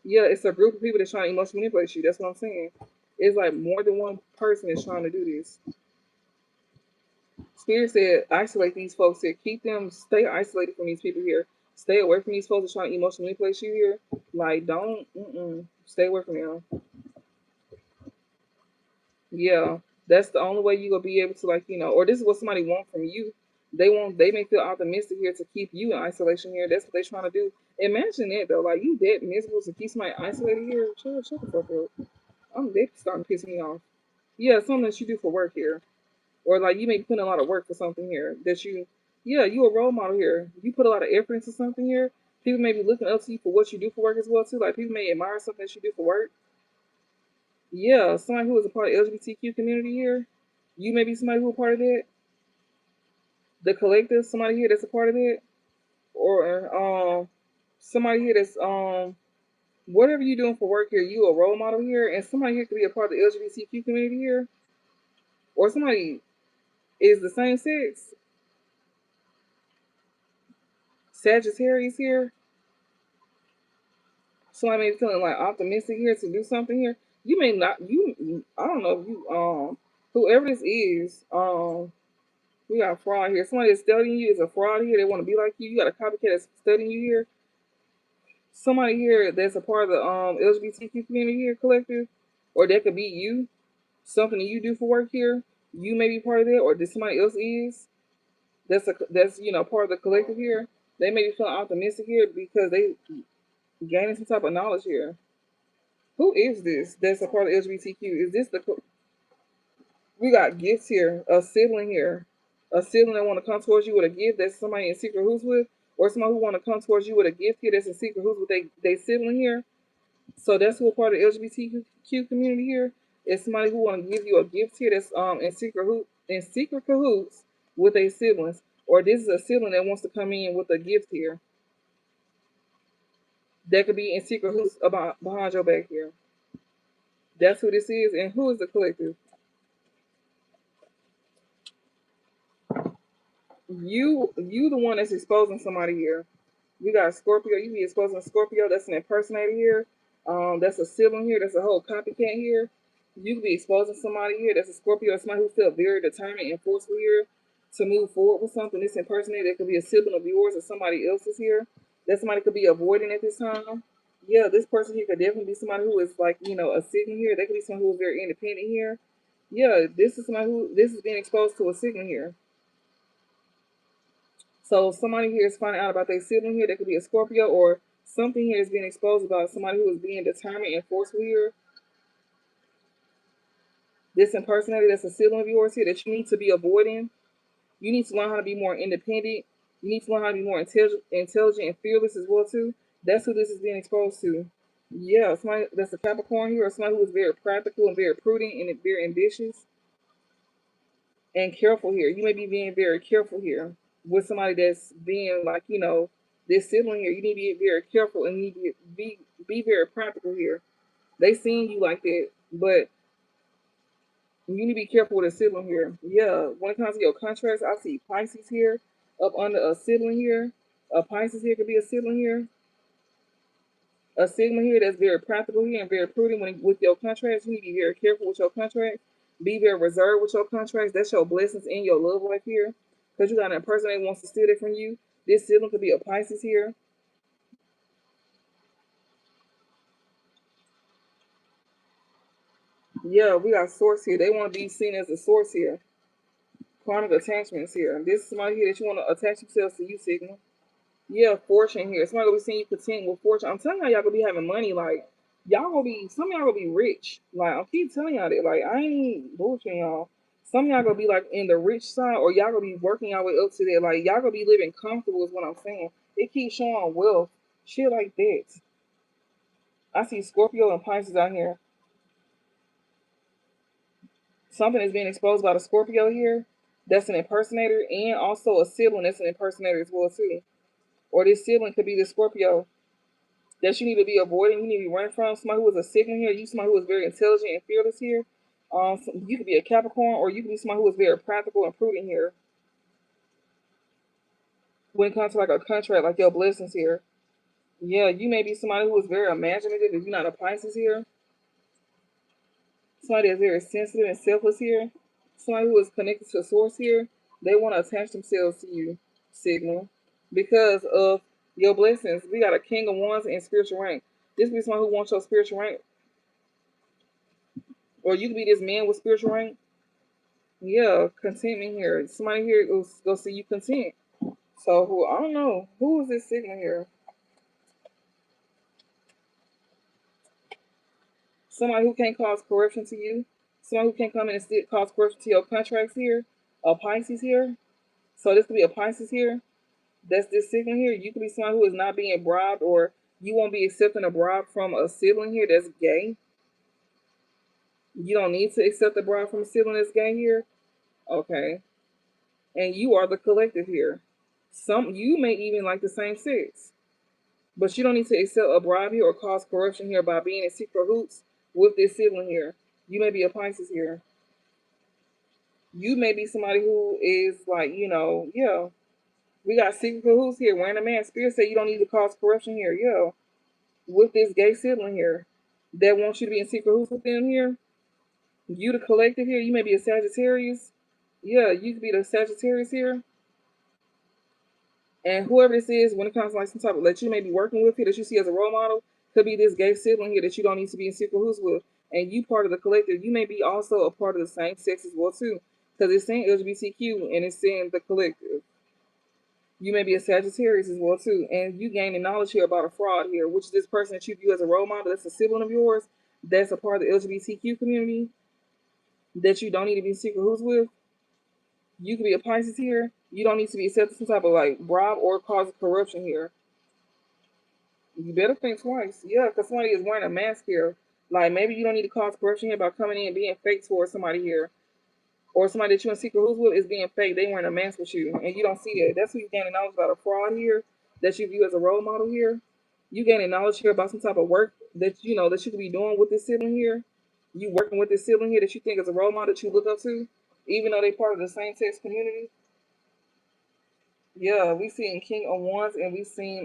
Yeah, it's a group of people that's trying to emotionally manipulate you. That's what I'm saying. It's like more than one person is trying to do this. Spirit said, isolate these folks here. Keep them, stay isolated from these people here. Stay away from these folks that trying to emotionally manipulate you here. Like, don't, stay away from them. Yeah, that's the only way you gonna be able to or this is what somebody want from you. They may feel optimistic here to keep you in isolation here. That's what they trying to do. Imagine that though, like you that miserable to keep somebody isolated here. Shut the fuck up. They starting to piss me off. Yeah, something that you do for work here, or like you may put in a lot of work for something here that yeah, you a role model here. You put a lot of effort into something here. People may be looking up to you for what you do for work as well too. Like people may admire something that you do for work. Yeah, somebody who is a part of the LGBTQ community here. You may be somebody who a part of that. The collective, somebody here that's a part of it, or somebody here that's whatever you're doing for work here, you a role model here, and somebody here could be a part of the LGBTQ community here, or somebody is the same sex, Sagittarius here. Somebody may be feeling like optimistic here to do something here. You may not. I don't know if you whoever this is we got fraud here. Somebody that's studying you is a fraud here. They want to be like you. You got a copycat that's studying you here. Somebody here that's a part of the LGBTQ community here, collective, or that could be you. Something that you do for work here. You may be part of that, or that somebody else is. That's part of the collective here. They may be feeling optimistic here because they gaining some type of knowledge here. Who is this? That's a part of LGBTQ. Is this we got gifts here? A sibling here, a sibling that want to come towards you with a gift. That's somebody in secret who's with, or somebody who want to come towards you with a gift here. That's in secret who's with they sibling here. So that's who a part of the LGBTQ community here is somebody who want to give you a gift here that's in secret cahoots with their siblings, Or this is a sibling that wants to come in with a gift here. That could be in secret who's about behind your back here. That's who this is. And who is the collective? You the one that's exposing somebody here. We got Scorpio. You be exposing Scorpio. That's an impersonator here. That's a sibling here. That's a whole copycat here. You could be exposing somebody here. That's a Scorpio. Somebody who felt very determined and forceful here to move forward with something. This impersonator, that could be a sibling of yours or somebody else's here. That somebody could be avoiding at this time. Yeah, this person here could definitely be somebody who is like, a sibling here. They could be someone who is very independent here. Yeah, this is somebody who this is being exposed to a sibling here. So somebody here is finding out about their sibling here. That could be a Scorpio, or something here is being exposed about somebody who is being determined and forceful here. This impersonator, that's a sibling of yours here that you need to be avoiding. You need to learn how to be more independent. You need to learn how to be more intelligent and fearless as well too. That's who this is being exposed to. Yeah, somebody that's a Capricorn here, or somebody who is very practical and very prudent and very ambitious and careful here. You may be being very careful here with somebody that's being like, this sibling here. You need to be very careful and you need to be very practical here. They seeing you like that, but you need to be careful with a sibling here. Yeah, when it comes to your contracts, I see Pisces here up under a sibling here. A Pisces here could be a sibling here. A Sigma here that's very practical here and very prudent with your contracts. You need to be very careful with your contracts. Be very reserved with your contracts. That's your blessings in your love life here. Because you got a person that wants to steal it from you. This sibling could be a Pisces here. Yeah, we got source here. They want to be seen as a source here. Karmic attachments here. This is somebody here that you want to attach themselves to you, Sigma. Yeah, fortune here. Somebody gonna be seeing you content with fortune. I'm telling y'all gonna be having money. Like y'all gonna be, some of y'all gonna be rich. Like I keep telling y'all that. Like I ain't bullshitting y'all. Some of y'all gonna be like in the rich side, or y'all gonna be working y'all way up to that. Like y'all gonna be living comfortable is what I'm saying. It keeps showing wealth, shit like that. I see Scorpio and Pisces out here. Something is being exposed by the Scorpio here. That's an impersonator, and also a sibling that's an impersonator as well too. Or this sibling could be the Scorpio that you need to be avoiding, you need to be running from. Somebody who is a Sigma here, you somebody who is very intelligent and fearless here. You could be a Capricorn, or you could be somebody who is very practical and prudent here. When it comes to like a contract, like your blessings here. Yeah, you may be somebody who is very imaginative if you're not a Pisces here. Somebody that's very sensitive and selfless here. Somebody who is connected to source here. They want to attach themselves to you, Sigma, because of your blessings. We got a King of Wands and spiritual rank. This be someone who wants your spiritual rank, or you could be this man with spiritual rank. Yeah, contentment here. Somebody here go see you content. So who, I don't know, who is this Sigma here? Somebody who can't cause corruption to you. Somebody who can't come in and cause corruption to your contracts here. A Pisces here. So this could be a Pisces here. That's this Sigma here. You could be someone who is not being bribed, or you won't be accepting a bribe from a sibling here that's gay. You don't need to accept a bribe from a sibling that's gay here. Okay. And you are the collective here. Some you may even like the same sex, but you don't need to accept a bribe here or cause corruption here by being in secret hoops with this sibling here. You may be a Pisces here. You may be somebody who is like, yeah. We got secret hoops here. Wearing a man. Spirit said you don't need to cause corruption here. Yeah. With this gay sibling here that wants you to be in secret hoops with them here. You the collective here. You may be a Sagittarius. Yeah, you could be the Sagittarius here. And whoever this is, when it comes to like some type of that you may be working with here that you see as a role model, could be this gay sibling here that you don't need to be in secret who's with. And you part of the collective, you may be also a part of the same sex as well too. Because it's saying LGBTQ and it's saying the collective. You may be a Sagittarius as well too. And you gaining knowledge here about a fraud here, which is this person that you view as a role model, that's a sibling of yours, that's a part of the LGBTQ community that you don't need to be in secret who's with. You could be a Pisces here. You don't need to be accepting some type of like bribe or cause corruption here. You better think twice. Yeah, because somebody is wearing a mask here. Like maybe you don't need to cause corruption here by coming in and being fake towards somebody here. or somebody that you in secret who's with is being fake. They wearing a mask with you, and you don't see that. That's who you gaining knowledge about a fraud here that you view as a role model here. You gaining knowledge here about some type of work that you know that you could be doing with this sibling here. You working with this sibling here that you think is a role model that you look up to, even though they part of the same sex community. Yeah, we seen King of Wands, and we seen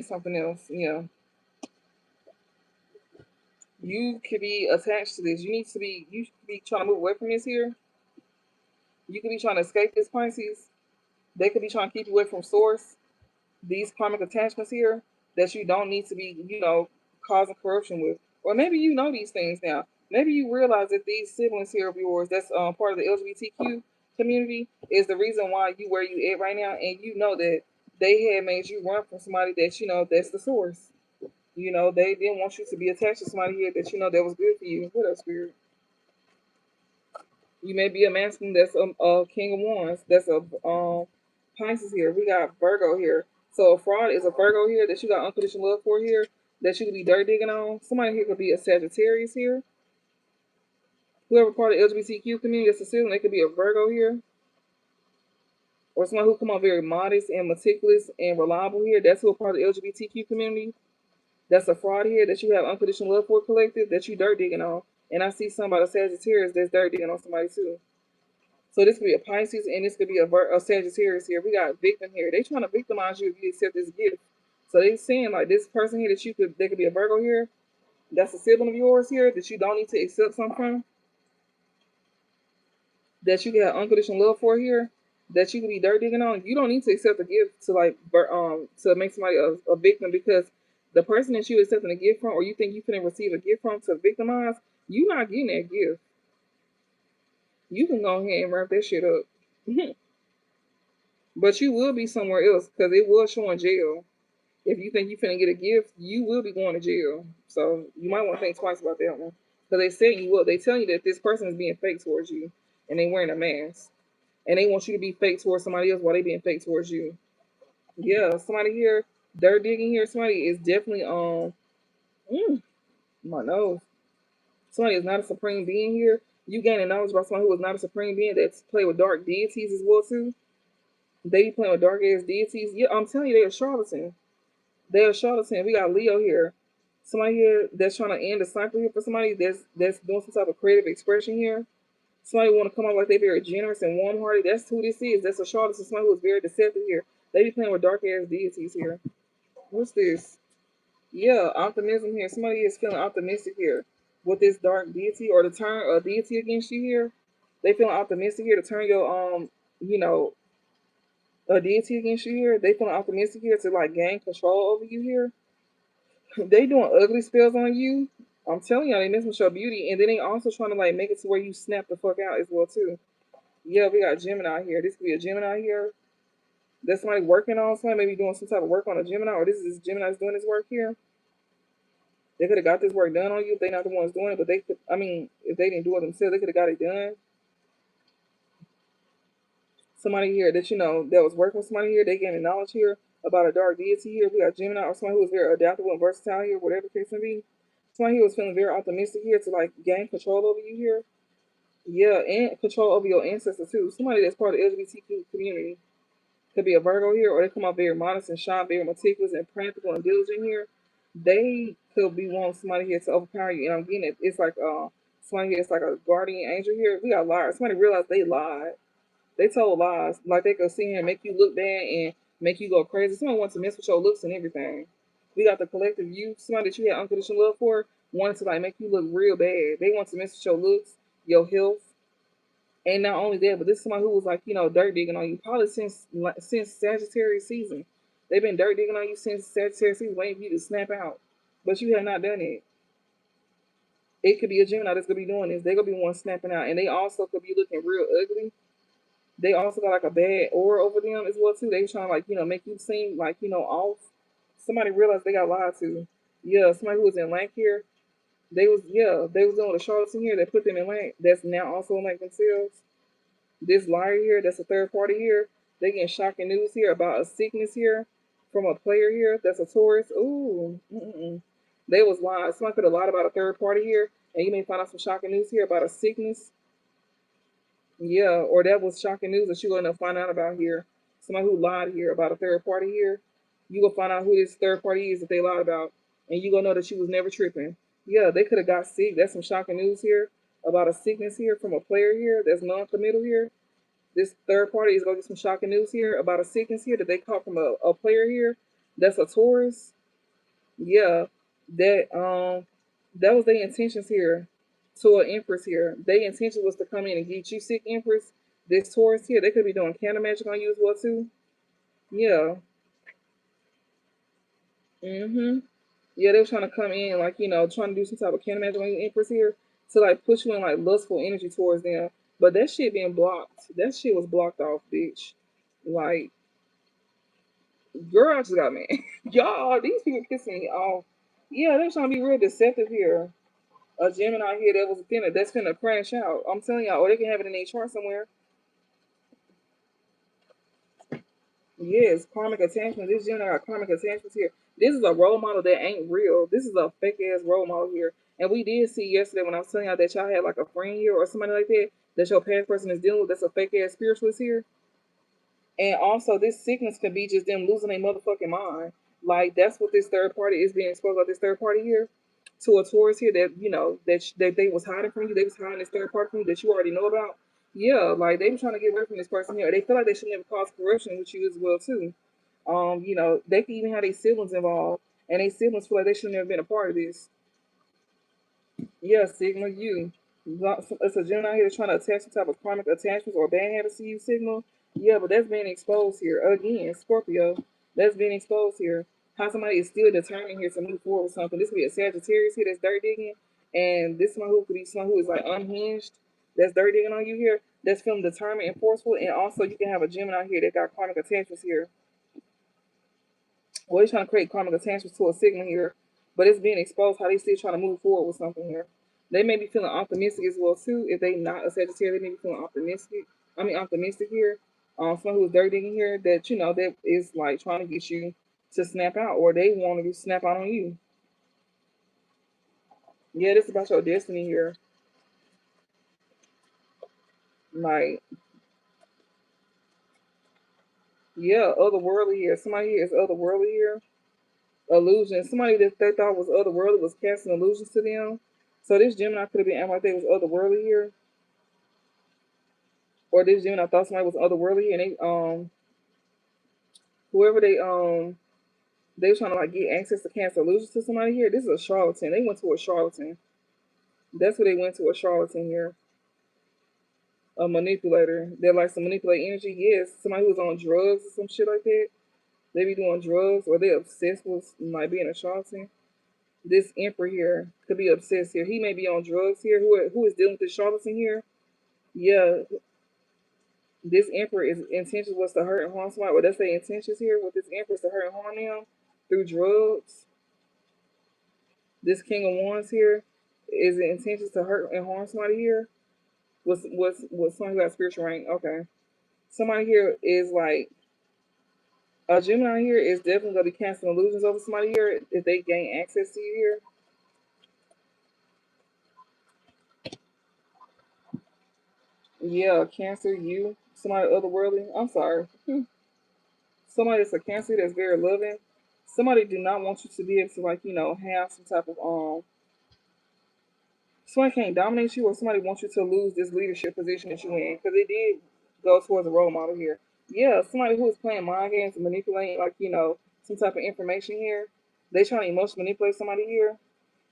something else. Yeah, you could be attached to this. You should be trying to move away from this here. You could be trying to escape this Pisces. They could be trying to keep you away from source. These karmic attachments here that you don't need to be, causing corruption with. Or maybe you know these things now. Maybe you realize that these siblings here of yours, that's part of the LGBTQ community, is the reason why you where you at right now, and you know that they had made you run from somebody that you know that's the source. You know they didn't want you to be attached to somebody here that you know that was good for you. What else, spirit? You may be a masculine that's a king of wands. That's a Pisces here. We got Virgo here. So a fraud is a Virgo here that you got unconditional love for here that you could be dirt digging on. Somebody here could be a Sagittarius here. Whoever part of the LGBTQ community that's a citizen, they could be a Virgo here. Or someone who come out very modest and meticulous and reliable here. That's who a part of the LGBTQ community. That's a fraud here that you have unconditional love for collective that you dirt digging on. And I see somebody a Sagittarius that's dirt digging on somebody too. So this could be a Pisces and this could be a Sagittarius here. We got victim here. They trying to victimize you if you accept this gift. So they saying like this person here that they could be a Virgo here. That's a sibling of yours here that you don't need to accept something from. That you get unconditional love for here. That you could be dirt digging on. You don't need to accept a gift to to make somebody a victim because the person that you accepting a gift from or you think you can receive a gift from to victimize, you not getting that gift. You can go ahead and wrap that shit up. But you will be somewhere else because it will show in jail. If you think you finna get a gift, you will be going to jail. So you might want to think twice about that one. Because they say you will. They tell you that this person is being fake towards you and they wearing a mask. And they want you to be fake towards somebody else while they being fake towards you. Yeah, somebody here, dirt digging here, somebody is definitely my nose. Somebody is not a supreme being here. You gaining knowledge about someone who is not a supreme being that's play with dark deities as well too. They be playing with dark ass deities. Yeah, I'm telling you, they're a charlatan. They're a charlatan. We got Leo here. Somebody here that's trying to end the cycle here for somebody that's doing some type of creative expression here. Somebody want to come out like they're very generous and warm hearted. That's who this is. That's a charlatan. Somebody who is very deceptive here. They be playing with dark ass deities here. What's this? Yeah, optimism here. Somebody is feeling optimistic here with this dark deity or to turn a deity against you here. They feeling optimistic here to turn your you know, a deity against you here. They feeling optimistic here to like gain control over you here. They doing ugly spells on you. I'm telling y'all, they messing with your beauty, and then they also trying to like make it to where you snap the fuck out as well too. Yeah, we got Gemini here. This could be a Gemini here. That's somebody working on somebody, maybe doing some type of work on a Gemini, or this is Gemini's doing this work here. They could have got this work done on you if they not the ones doing it, but they could. I mean, if they didn't do it themselves, they could have got it done. Somebody here that you know that was working with somebody here, they gaining knowledge here about a dark deity here. We got Gemini or somebody who was very adaptable and versatile here, whatever the case may be. Somebody here was feeling very optimistic here to like gain control over you here. Yeah, and control over your ancestors too. Somebody that's part of the LGBTQ community could be a Virgo here, or they come out very modest and shy, very meticulous and practical and diligent here. They could be wanting somebody here to overpower you. And I'm getting it. It's like somebody here. It's like a guardian angel here. We got liars. Somebody realized they lied. They told lies. Like they could sit here and make you look bad and make you go crazy. Somebody wants to mess with your looks and everything. We got the collective you. Somebody that you had unconditional love for wanted to like make you look real bad. They want to mess with your looks, your health, and not only that, but this is somebody who was like dirt digging on you probably since Sagittarius season. They've been dirt digging on you since Sagittarius season, waiting for you to snap out, but you have not done it. It could be a Gemini that's gonna be doing this. They're gonna be one snapping out, and they also could be looking real ugly. They also got like a bad aura over them as well too. They trying to like make you seem like off. Somebody realized they got lied to. Yeah, somebody who was in Lank here. They was doing a charlatan here that put them in Lank. That's now also in Lank themselves. This liar here, that's a third party here. They getting shocking news here about a sickness here from a player here. That's a Taurus. Ooh, they was lying. Somebody could have lied about a third party here, And you may find out some shocking news here about a sickness. Yeah, or that was shocking news that you're going to find out about here. Somebody who lied here about a third party here. You gonna find out who this third party is that they lied about, and you gonna know that she was never tripping. Yeah, they could have got sick. That's some shocking news here about a sickness here from a player here that's non-committal here. This third party is gonna get some shocking news here about a sickness here that they caught from a player here that's a Taurus. Yeah, that was their intentions here to an Empress here. Their intention was to come in and get you sick, Empress. This Taurus here, they could be doing candle magic on you as well too. Yeah. Yeah, they were trying to come in like, trying to do some type of candle magic on you, Empress here, to like push you in like lustful energy towards them. But that shit being blocked. That shit was blocked off, bitch. Like, girl, I just got mad. Y'all, these people pissing me off. Yeah, they're trying to be real deceptive here. A Gemini here that was finna that's finna crash out. I'm telling y'all, or they can have it in their chart somewhere. Yes, karmic attachment. This Gemini got karmic attachments here. This is a role model that ain't real. This is a fake ass role model here. And we did see yesterday when I was telling y'all that y'all had like a friend here or somebody like that your past person is dealing with. That's a fake ass spiritualist here. And also, this sickness could be just them losing their motherfucking mind. Like that's what this third party is being exposed about. This third party here to a Taurus here that that they was hiding from you. They was hiding this third party from you that you already know about. Yeah, like they were trying to get away from this person here. They feel like they should never cause corruption with you as well too. They can even have their siblings involved, and their siblings feel like they should never been a part of this. Yeah, Sigma, you. It's a Gemini here trying to attach some type of karmic attachments or bad habits to you, Sigma. Yeah, but that's being exposed here. Again, Scorpio, that's being exposed here. How somebody is still determined here to move forward with something. This could be a Sagittarius here that's dirt digging, and this one who could be someone who is like unhinged, that's dirt digging on you here, that's feeling determined and forceful, and also you can have a Gemini here that got karmic attachments here. Well, he's trying to create karmic attachments to a Sigma here, but it's being exposed how they still trying to move forward with something here. They may be feeling optimistic as well too. If they not a Sagittarius, they may be feeling optimistic. I mean optimistic here. Someone who's dirty in here that that is like trying to get you to snap out, or they want to snap out on you. Yeah, this is about your destiny here. Like, yeah, otherworldly here. Somebody here is otherworldly here. Illusion. Somebody that they thought was otherworldly was casting illusions to them. So this Gemini could have been acting like they was otherworldly here, or this Gemini thought somebody was otherworldly, and whoever they was trying to like get access to cast illusions to somebody here. This is a charlatan. They went to a charlatan. That's what they went to, a charlatan here, a manipulator. They likes to manipulate energy. Yes, somebody who's on drugs or some shit like that. They be doing drugs, or they obsessed with like being a charlatan. This emperor here could be obsessed here. He may be on drugs here. Who is dealing with this charlatan here? Yeah, this emperor is intentions was to hurt and harm somebody. Well, that's their intentions here with this empress to hurt and harm them through drugs. This king of wands here is the intentions to hurt and harm somebody here. Was somebody who got spiritual rank? Okay, somebody here is like a Gemini here is definitely gonna be casting illusions over somebody here if they gain access to you here. Yeah, Cancer, you, somebody otherworldly. I'm sorry. Somebody that's a Cancer that's very loving. Somebody do not want you to be able to like have some type of somebody can't dominate you, or somebody wants you to lose this leadership position that you're in, because it did go towards a role model here. Yeah, somebody who is playing mind games and manipulating like some type of information here. They trying to emotionally manipulate somebody here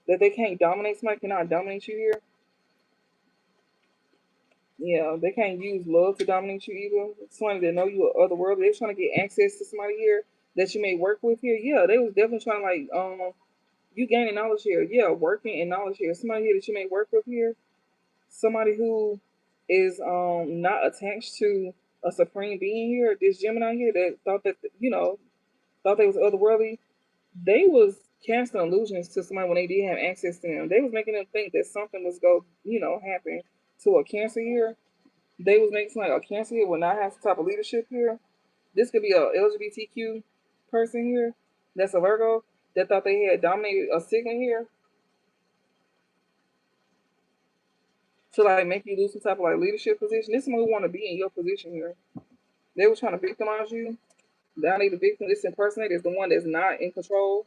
that they can't dominate. Somebody cannot dominate you here. Yeah, they can't use love to dominate you either. Somebody that know you are otherworldly. They're trying to get access to somebody here that you may work with here. Yeah, they was definitely trying to like you gaining knowledge here. Yeah, working and knowledge here. Somebody here that you may work with here. Somebody who is not attached to a supreme being here. This Gemini here that thought that thought they was otherworldly. They was casting illusions to somebody when they did have access to them. They was making them think that something was go happen to a Cancer here. They was making like a Cancer here will not have some type of leadership here. This could be a LGBTQ person here that's a Virgo that thought they had dominated a Sigma here. to like make you lose some type of like leadership position. This is someone who want to be in your position here. They were trying to victimize you. Now they the victim. This impersonator is the one that's not in control.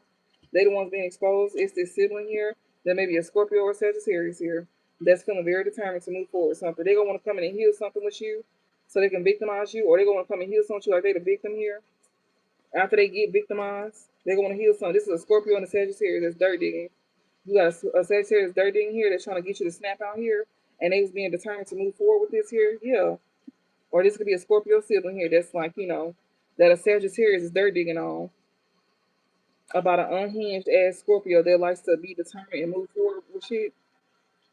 They the ones being exposed. It's this sibling here. There may be a Scorpio or Sagittarius here that's feeling very determined to move forward with something. They're gonna want to come in and heal something with you so they can victimize you, or they're gonna come and heal something with you like they the victim here. After they get victimized, they're gonna heal something. This is a Scorpio and a Sagittarius that's dirt digging. You got a Sagittarius dirt digging here that's trying to get you to snap out here, and they was being determined to move forward with this here. Yeah. Or this could be a Scorpio sibling here that's like, that a Sagittarius is dirt digging on about an unhinged ass Scorpio that likes to be determined and move forward with shit.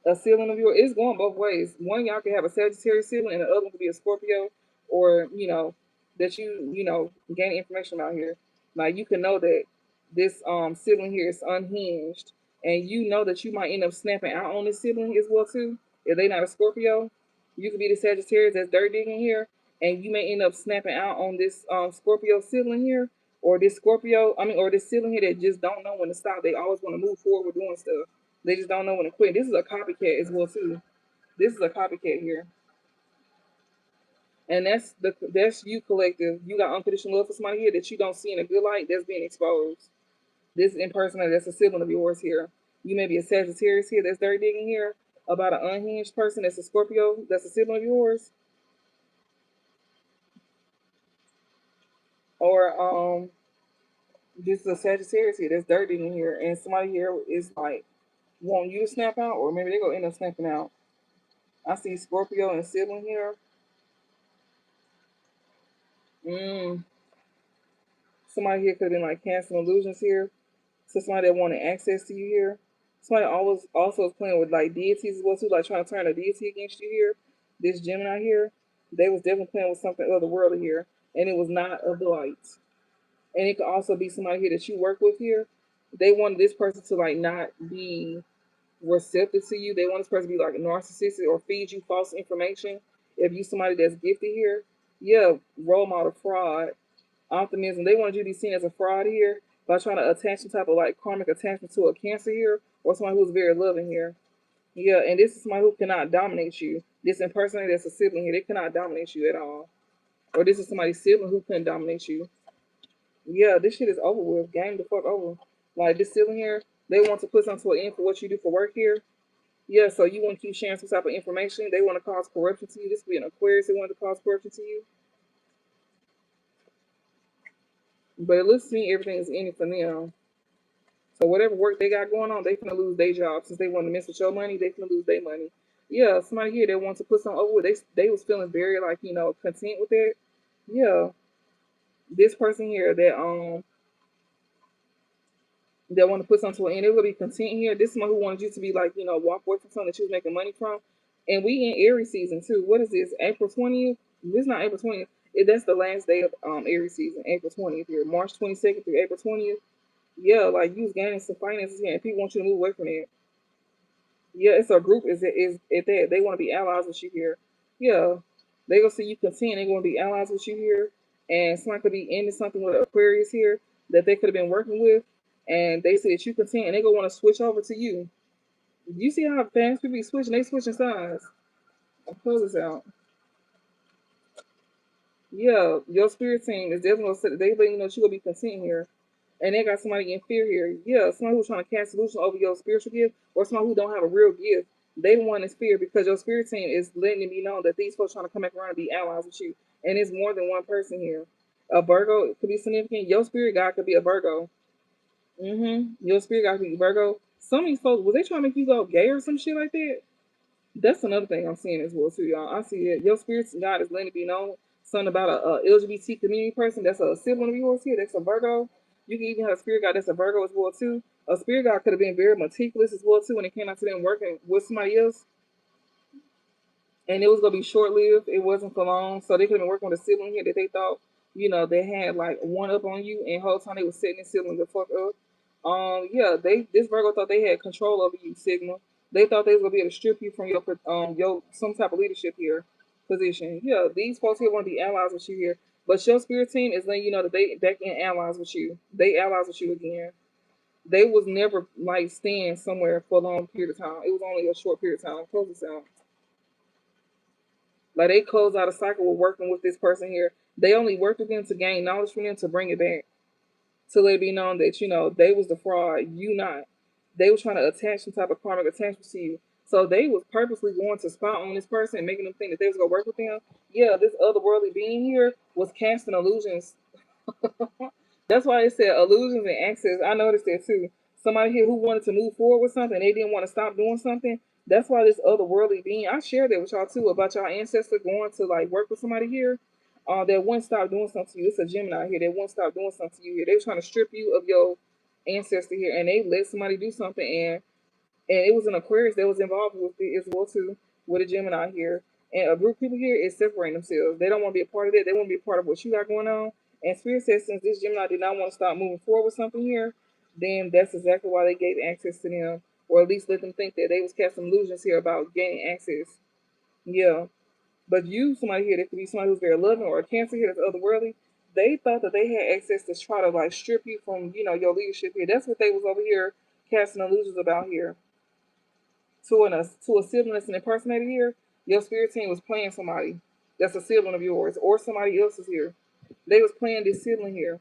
A sibling of yours, it's going both ways. One of y'all can have a Sagittarius sibling and the other one could be a Scorpio, or that you gain information about here. Like you can know that this sibling here is unhinged, and you know that you might end up snapping out on this sibling as well too. If they not a Scorpio, you could be the Sagittarius that's dirt digging here, and you may end up snapping out on this Scorpio sibling here, or this Scorpio, or this sibling here that just don't know when to stop. They always want to move forward with doing stuff. They just don't know when to quit. This is a copycat as well too. This is a copycat here, and that's you collective. You got unconditional love for somebody here that you don't see in a good light. That's being exposed. This impersonator, that's a sibling of yours here. You may be a Sagittarius here that's dirty digging here about an unhinged person that's a Scorpio that's a sibling of yours, or this is a Sagittarius here that's dirty digging here, and somebody here is like wanting you to snap out, or maybe they're gonna end up snapping out. I see Scorpio and sibling here. Mm, Somebody here could have been like canceling illusions here. So somebody that wanted access to you here. Somebody always also is playing with like deities as well too, like trying to turn a deity against you here. This Gemini here, they was definitely playing with something otherworldly here, and it was not of the light. And it could also be somebody here that you work with here. They wanted this person to like not be receptive to you. They want this person to be like narcissistic or feed you false information. If you somebody that's gifted here, yeah, role model fraud optimism. They wanted you to be seen as a fraud here by trying to attach some type of like karmic attachment to a Cancer here or somebody who's very loving here. Yeah, and this is somebody who cannot dominate you. This impersonator that's a sibling here, they cannot dominate you at all. Or this is somebody's sibling who couldn't dominate you. Yeah, this shit is over with. Game the fuck over. Like this sibling here, they want to put something to an end for what you do for work here. Yeah, so you want to keep sharing some type of information. They want to cause corruption to you. This could be an Aquarius. They want to cause corruption to you. But it looks to me everything is in it for them. So whatever work they got going on, they finna lose their job. Since they want to mess with your money, they finna lose their money. Yeah, somebody here that wants to put something over with, they was feeling very like, content with it. Yeah. This person here that want to put something to an end, they will be content here. This is someone who wanted you to be like, walk away from something that you was making money from. And we in Aries season too. What is this? April 20th? This is not April 20th. That's the last day of Aries season, April 20th here. March 22nd through April 20th. Yeah, like you was gaining some finances here and people want you to move away from it. Yeah, it's a group is at that. They want to be allies with you here. Yeah. They gonna see you content, they gonna be allies with you here. And somebody could be into something with Aquarius here that they could have been working with. And they see that you content and they gonna want to switch over to you. You see how fast people be switching, they switching sides. I'll close this out. Yeah, your spirit team is definitely gonna say they let you know that you gonna be content here. And they got somebody in fear here. Yeah, somebody who's trying to cast solution over your spiritual gift, or somebody who don't have a real gift. They the one in fear because your spirit team is letting it be known that these folks trying to come back around and be allies with you. And it's more than one person here. A Virgo could be significant. Your spirit guide could be a Virgo. Your spirit guide could be Virgo. Some of these folks, was they trying to make you go gay or some shit like that? That's another thing I'm seeing as well too, y'all. I see it. Your spirit guide is letting it be known something about a LGBT community person that's a sibling of yours here. That's a Virgo. You can even have a spirit guide that's a Virgo as well too. A spirit guide could have been very meticulous as well too when it came out to them working with somebody else, and it was gonna be short lived. It wasn't for long, so they could have been working with a sibling here that they thought, they had like one up on you, and the whole time they was setting this sibling the fuck up. Yeah, this Virgo thought they had control over you, Sigma. They thought they was gonna be able to strip you from your some type of leadership here position. Yeah, these folks here want to be allies with you here, but your spirit team is letting you know that they back in allies with you. They allies with you again. They was never like staying somewhere for a long period of time. It was only a short period of time. Close this out. Like they close out a cycle of working with this person here. They only worked with them to gain knowledge from them to bring it back. To let it be known that, they was the fraud, you not. They was trying to attach some type of karmic attachment to you. So they was purposely going to spot on this person and making them think that they was gonna work with them. Yeah, this otherworldly being here was casting illusions. That's why it said illusions and access. I noticed that too. Somebody here who wanted to move forward with something, they didn't want to stop doing something. That's why this otherworldly being, I shared that with y'all too about y'all ancestor going to like work with somebody here. That wouldn't stop doing something to you. It's a Gemini here. They won't stop doing something to you here. They were trying to strip you of your ancestor here, and they let somebody do something, and it was an Aquarius that was involved with it as well too, with a Gemini here. And a group of people here is separating themselves. They don't want to be a part of it. They want to be a part of what you got going on. And Spirit says since this Gemini did not want to stop moving forward with something here, then that's exactly why they gave access to them, or at least let them think that they was casting illusions here about gaining access. Yeah. But you, somebody here, that could be somebody who's very loving, or a Cancer here that's otherworldly, they thought that they had access to try to like strip you from, your leadership here. That's what they was over here casting illusions about here. To a sibling that's an impersonator here, your spirit team was playing somebody that's a sibling of yours or somebody else's here. They was playing this sibling here.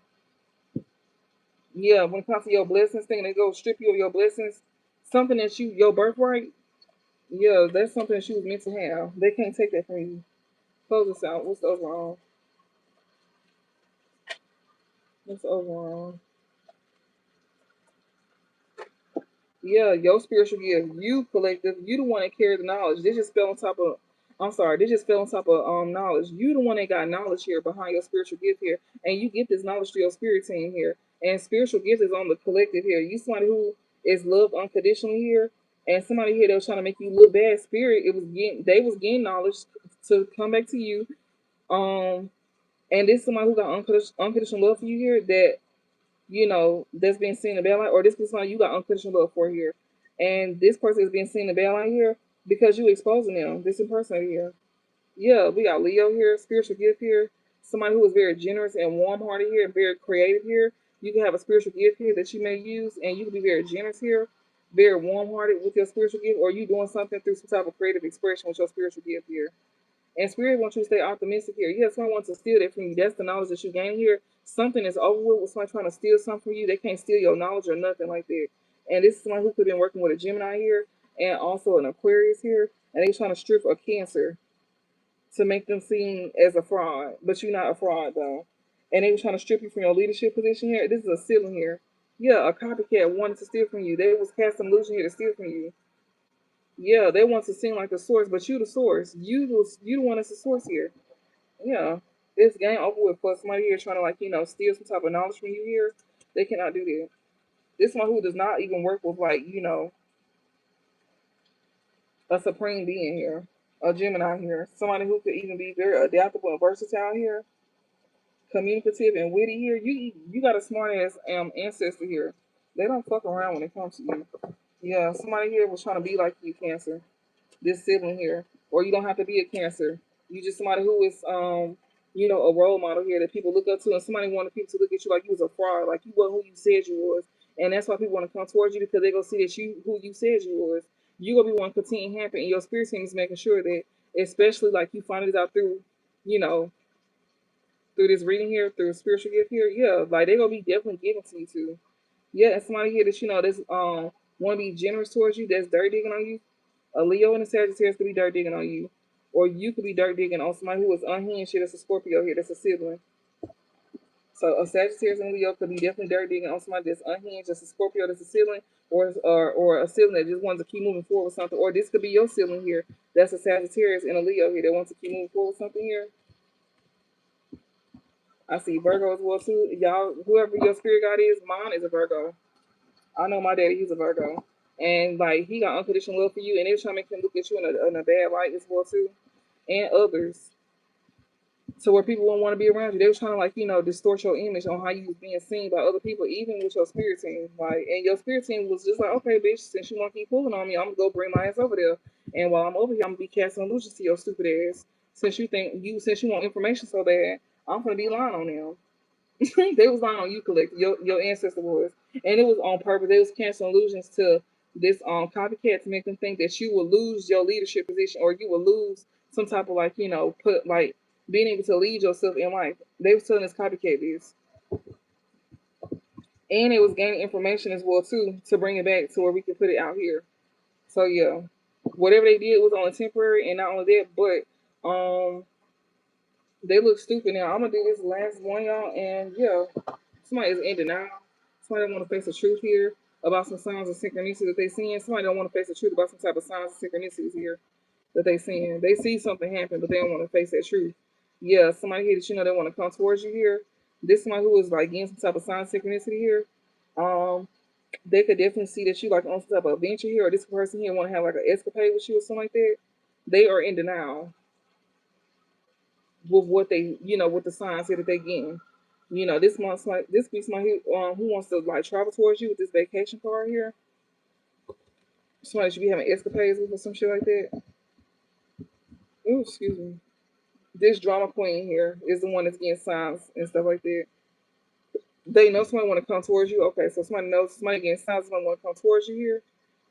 Yeah, when it comes to your blessings thing, they go strip you of your blessings. Something that your birthright, yeah, that's something that you was meant to have. They can't take that from you. Close this out. What's overall? What's overall? Yeah, your spiritual gift. You collective. You the one that carry the knowledge. This just fell on top of. I'm sorry. This just fell on top of knowledge. You the one that got knowledge here behind your spiritual gift here, and you get this knowledge to your spirit team here. And spiritual gift is on the collective here. You somebody who is loved unconditionally here, and somebody here that was trying to make you look bad. Spirit, it was getting. They was getting knowledge to come back to you. And this somebody who got unconditional love for you here that that's being seen in the bad light, or this person you got unconditional love for here, and this person is being seen in the bad light here because you exposing them. This impersonator here. Yeah, we got Leo here, spiritual gift here. Somebody who is very generous and warm-hearted here, and very creative here. You can have a spiritual gift here that you may use, and you can be very generous here, very warm-hearted with your spiritual gift, or you doing something through some type of creative expression with your spiritual gift here. And spirit wants you to stay optimistic here. Yeah, someone wants to steal that from you. That's the knowledge that you gain here. Something is over with someone trying to steal something from you. They can't steal your knowledge or nothing like that. And this is someone who could have been working with a Gemini here and also an Aquarius here. And they trying to strip a Cancer to make them seem as a fraud. But you're not a fraud though. And they were trying to strip you from your leadership position here. This is a ceiling here. Yeah, a copycat wanted to steal from you. They was casting illusion here to steal from you. Yeah, they want to seem like the source, but you the source. You the one that's the source here. Yeah, this game over with. Plus somebody here trying to steal some type of knowledge from you here. They cannot do that. This one who does not even work with a supreme being here, a Gemini here, somebody who could even be very adaptable and versatile here, communicative and witty here. You got a smart ass ancestor here. They don't fuck around when it comes to you. Yeah, somebody here was trying to be like you, Cancer. This sibling here, or you don't have to be a Cancer. You just somebody who is a role model here that people look up to, and somebody wanted people to look at you like you was a fraud, like you weren't who you said you was, and that's why people want to come towards you because they gonna see that you who you said you was. You gonna be one continue happen, and your spirit team is making sure that, especially like you find it out through, you know, through this reading here, through a spiritual gift here. Yeah, like they gonna be definitely giving to you too. Yeah, and somebody here that that's want to be generous towards you, that's dirt digging on you. A Leo and a Sagittarius could be dirt digging on you. Or you could be dirt digging on somebody who is unhinged here. That's a Scorpio here. That's a sibling. So a Sagittarius and Leo could be definitely dirt digging on somebody that's unhinged. That's a Scorpio. That's a sibling. Or a sibling that just wants to keep moving forward with something. Or this could be your sibling here. That's a Sagittarius and a Leo here that wants to keep moving forward with something here. I see Virgo as well too. Y'all, whoever your spirit guide is, mine is a Virgo. I know my daddy, he's a Virgo. And like he got unconditional love for you, and they're trying to make him look at you in a bad light as well too, and others. So where people won't want to be around you, they were trying to distort your image on how you was being seen by other people, even with your spirit team. Like, and your spirit team was just like, okay, bitch, since you want to keep pulling on me, I'm gonna go bring my ass over there. And while I'm over here, I'm gonna be casting illusions to your stupid ass. Since you want information so bad, I'm gonna be lying on them. They was lying on you, collective. Your ancestor was, and it was on purpose. They was canceling illusions to this copycat to make them think that you will lose your leadership position or you will lose some type of like, put like being able to lead yourself in life. They was telling this copycat this. And it was gaining information as well too to bring it back to where we can put it out here. So yeah. Whatever they did was only temporary, and not only that, but they look stupid now. I'm gonna do this last one, y'all, and yeah, somebody is in denial. Somebody don't want to face the truth here about some signs of synchronicity that they seeing. Somebody don't want to face the truth about some type of signs of synchronicities here that they seeing. They see something happen, but they don't want to face that truth. Yeah, somebody here that they want to come towards you here. This somebody who is like getting some type of sign of synchronicity here. Um, they could definitely see that you like on some type of adventure here, or this person here want to have like an escapade with you or something like that. They are in denial with what they, with the signs here that they getting. This month's like this be somebody who wants to like travel towards you with this vacation card here. Somebody should be having escapades with or some shit like that. Oh, excuse me. This drama queen here is the one that's getting signs and stuff like that. They know somebody want to come towards you. Okay, so somebody knows somebody getting signs, somebody want to come towards you here.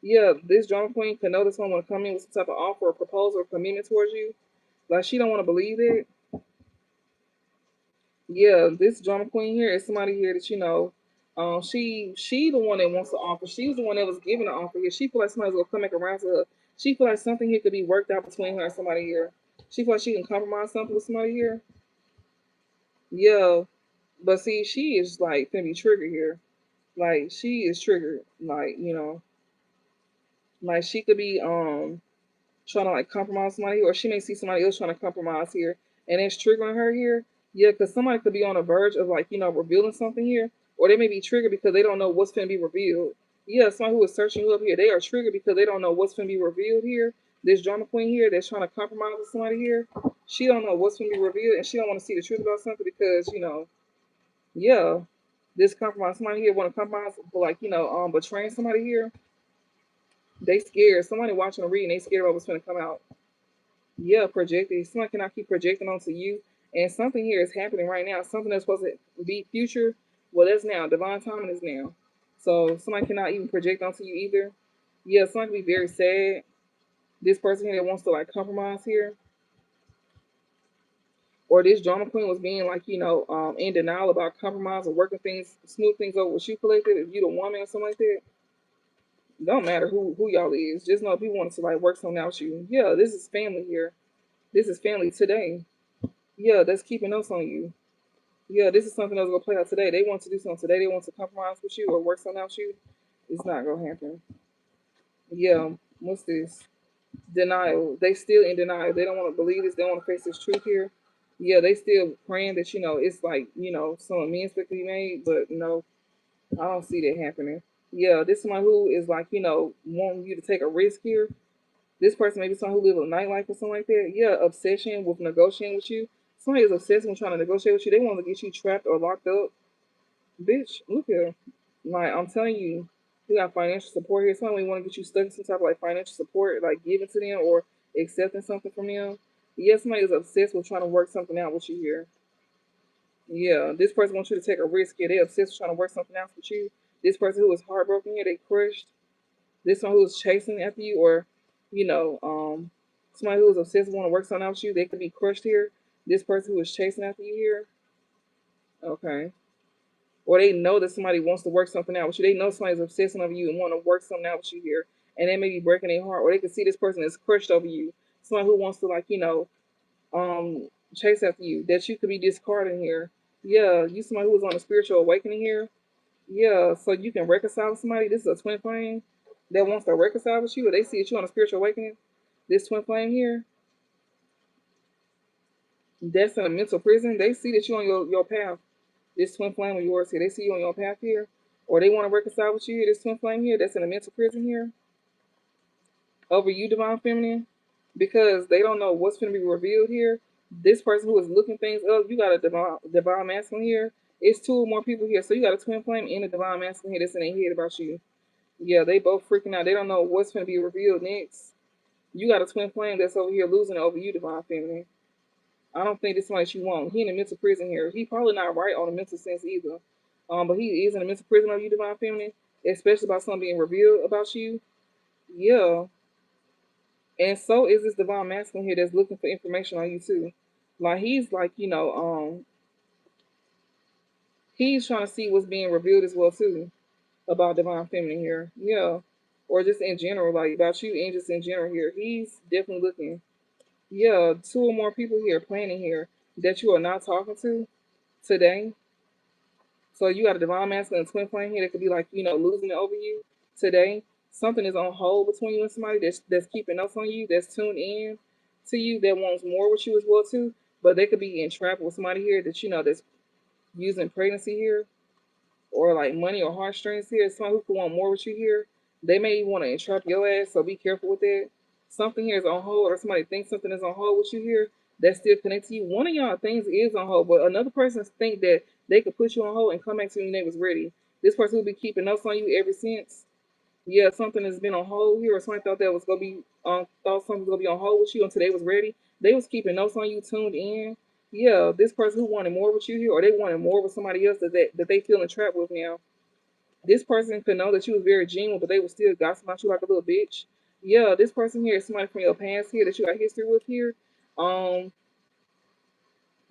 Yeah, this drama queen can know that someone want to come in with some type of offer or proposal or commitment towards you. Like she don't want to believe it. Yeah, this drama queen here is somebody here that she the one that wants to offer. She was the one that was giving the offer here. She feel like somebody's gonna come back around to her. She feel like something here could be worked out between her and somebody here. She feel like she can compromise something with somebody here. Yeah, but see, she is like gonna be triggered here. Like she is triggered. Like like she could be trying to like compromise somebody, or she may see somebody else trying to compromise here, and it's triggering her here. Yeah, because somebody could be on the verge of like revealing something here, or they may be triggered because they don't know what's going to be revealed. Yeah, somebody who is searching you up here, they are triggered because they don't know what's going to be revealed here. This drama queen here that's trying to compromise with somebody here, she don't know what's going to be revealed, and she don't want to see the truth about something because yeah, this compromise somebody here want to compromise, like betraying somebody here. They scared. Somebody watching a reading, they scared about what's going to come out. Yeah, projecting. Someone cannot keep projecting onto you. And something here is happening right now. Something that's supposed to be future. Well, that's now. Divine timing is now. So somebody cannot even project onto you either. Yeah, someone can be very sad. This person here that wants to like compromise here. Or this drama queen was being like, in denial about compromise or working things, smooth things over with you collected. If you the woman or something like that. Don't matter who y'all is. Just know if you wanted to like work something out with you. Yeah, this is family here. This is family today. Yeah, that's keeping notes on you. Yeah, this is something that's gonna play out today. They want to do something today. They want to compromise with you or work something out with you. It's not gonna happen. Yeah, what's this? Denial. They still in denial. They don't want to believe this. They don't want to face this truth here. Yeah, they still praying that it's like some amends that can be made, but no, I don't see that happening. Yeah, this one who is like wanting you to take a risk here. This person maybe someone who lives a nightlife or something like that. Yeah, obsession with negotiating with you. Somebody is obsessed with trying to negotiate with you. They want to get you trapped or locked up. Bitch, look here. Like I'm telling you, you got financial support here. Somebody want to get you stuck in some type of like financial support, like giving to them or accepting something from them. Yes, somebody is obsessed with trying to work something out with you here. Yeah, this person wants you to take a risk here. They're obsessed with trying to work something out with you. This person who is heartbroken here, they crushed. This one who is chasing after you, or somebody who is obsessed with want to work something out with you, they could be crushed here. This person who is chasing after you here, okay. Or they know that somebody wants to work something out with you. They know somebody's obsessing over you and want to work something out with you here. And they may be breaking their heart. Or they can see this person is crushed over you. Somebody who wants to chase after you. That you could be discarding here. Yeah, you somebody who is on a spiritual awakening here. Yeah, so you can reconcile with somebody. This is a twin flame that wants to reconcile with you, or they see that you on a spiritual awakening. This twin flame here, that's in a mental prison. They see that you on your path. This twin flame of yours here, they see you on your path here, or they want to reconcile with you. This twin flame here, that's in a mental prison here over you, divine feminine, because they don't know what's going to be revealed here. This person who is looking things up, you got a divine masculine here. It's two or more people here, so you got a twin flame and a divine masculine here that's in their head about you. Yeah, they both freaking out. They don't know what's going to be revealed next. You got a twin flame that's over here losing over you, divine feminine. I don't think this much you want. He in a mental prison here. He probably not right on the mental sense either. But he is in a mental prison over you, divine feminine, especially about something being revealed about you. Yeah, And so is this divine masculine here that's looking for information on you too. Like he's like, he's trying to see what's being revealed as well too about divine feminine here. Yeah. Or just in general, like about you and just in general here. He's definitely looking. Yeah, two or more people here planning here that you are not talking to today. So you got a divine masculine and twin flame here that could be like, losing it over you today. Something is on hold between you and somebody that's keeping notes on you, that's tuned in to you, that wants more with you as well too. But they could be entrapped with somebody here that that's using pregnancy here or like money or heartstrings here. Someone who could want more with you here. They may want to entrap your ass, so be careful with that. Something here is on hold, or somebody thinks something is on hold with you here that's still connected to you. One of y'all things is on hold, but another person think that they could put you on hold and come back to you when they was ready. This person will be keeping notes on you ever since. Yeah, something has been on hold here, or somebody thought that was gonna be thought something was gonna be on hold with you until they was ready. They was keeping notes on you, tuned in. Yeah, this person who wanted more with you here, or they wanted more with somebody else that they feeling trapped with now. This person could know that you was very genuine, but they would still gossip about you like a little bitch. Yeah, this person here is somebody from your past here that you got history with here. Um,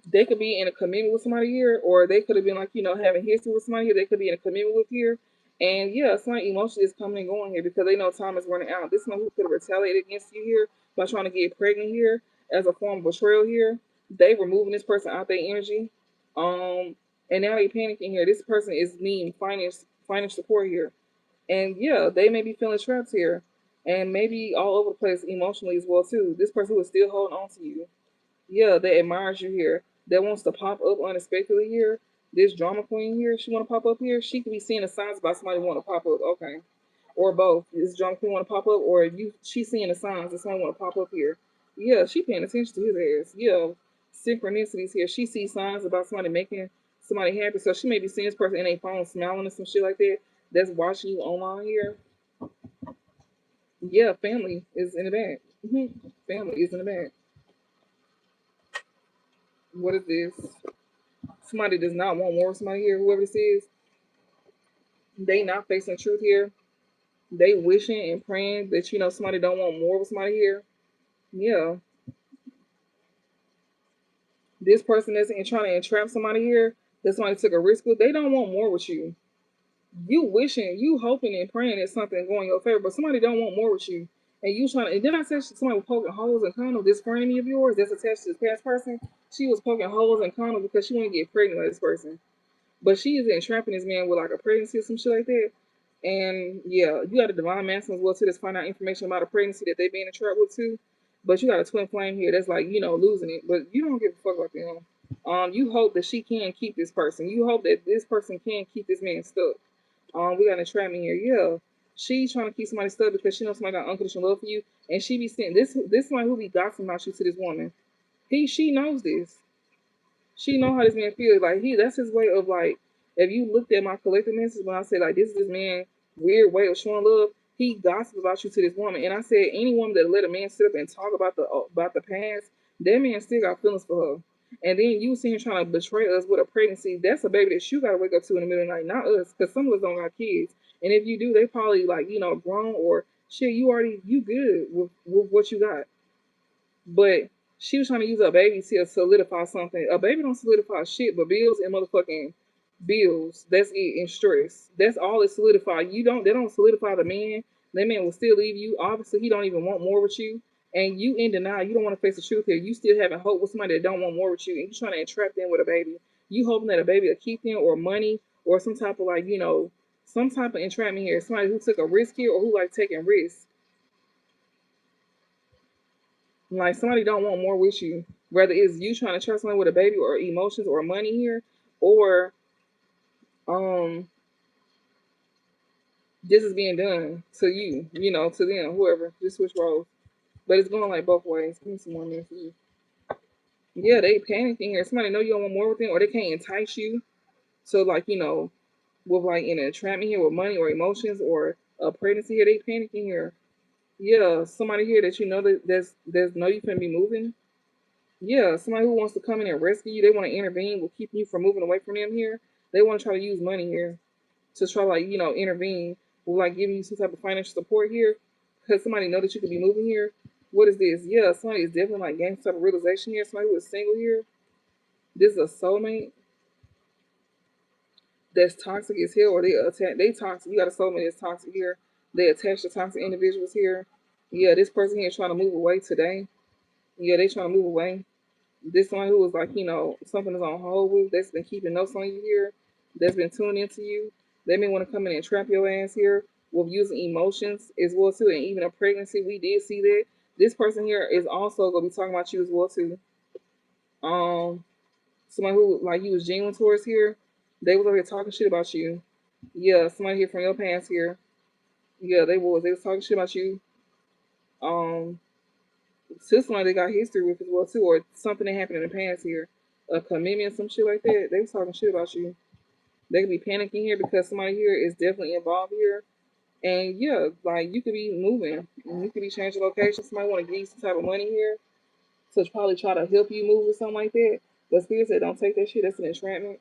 they could be in a commitment with somebody here, or they could have been like, having history with somebody here. They could be in a commitment with here. And yeah, somebody emotion is coming and going here because they know time is running out. This one who could have retaliated against you here by trying to get pregnant here as a form of betrayal here. They removing this person out their energy. Um, and now they panicking here. This person is needing finance support here. And yeah, they may be feeling trapped here. And maybe all over the place emotionally as well too. This person who is still holding on to you, yeah, that admires you here, that wants to pop up unexpectedly here. This drama queen here, she want to pop up here. She could be seeing the signs about somebody want to pop up. Okay, or both. This drama queen want to pop up, or she seeing the signs that someone want to pop up here. Yeah, she paying attention to his ass. Yeah, synchronicities here. She sees signs about somebody making somebody happy, so she may be seeing this person in a phone smiling and some shit like that. That's watching you online here. Yeah, family is in the bag. Family is in the bag. What is this? Somebody does not want more of somebody here, whoever this is, they not facing truth here. They wishing and praying that somebody don't want more of somebody here. Yeah. This person that's trying to entrap somebody here, that somebody took a risk with, they don't want more with you. You wishing, you hoping and praying that something going in your favor, but somebody don't want more with you. And you trying to, and then I said somebody was poking holes in condoms. This frenemy of yours that's attached to this past person, she was poking holes in condoms because she wanted to get pregnant with this person. But she is entrapping this man with like a pregnancy or some shit like that. And yeah, you got a divine masculine as well too that's find out information about a pregnancy that they being entrapped with too. But you got a twin flame here that's like, losing it. But you don't give a fuck about them. You hope that she can keep this person. You hope that this person can keep this man stuck. We got an entrapment here. Yeah. She's trying to keep somebody stuck because she knows somebody got unconditional love for you. And she be saying this one who be gossiping about you to this woman. She knows this. She know how this man feels. Like that's his way of like. If you looked at my collective message when I said like this is this man weird way of showing love, he gossips about you to this woman. And I said any woman that let a man sit up and talk about the past, that man still got feelings for her. And then you see him trying to betray us with a pregnancy. That's a baby that you gotta wake up to in the middle of the night, not us, because some of us don't got kids. And if you do, they probably like grown or shit. You good with what you got. But she was trying to use a baby to solidify something. A baby don't solidify shit, but bills and motherfucking bills. That's it. And stress. That's all it solidify. They don't solidify the man. That man will still leave you. Obviously, he don't even want more with you. And you in denial. You don't want to face the truth here. You still having hope with somebody that don't want more with you. And you trying to entrap them with a baby. You hoping that a baby will keep them or money or some type of like, some type of entrapment here. Somebody who took a risk here or who like taking risks. Like somebody don't want more with you. Whether it's you trying to trust someone with a baby or emotions or money here, or um this is being done to you, to them, whoever. Just switch roles. But it's going like both ways. Give me some more minutes for you. Yeah, they panicking here. Somebody know you don't want more with them, or they can't entice you. So like, with like in a entrapment here with money or emotions or a pregnancy here, they panicking here. Yeah, somebody here that that's know you finna be moving. Yeah, somebody who wants to come in and rescue you, they want to intervene with keeping you from moving away from them here. They want to try to use money here to try like, intervene with like giving you some type of financial support here because somebody know that you could be moving here. What is this? Yeah, somebody is definitely like gaining some realization here. Somebody who is single here. This is a soulmate that's toxic as hell, or they attack. They toxic. You got a soulmate that's toxic here. They attach to toxic individuals here. Yeah, this person here is trying to move away today. Yeah, they trying to move away. This one who was like, something is on hold with, that's been keeping notes on you here, that's been tuning into you. They may want to come in and trap your ass here with using emotions as well too, and even a pregnancy. We did see that. This person here is also gonna be talking about you as well too. Um, Somebody who like you was genuine towards here, they was over here talking shit about you. Yeah, somebody here from your past here. Yeah, they was. They was talking shit about you. Um, to somebody they got history with as well too, or something that happened in the past here, a commitment, some shit like that. They was talking shit about you. They could be panicking here because somebody here is definitely involved here. And yeah, like you could be moving, and you could be changing location. Somebody want to give you some type of money here, so probably try to help you move or something like that. But spirit said, don't take that shit. That's an entrapment.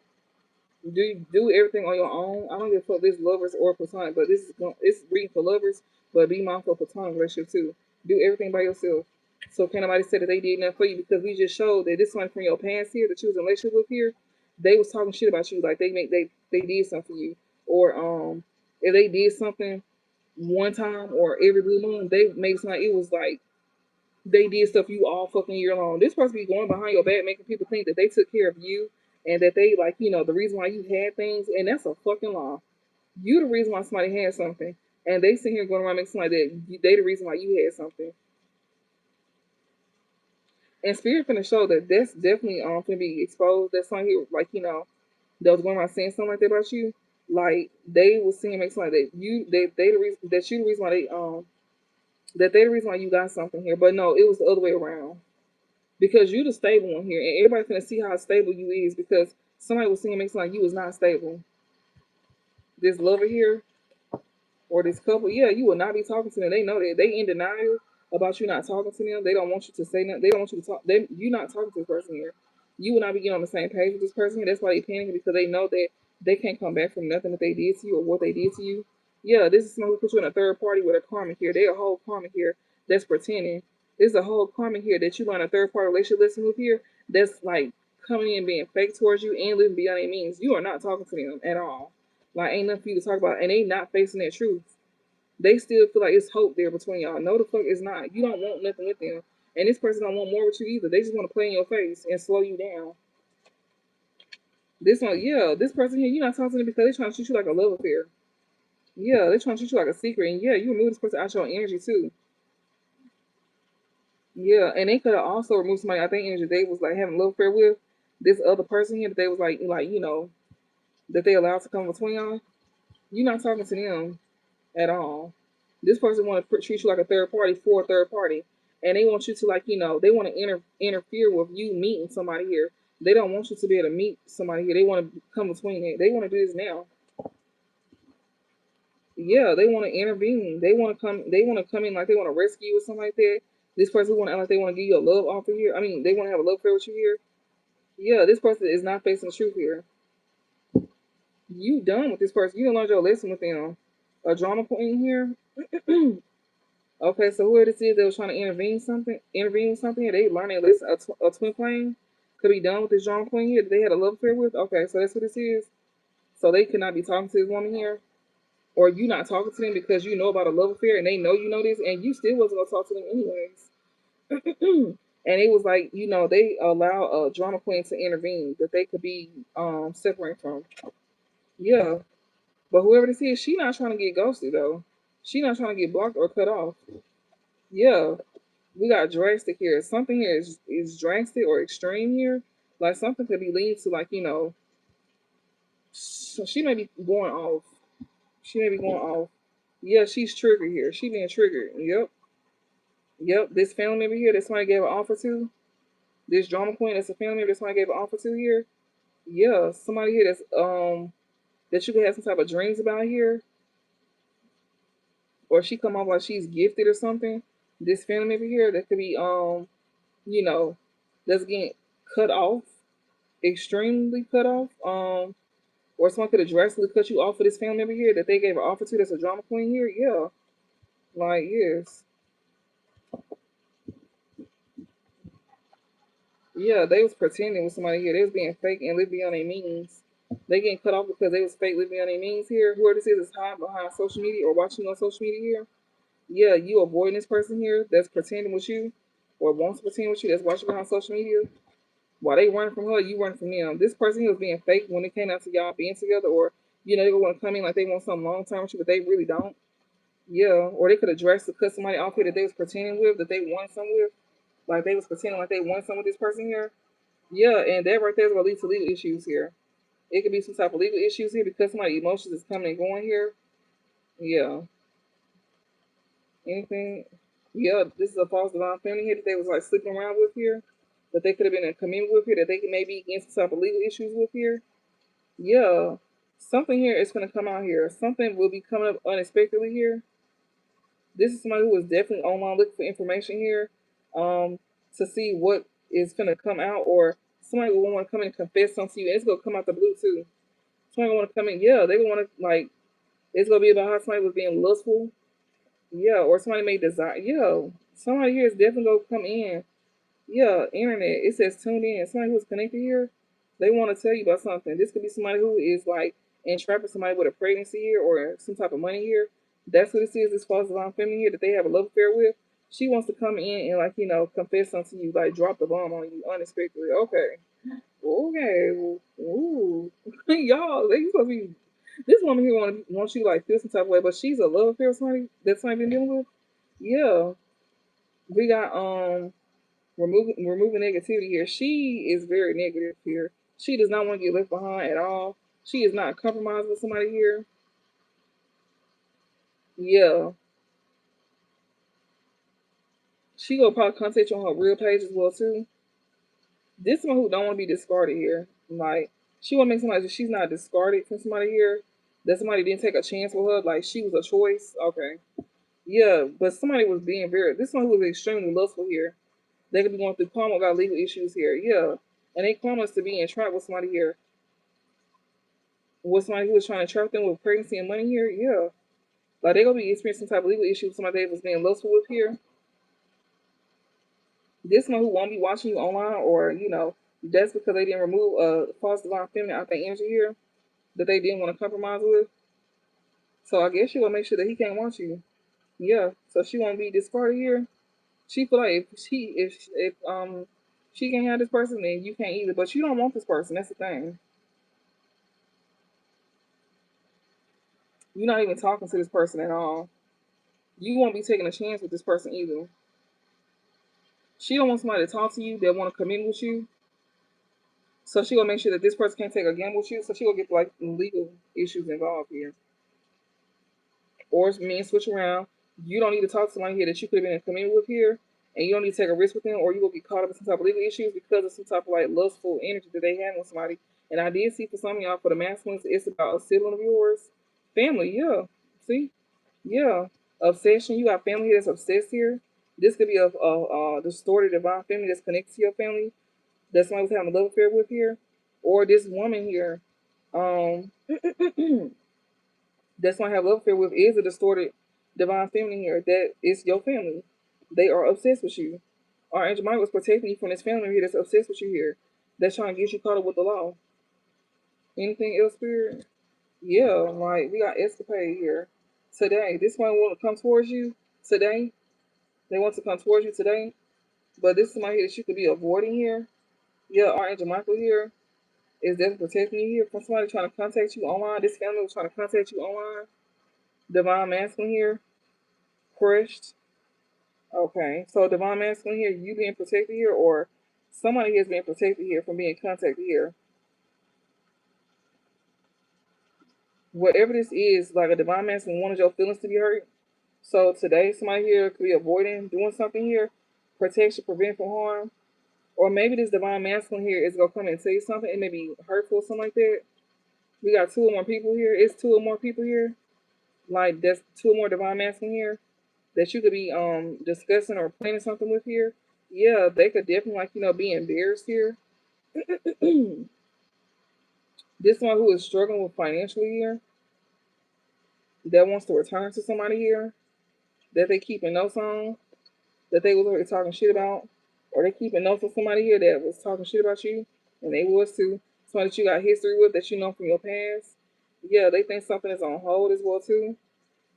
Do everything on your own. I don't give a fuck this lovers or platonic, but it's reading for lovers. But be mindful of platonic relationship too. Do everything by yourself. So can nobody say that they did nothing for you, because we just showed that this one from your past here that you was in a relationship with here, they was talking shit about you, like they did something for you, or if they did something one time or every blue moon, they made it sound like it was like they did stuff you all fucking year long. This supposed to be going behind your back, making people think that they took care of you and that they like, the reason why you had things, and that's a fucking lie. You the reason why somebody had something, and they sit here going around making something like that. They the reason why you had something. And spirit finna show that that's definitely finna be exposed. That's something here, like that was going around saying something like that about you. Like they was seeing make something like that they the reason that you the reason why they the reason why you got something here. But no, it was the other way around, because you the stable one here, and everybody's gonna see how stable you is, because somebody was seeing make something like you was not stable. This lover here, or this couple, yeah, you will not be talking to them. They know that. They in denial about you not talking to them. They don't want you to say nothing. They don't want you to talk. You not talking to this person here. You will not be getting on the same page with this person here. That's why they panicking, because they know that they can't come back from nothing that they did to you or what they did to you. Yeah, this is someone who put you in a third party with a karmic here. They a whole karmic here that's pretending. There's a whole karmic here that you learn a third party relationship lesson with here that's like coming in being fake towards you and living beyond their means. You are not talking to them at all. Like ain't nothing for you to talk about, and they not facing that truth. They still feel like it's hope there between y'all. No, the fuck is not. You don't want nothing with them, and this person don't want more with you either. They just want to play in your face and slow you down. This one, yeah, this person here, you're not talking to them because they're trying to treat you like a love affair. Yeah, they're trying to treat you like a secret, and yeah, you remove this person out your energy too. Yeah, and they could have also removed somebody I think energy they was like having a love affair with this other person here that they was like that they allowed to come between y'all. You're not talking to them at all. This person want to treat you like a third party for a third party, and they want you to they want to interfere with you meeting somebody here. They don't want you to be able to meet somebody here. They want to come between it. They want to do this now. Yeah, they want to intervene. They want to come. They want to come in like they want to rescue you or something like that. This person want to act like they want to give you a love offer here. I mean, they want to have a love affair with you here. Yeah, this person is not facing the truth here. You done with this person. You done learned your lesson with them. A drama queen here. Okay, so whoever this is that was trying to intervene with something, they learned their lesson. A twin flame could be done with this drama queen here that they had a love affair with. Okay, so that's what this is. So they could not be talking to this woman here, or you not talking to them because you know about a love affair and they know you know this, and you still wasn't gonna talk to them anyways. And it was like they allow a drama queen to intervene that they could be separated from. Yeah, but whoever this is, she not trying to get ghosted though. She not trying to get blocked or cut off. Yeah, we got drastic here. Something here is drastic or extreme here. Like something could be leading to she may be going off. She may be going off. Yeah, she's triggered here. She being triggered. Yep. Yep. This family member here that somebody gave an offer to. This drama queen that's a family member that somebody gave an offer to here. Yeah, somebody here that you could have some type of dreams about here. Or she come off like she's gifted or something. This family member here that could be you know, that's getting cut off, extremely cut off. Or someone could have drastically cut you off of this family member here that they gave an offer to that's a drama queen here. Yeah. Like yes. Yeah, they was pretending with somebody here. They was being fake and living on their means. They getting cut off because they was fake living on their means here. Whoever this is hiding behind social media or watching you on social media here. Yeah, you avoiding this person here that's pretending with you or wants to pretend with you that's watching behind social media. While they running from her, you running from them. This person here was being fake when it came out to y'all being together, or they want to come in like they want something long term with you, but they really don't. Yeah, or they could have dressed to cut somebody off here that they was pretending with, that they want something with, like they was pretending like they want something with this person here. Yeah, and that right there is gonna lead to legal issues here. It could be some type of legal issues here because somebody emotions is coming and going here. Yeah, anything. Yeah, this is a false divine family here that they was like sleeping around with here, that they could have been in community with here, that they could maybe get some type of legal issues with here. Yeah, something here is gonna come out here. Something will be coming up unexpectedly here. This is somebody who is definitely online looking for information here, um, to see what is gonna come out, or somebody will want to come in and confess something to you. And it's gonna come out the blue too. Somebody want to come in. Yeah, they gonna want to like. It's gonna be about how somebody was being lustful. Yeah, or somebody may desire. Yeah, somebody here is definitely gonna come in. Yeah, internet. It says tuned in. Somebody who's connected here, they want to tell you about something. This could be somebody who is like entrapping somebody with a pregnancy here or some type of money here. That's what this is. This false divine feminine here that they have a love affair with. She wants to come in and like confess something to you, like drop the bomb on you unexpectedly. Okay, okay, ooh, y'all, they supposed to be. This woman here wants you like feel some type of way, but she's a love affair with somebody that somebody been dealing with. Yeah, we got removing negativity here. She is very negative here. She does not want to get left behind at all. She is not compromised with somebody here. Yeah, she gonna probably contact you on her real page as well too. This one who don't want to be discarded here. Like she want to make somebody she's not discarded from somebody here. That somebody didn't take a chance with her. Like she was a choice. Okay. Yeah, but somebody was being very. This one who was extremely lustful here. They could be going through karma, got legal issues here. Yeah, and they karma us to be entrapped with somebody here. With somebody who was trying to trap them with pregnancy and money here. Yeah, like they gonna be experiencing some type of legal issue with somebody that was being lustful with here. This one who won't be watching you online, or that's because they didn't remove a false divine feminine out their energy here that they didn't want to compromise with. So I guess she will make sure that he can't watch you. Yeah. So she won't be discarded here. She feel like if she can't have this person, then you can't either. But you don't want this person. That's the thing. You're not even talking to this person at all. You won't be taking a chance with this person either. She don't want somebody to talk to you that want to come in with you. So she gonna make sure that this person can't take a gamble with you. So she gonna get like legal issues involved here. Or men switch around. You don't need to talk to somebody here that you could have been in community with here, and you don't need to take a risk with them, or you will get caught up in some type of legal issues because of some type of like lustful energy that they have with somebody. And I did see for some of y'all, for the masculines, it's about a sibling of yours, family. Yeah, see, yeah, obsession. You got family here that's obsessed here. This could be a distorted divine family that's connected to your family. That somebody was having a love affair with here, or this woman here. Um, that's why I have love affair with is a distorted divine feminine here. That is your family. They are obsessed with you. Our angel Mike was protecting you from this family here that's obsessed with you here. That's trying to get you caught up with the law. Anything else, spirit? Yeah, like we got escapade here. Today. This one want to come towards you today. They want to come towards you today. But this is somebody here that you could be avoiding here. Yeah, our angel Michael here is definitely protecting you here from somebody trying to contact you online. This family was trying to contact you online. Divine masculine here. Crushed. Okay, so divine masculine here, you being protected here, or somebody here is being protected here from being contacted here. Whatever this is, like a divine masculine wanted your feelings to be hurt. So today, somebody here could be avoiding doing something here, protection, prevent from harm, or maybe this divine masculine here is gonna come and tell you something. It may be hurtful, something like that. We got two or more people here. It's two or more people here. Like that's two or more divine masculine here that you could be discussing or planning something with here. Yeah, they could definitely like be embarrassed here. This one who is struggling with financially here, that wants to return to somebody here that they keeping notes on, that they was already talking shit about, or they keeping notes of somebody here that was talking shit about you, and they was too. Somebody that you got history with that you know from your past. Yeah, they think something is on hold as well too.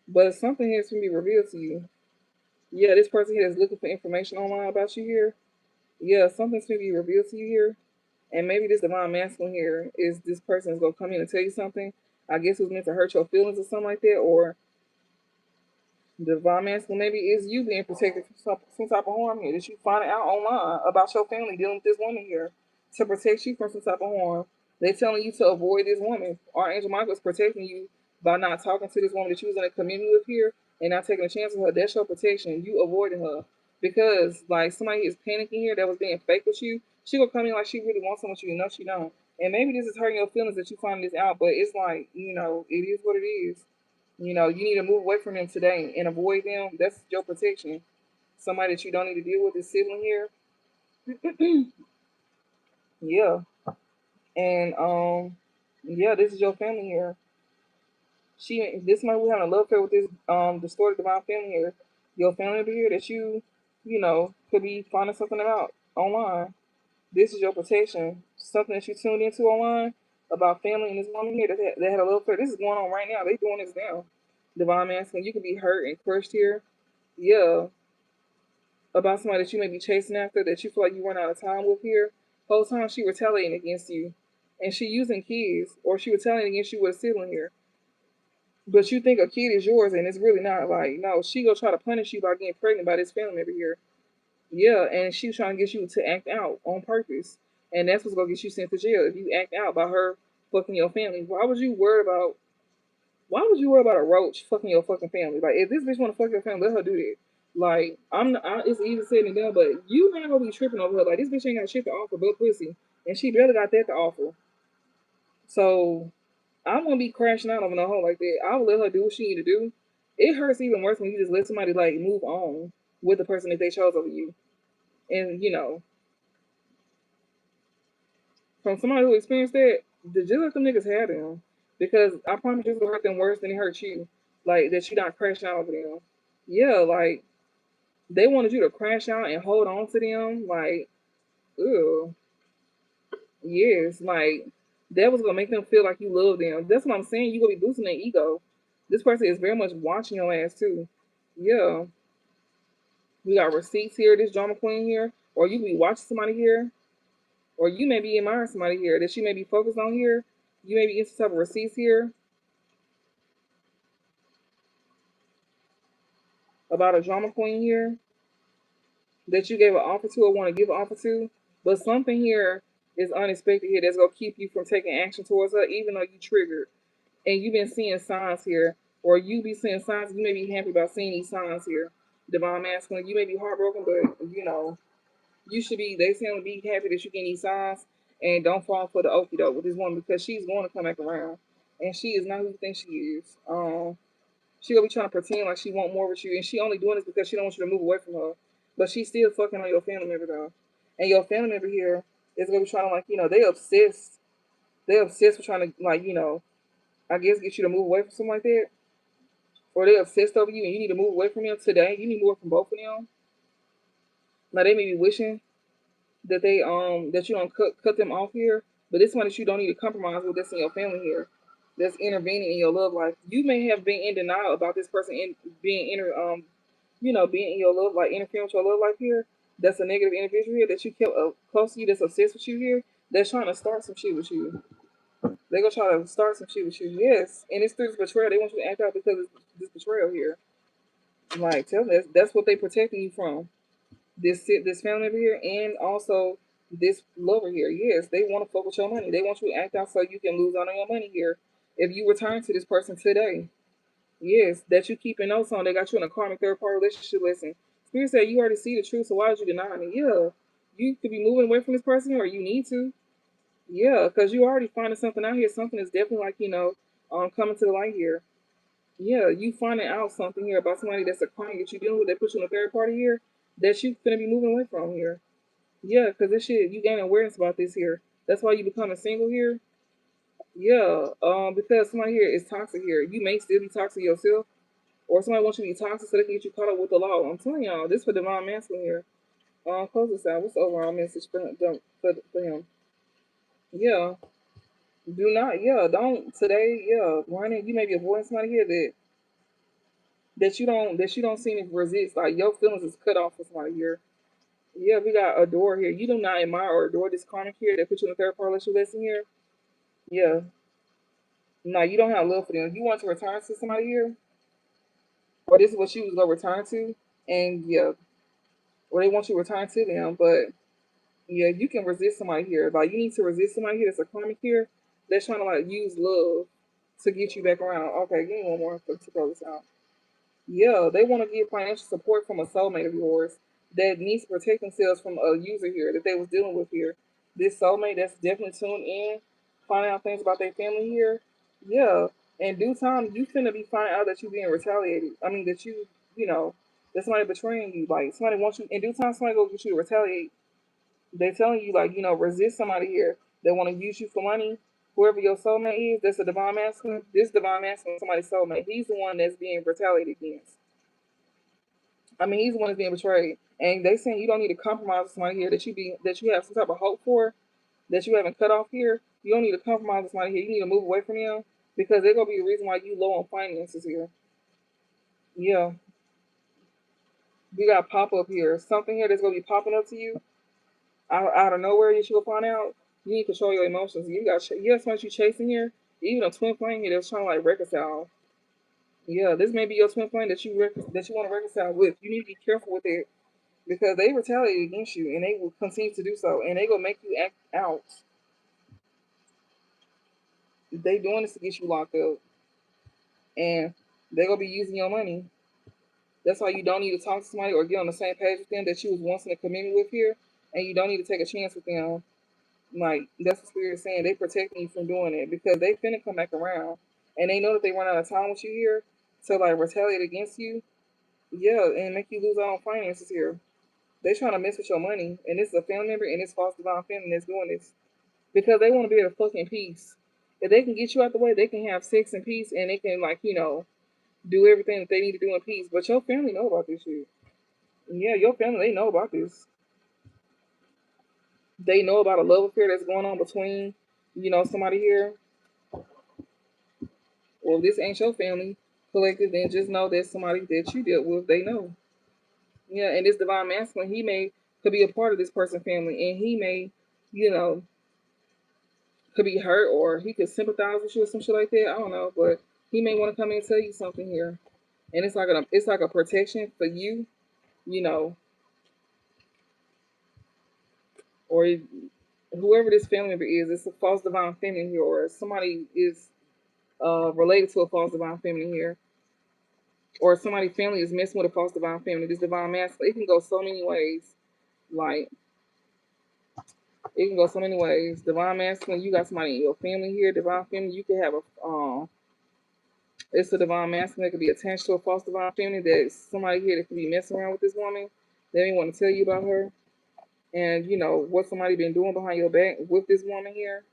But something here is gonna be revealed to you. Yeah, this person here is looking for information online about you here. Yeah, something's gonna be revealed to you here. And maybe this divine masculine here is this person is gonna come in and tell you something. I guess it was meant to hurt your feelings or something like that, or the divine masculine maybe is you being protected from some type of harm here that you find out online about your family dealing with this woman here to protect you from some type of harm. They're telling you to avoid this woman. Archangel Michael is protecting you by not talking to this woman that you was in a community with here and not taking a chance with her. That's your protection. You avoiding her. Because like somebody is panicking here that was being fake with you, she gonna come in like she really wants something with you. No, she don't. And maybe this is hurting your feelings that you find this out, but it's like, it is what it is. You need to move away from them today and avoid them. That's your protection. Somebody that you don't need to deal with is sibling here. Yeah. And yeah, this is your family here. This might be having a love affair with this distorted divine family here. Your family over here that could be finding something about online. This is your protection. Something that you tuned into online about family and this woman here that had a love affair. This is going on right now. They doing this now. Divine masculine. You could be hurt and crushed here. Yeah, about somebody that you may be chasing after that you feel like you run out of time with here. Whole time she retaliating against you, and she using kids, or she retaliating against you with a sibling here. But you think a kid is yours, and it's really not. Like, no, she gonna try to punish you by getting pregnant by this family member here. Yeah, and she's trying to get you to act out on purpose, and that's what's gonna get you sent to jail if you act out by her fucking your family. Why would you worry about a roach fucking your fucking family? Like, if this bitch want to fuck your family, let her do that. Like, it's easy said and done, but you not gonna be tripping over her. Like, this bitch ain't got shit to offer but pussy, and she barely got that to offer. So I'm gonna be crashing out over no hoe like that. I will let her do what she need to do. It hurts even worse when you just let somebody like move on with the person that they chose over you, and from somebody who experienced that, just let them niggas have them. Because I promise you, it's gonna hurt them worse than it hurt you. Like, that you not crashing out over them. Yeah, like, they wanted you to crash out and hold on to them. Like, ew. Yes, like, that was gonna make them feel like you love them. That's what I'm saying. You gonna be boosting their ego. This person is very much watching your ass too. Yeah. We got receipts here, this drama queen here. Or you be watching somebody here. Or you may be admiring somebody here that you may be focused on here. You may be getting some type of receipts here about a drama queen here that you gave an offer to or want to give an offer to. But something here is unexpected here that's gonna keep you from taking action towards her, even though you triggered. And you've been seeing signs here, or you be seeing signs. You may be happy about seeing these signs here. Divine masculine, you may be heartbroken, but you should be. They seem to be happy that you get these signs, and don't fall for the okie doke with this woman because she's going to come back around, and she is not who you think she is. She gonna be trying to pretend like she want more with you, and she only doing this because she don't want you to move away from her. But she's still fucking on your family member though, and your family member here is gonna be trying to they obsessed. They obsessed with trying to I guess get you to move away from something like that, or they obsessed over you and you need to move away from them today. You need more from both of them. Now they may be wishing that that you don't cut them off here, but this one that you don't need to compromise with that's in your family here, that's intervening in your love life. You may have been in denial about this person being in your love, like interfering with your love life here. That's a negative individual here that you kept close to you, that's obsessed with you here, that's trying to start some shit with you. They gonna try to start some shit with you, yes. And it's through this betrayal. They want you to act out because of this betrayal here. Like, tell them that's what they protecting you from. This family over here, and also this lover here. Yes, they want to fuck with your money. They want you to act out so you can lose out on your money here. If you return to this person today, yes, that you keeping notes on. They got you in a karmic third party relationship. Listen, Spirit said you already see the truth, so why would you deny me? Yeah, you could be moving away from this person, or you need to. Yeah, because you already finding something out here. Something is definitely coming to the light here. Yeah, you finding out something here about somebody that's a client that you dealing with that puts you in a third party here that you gonna be moving away from here. Yeah, because this shit you gain awareness about this here. That's why you becoming single here. Yeah, because somebody here is toxic here. You may still be toxic yourself, or somebody wants you to be toxic so they can get you caught up with the law. I'm telling y'all, this for divine masculine here. Close this out. What's the overall message for him? Yeah. Do not, yeah, don't today, yeah, Ryan, you may be avoiding somebody here that you don't seem to resist. Like your feelings is cut off for somebody here. Yeah, we got adore here. You do not admire or adore this karmic here that put you in the third party lesson here. Yeah. No, you don't have love for them. You want to return to somebody here, or this is what you was gonna return to, and yeah, or they want you to return to them, but yeah, you can resist somebody here. Like you need to resist somebody here that's a karmic here that's trying to like use love to get you back around. Okay, give me one more to close this out. Yeah, they want to get financial support from a soulmate of yours that needs to protect themselves from a user here that they was dealing with here. This soulmate that's definitely tuned in, finding out things about their family here. Yeah, in due time, you finna be finding out that you being retaliated. I mean, that you know, that somebody betraying you. Like somebody wants you. In due time, somebody go get you to retaliate. They telling you like resist somebody here that want to use you for money. Whoever your soulmate is, that's a divine masculine. This divine masculine, somebody's soulmate. He's the one that's being retaliated against. I mean, he's the one that's being betrayed, and they saying you don't need to compromise with somebody here that you have some type of hope for that you haven't cut off here. You don't need to compromise with somebody here. You need to move away from them because they're gonna be the reason why you low on finances here. Yeah, we got pop up here. Something here that's gonna be popping up to you out of nowhere that you'll find out. You need to control your emotions. You have somebody you chasing here. Even a twin flame here that's trying to like reconcile. Yeah, this may be your twin flame that you want to reconcile with. You need to be careful with it because they retaliate against you and they will continue to do so and they gonna make you act out. They doing this to get you locked up and they gonna be using your money. That's why you don't need to talk to somebody or get on the same page with them that you was once in a commitment with here, and you don't need to take a chance with them. Like that's what spirit is saying. They protecting you from doing it because they finna come back around and they know that they run out of time with you here to like retaliate against you. Yeah, and make you lose out on finances here. They trying to mess with your money, and this is a family member and it's false divine family that's doing this because they want to be at a fucking peace. If they can get you out the way, they can have sex in peace and they can like do everything that they need to do in peace. But your family know about this shit. Yeah, your family they know about this. They know about a love affair that's going on between somebody here, or if this ain't your family collective, then just know that somebody that you dealt with. They know. Yeah, and this divine masculine, he may could be a part of this person's family, and he may, you know, could be hurt or he could sympathize with you or some shit like that. I don't know, but he may want to come in and tell you something here, and it's like a protection for you, you know, or whoever this family member is. It's a false divine feminine here, or somebody is related to a false divine feminine here, or somebody family is messing with a false divine feminine. This divine masculine, it can go so many ways. Like it can go so many ways. Divine masculine, you got somebody in your family here. Divine feminine, you could have it's a divine masculine that could be attached to a false divine feminine. That somebody here that could be messing around with this woman. They may want to tell you about her and what somebody been doing behind your back with this woman here.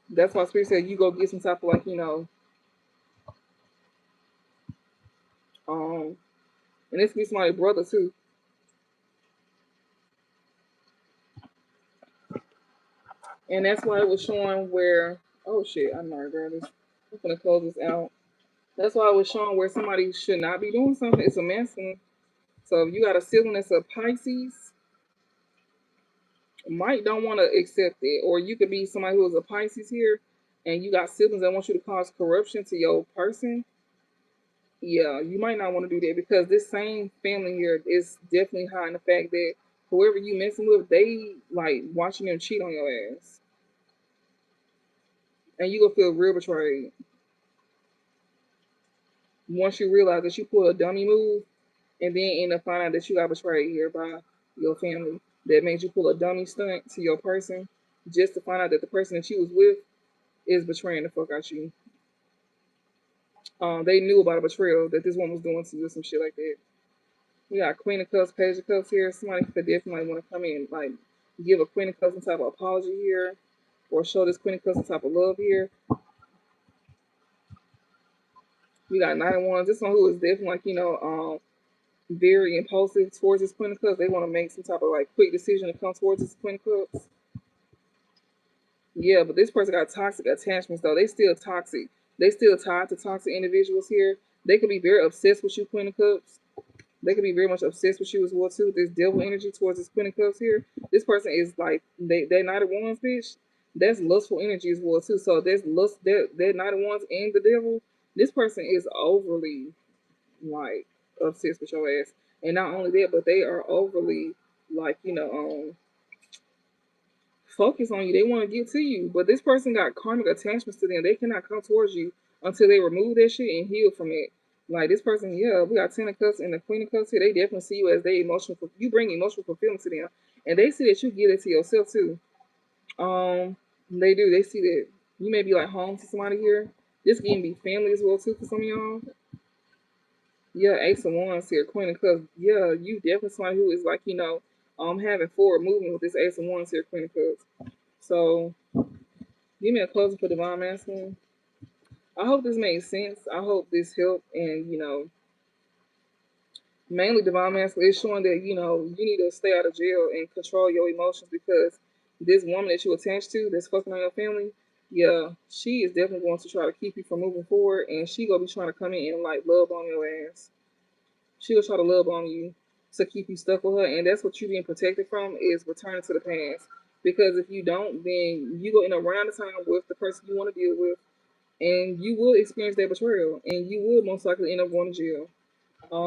That's why Spirit said you go get some type of um, and this could be somebody's brother too. And that's why it was showing where oh shit, I'm not girl. I'm gonna close this out. That's why it was showing where somebody should not be doing something. It's a masculine. So if you got a sibling that's a Pisces, might don't want to accept it. Or you could be somebody who is a Pisces here and you got siblings that want you to cause corruption to your person. Yeah, you might not want to do that because this same family here is definitely hiding the fact that whoever you messing with, they like watching them cheat on your ass. And you gonna feel real betrayed. Once you realize that you pull a dummy move and then end up finding out that you got betrayed here by your family. That made you pull a dummy stunt to your person just to find out that the person that you was with is betraying the fuck out you. They knew about a betrayal that this one was doing to you, some shit like that. We got Queen of Cups, Page of Cups here. Somebody could definitely want to come in, like give a Queen of Cups some type of apology here, or show this Queen of Cups some type of love here. We got 9 of Wands. This one who is definitely like very impulsive towards this Queen of Cups. They want to make some type of like quick decision to come towards this Queen of Cups. Yeah, but this person got toxic attachments though. They still toxic. They still tied to toxic individuals here. They could be very obsessed with you, Queen of Cups. They could be very much obsessed with you as well too. This devil energy towards this Queen of Cups here. This person is like they're Knight of Wands, bitch. That's lustful energy as well too. So there's lust. They're Knight of Wands and the devil. This person is overly like obsessed with your ass, and not only that, but they are overly like focus on you. They want to get to you, but this person got karmic attachments to them. They cannot come towards you until they remove that shit and heal from it. Like this person, yeah, we got Ten of Cups and the Queen of Cups here. They definitely see you as they emotional. You bring emotional fulfillment to them, and they see that you give it to yourself too. They do. They see that you may be like home to somebody here. This can be family as well too for some of y'all. Yeah, Ace of Wands here, Queen of Cups. Yeah, you definitely somebody who is like having forward movement with this Ace of Wands here, Queen of Cups. So give me a closing for Divine Masculine. I hope this made sense. I hope this helped, and mainly Divine Masculine is showing that you need to stay out of jail and control your emotions because this woman that you attached to, that's fucking on your family, yeah, she is definitely going to try to keep you from moving forward, and she gonna be trying to come in and like love on your ass. She will try to love on you to keep you stuck with her, and that's what you're being protected from is returning to the past. Because if you don't, then you go in around the time with the person you want to deal with, and you will experience that betrayal, and you will most likely end up going to jail.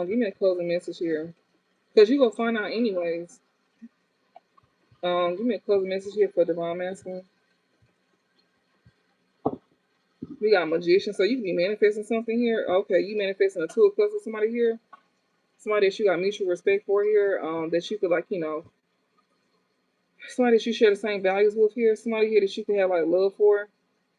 Give me a closing message here, because you gonna find out anyways. Give me a closing message here for Divine Masculine. We got Magician, so you can be manifesting something here. Okay, you manifesting a Two of Cups with somebody here, somebody that you got mutual respect for here. That you could like somebody that you share the same values with here, somebody here that you can have like love for,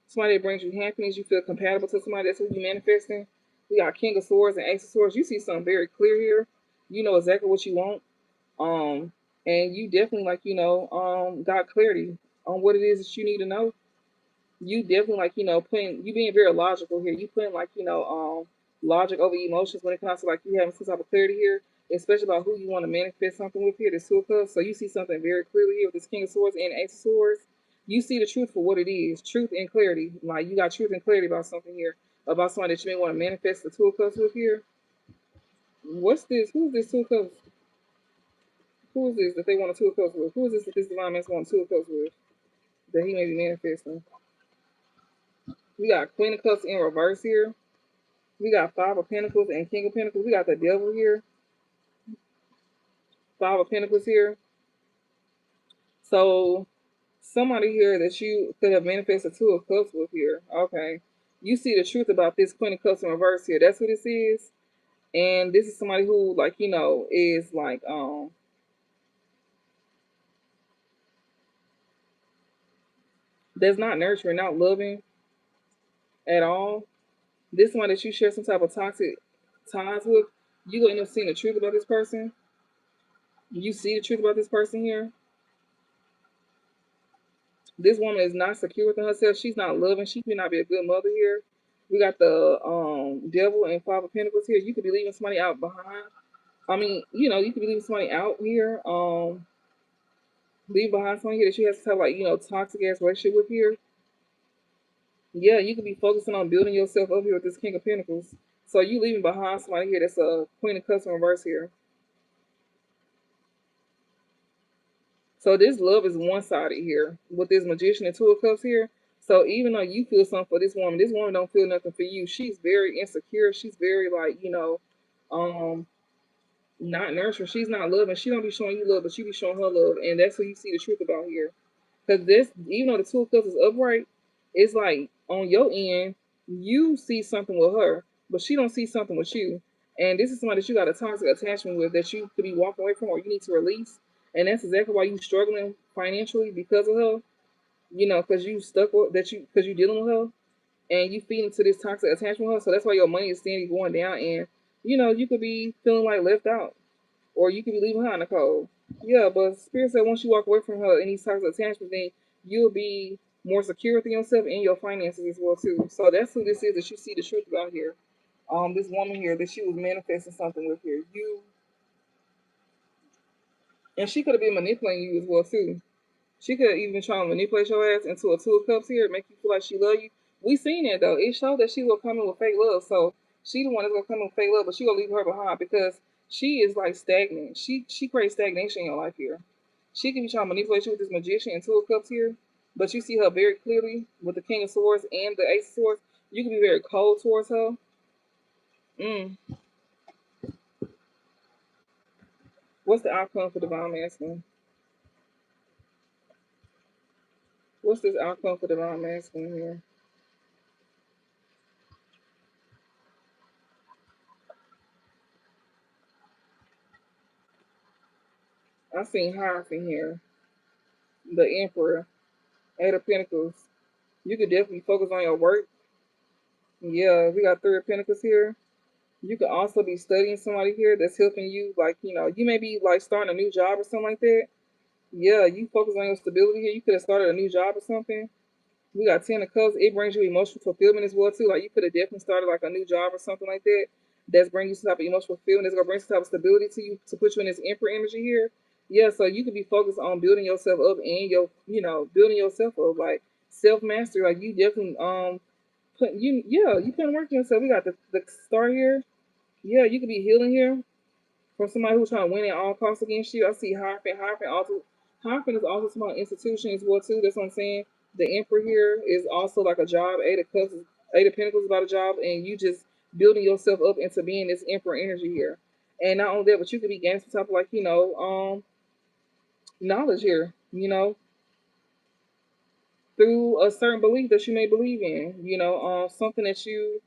somebody that brings you happiness, you feel compatible to somebody, that's who you manifesting. We got King of Swords and Ace of Swords. You see something very clear here. You know exactly what you want. Um, and you definitely got clarity on what it is that you need to know. You definitely putting you being very logical here. You putting logic over emotions when it comes to like you having some type of clarity here, especially about who you want to manifest something with here, this Two of Cups. So you see something very clearly here with this King of Swords and Ace of Swords. You see the truth for what it is, truth and clarity. Like you got truth and clarity about something here, about somebody that you may want to manifest the Two of Cups with here. What's this? Who's this Two of Cups? Who is this that they want a Two of Cups with? Who is this that this divine man's want a Two of Cups with? That he may be manifesting. We got Queen of Cups in reverse here. We got Five of Pentacles and King of Pentacles. We got the Devil here. Five of Pentacles here. So somebody here that you could have manifested Two of Cups with here. Okay. You see the truth about this Queen of Cups in reverse here. That's who this is. And this is somebody who is that's not nurturing, not loving at all. This one that you share some type of toxic ties with, you gonna end up seeing the truth about this person. You see the truth about this person here. This woman is not secure within herself. She's not loving. She may not be a good mother here. We got the devil and Five of Pentacles here. You could be leaving somebody out behind. I mean, you could be leaving somebody out here. Leave behind somebody here that you have to have toxic ass relationship with here. Yeah, you could be focusing on building yourself up here with this King of Pentacles. So you leaving behind somebody here that's a Queen of Cups in reverse here. So this love is one-sided here with this Magician and Two of Cups here. So even though you feel something for this woman don't feel nothing for you. She's very insecure. She's very um, not nurturing. She's not loving. She don't be showing you love, but she be showing her love, and that's what you see the truth about here. Because this, even though the Two of Cups is upright, it's like on your end, you see something with her, but she don't see something with you. And this is somebody that you got a toxic attachment with that you could be walking away from or you need to release. And that's exactly why you struggling financially because of her. Because you stuck with because you dealing with her and you feed into this toxic attachment with her. So that's why your money is steady going down, and you could be feeling like left out, or you could be leaving her in the cold. Yeah, but Spirit said once you walk away from her and these toxic attachments, then you'll be more secure within yourself and your finances as well too. So that's who this is that you see the truth about here. This woman here that she was manifesting something with here. You And she could have been manipulating you as well too. She could even try to manipulate your ass into a two of cups here, make you feel like she love you. We seen it though. It showed that she will come in with fake love. So she the one that's gonna come in with fake love, but she gonna leave her behind because she is like stagnant. She creates stagnation in your life here. She can be trying to manipulate you with this magician and two of cups here, but you see her very clearly with the king of swords and the ace of swords. You can be very cold towards her. Mm. What's the outcome for divine masculine? What's this outcome for divine masculine here? I seen Hierophant here, the Emperor, Eight of Pentacles. You could definitely focus on your work. Yeah, we got Three of Pentacles here. You could also be studying somebody here that's helping you, like, you may be like starting a new job or something like that. Yeah, you focus on your stability here. You could have started a new job or something. We got Ten of Cups. It brings you emotional fulfillment as well too. Like you could have definitely started like a new job or something like that. That's bringing you some type of emotional fulfillment. That's gonna bring some type of stability to you to put you in this Emperor energy here. Yeah, so you could be focused on building yourself up and building yourself up like self mastery. Like you definitely you put work in yourself. We got the star here. Yeah, you could be healing here from somebody who's trying to win at all costs against you. I see Hierophant. Hierophant is also some institution as well too. That's what I'm saying. The Emperor here is also like a job. Eight of Cups, Eight of Pentacles is about a job, and you just building yourself up into being this Emperor energy here. And not only that, but you could be gaining some type of like knowledge here. Through a certain belief that you may believe in. Something that you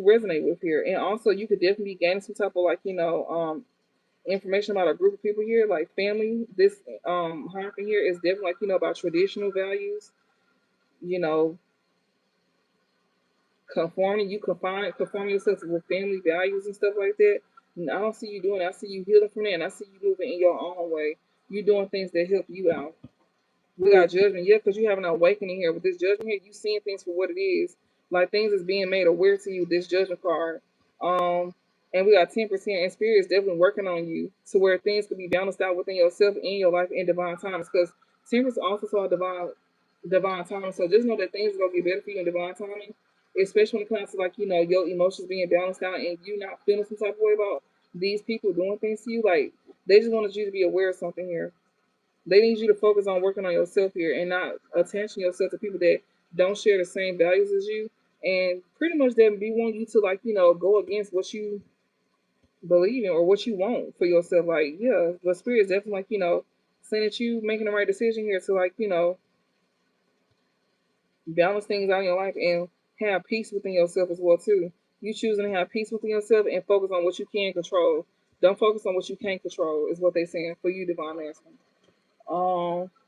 resonate with here, and also you could definitely be gaining some type of like information about a group of people here, like family. This Hierophant here is definitely like about traditional values. You know, conforming yourself with family values and stuff like that. And I don't see you doing it. I see you healing from that, and I see you moving in your own way. You doing things that help you out. We got judgment, yeah, because you have an awakening here. With this judgment here, you seeing things for what it is. Like things is being made aware to you, this judgment card. And we got 10%, and spirit is definitely working on you to where things could be balanced out within yourself and your life in divine times. Because 10% also saw divine timing. So just know that things are gonna get better for you in divine timing. Especially when it comes to like, your emotions being balanced out and you not feeling some type of way about these people doing things to you. Like they just wanted you to be aware of something here. They need you to focus on working on yourself here and not attaching yourself to people that don't share the same values as you. And pretty much they be wanting you to like, go against what you believe in or what you want for yourself. Like, yeah, the spirit is definitely like, saying that you making the right decision here to like, balance things out in your life and have peace within yourself as well too. You choosing to have peace within yourself and focus on what you can control. Don't focus on what you can't control, is what they saying for you, divine masculine.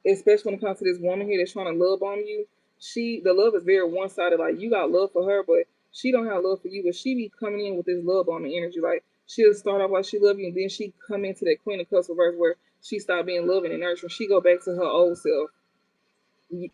Especially when it comes to this woman here that's trying to love on you. The love is very one sided. Like you got love for her, but she don't have love for you. But she be coming in with this love bombing energy. Like she'll start off like she love you, and then she come into that Queen of Cups reverse where she stop being loving and nurturing. She go back to her old self.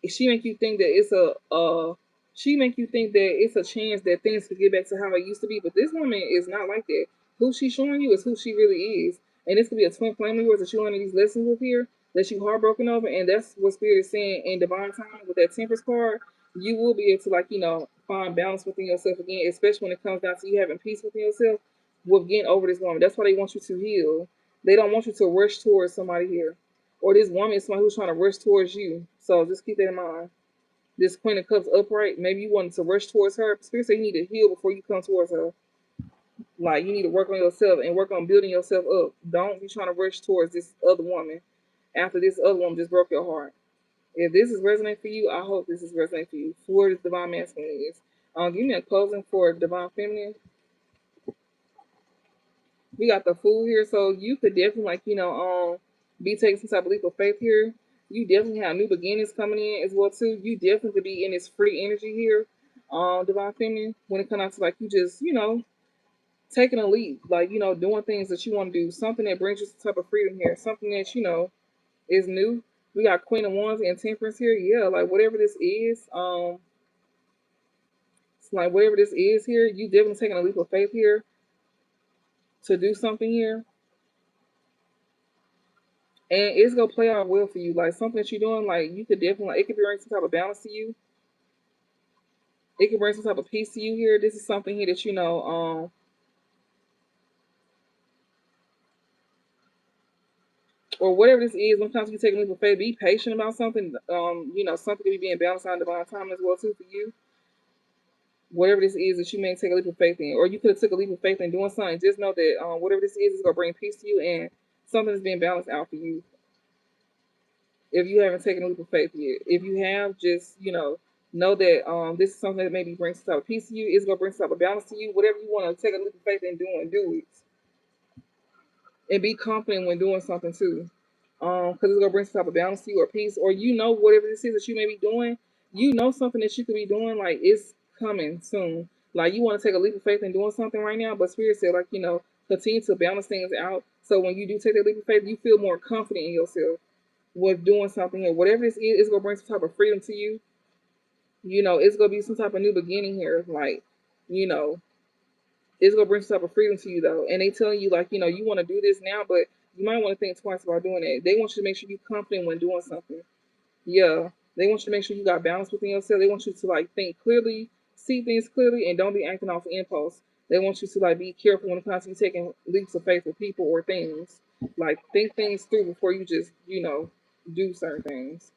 She make you think that she make you think that it's a chance that things could get back to how it used to be. But this woman is not like that. Who she's showing you is who she really is. And this could be a twin flame of yours that you're learning these lessons with here, that you heartbroken over. And that's what Spirit is saying in divine timing with that Temperance card. You will be able to like, find balance within yourself again, especially when it comes down to you having peace within yourself with getting over this woman. That's why they want you to heal. They don't want you to rush towards somebody here. Or this woman is somebody who's trying to rush towards you. So just keep that in mind. This Queen of Cups upright, maybe you wanted to rush towards her. Spirit said you need to heal before you come towards her. Like you need to work on yourself and work on building yourself up. Don't be trying to rush towards this other woman after this other woman just broke your heart. If this is resonating for you, I hope this is resonating for you. For this divine masculine is. Give me a closing for divine feminine. We got the Fool here, so you could definitely like be taking some type of leap of faith here. You definitely have new beginnings coming in as well too. You definitely could be in this free energy here, divine feminine. When it comes out to like you just taking a leap, like doing things that you want to do, something that brings you some type of freedom here, something that is new. We got Queen of Wands and Temperance here. Yeah, like whatever this is, it's like whatever this is here, you definitely taking a leap of faith here to do something here. And it's gonna play out well for you. Like something that you're doing, like you could definitely, like, it could bring some type of balance to you. It could bring some type of peace to you here. This is something here that or whatever this is. Sometimes you take a leap of faith. Be patient about something. Something could be being balanced on divine time as well too for you. Whatever this is that you may take a leap of faith in, or you could have took a leap of faith in doing something. Just know that whatever this is gonna bring peace to you, and something is being balanced out for you. If you haven't taken a leap of faith yet, if you have, just know that this is something that maybe brings some type of peace to you. It's gonna bring some type of balance to you. Whatever you want to take a leap of faith in doing, do it, and be confident when doing something too. Because it's gonna bring some type of balance to you or peace, or whatever this is that you may be doing, something that you could be doing, like it's coming soon. Like you want to take a leap of faith in doing something right now, but Spirit said, like, continue to balance things out. So when you do take that leap of faith, you feel more confident in yourself with doing something here. Whatever this is, it's gonna bring some type of freedom to you. It's gonna be some type of new beginning here. Like, you know, it's gonna bring some type of freedom to you though. And they telling you, like, you want to do this now, but you might want to think twice about doing it. They want you to make sure you're confident when doing something. Yeah. They want you to make sure you got balance within yourself. They want you to like think clearly, see things clearly, and don't be acting off impulse. They want you to like be careful when it comes to you taking leaps of faith with people or things. Like think things through before you just, do certain things.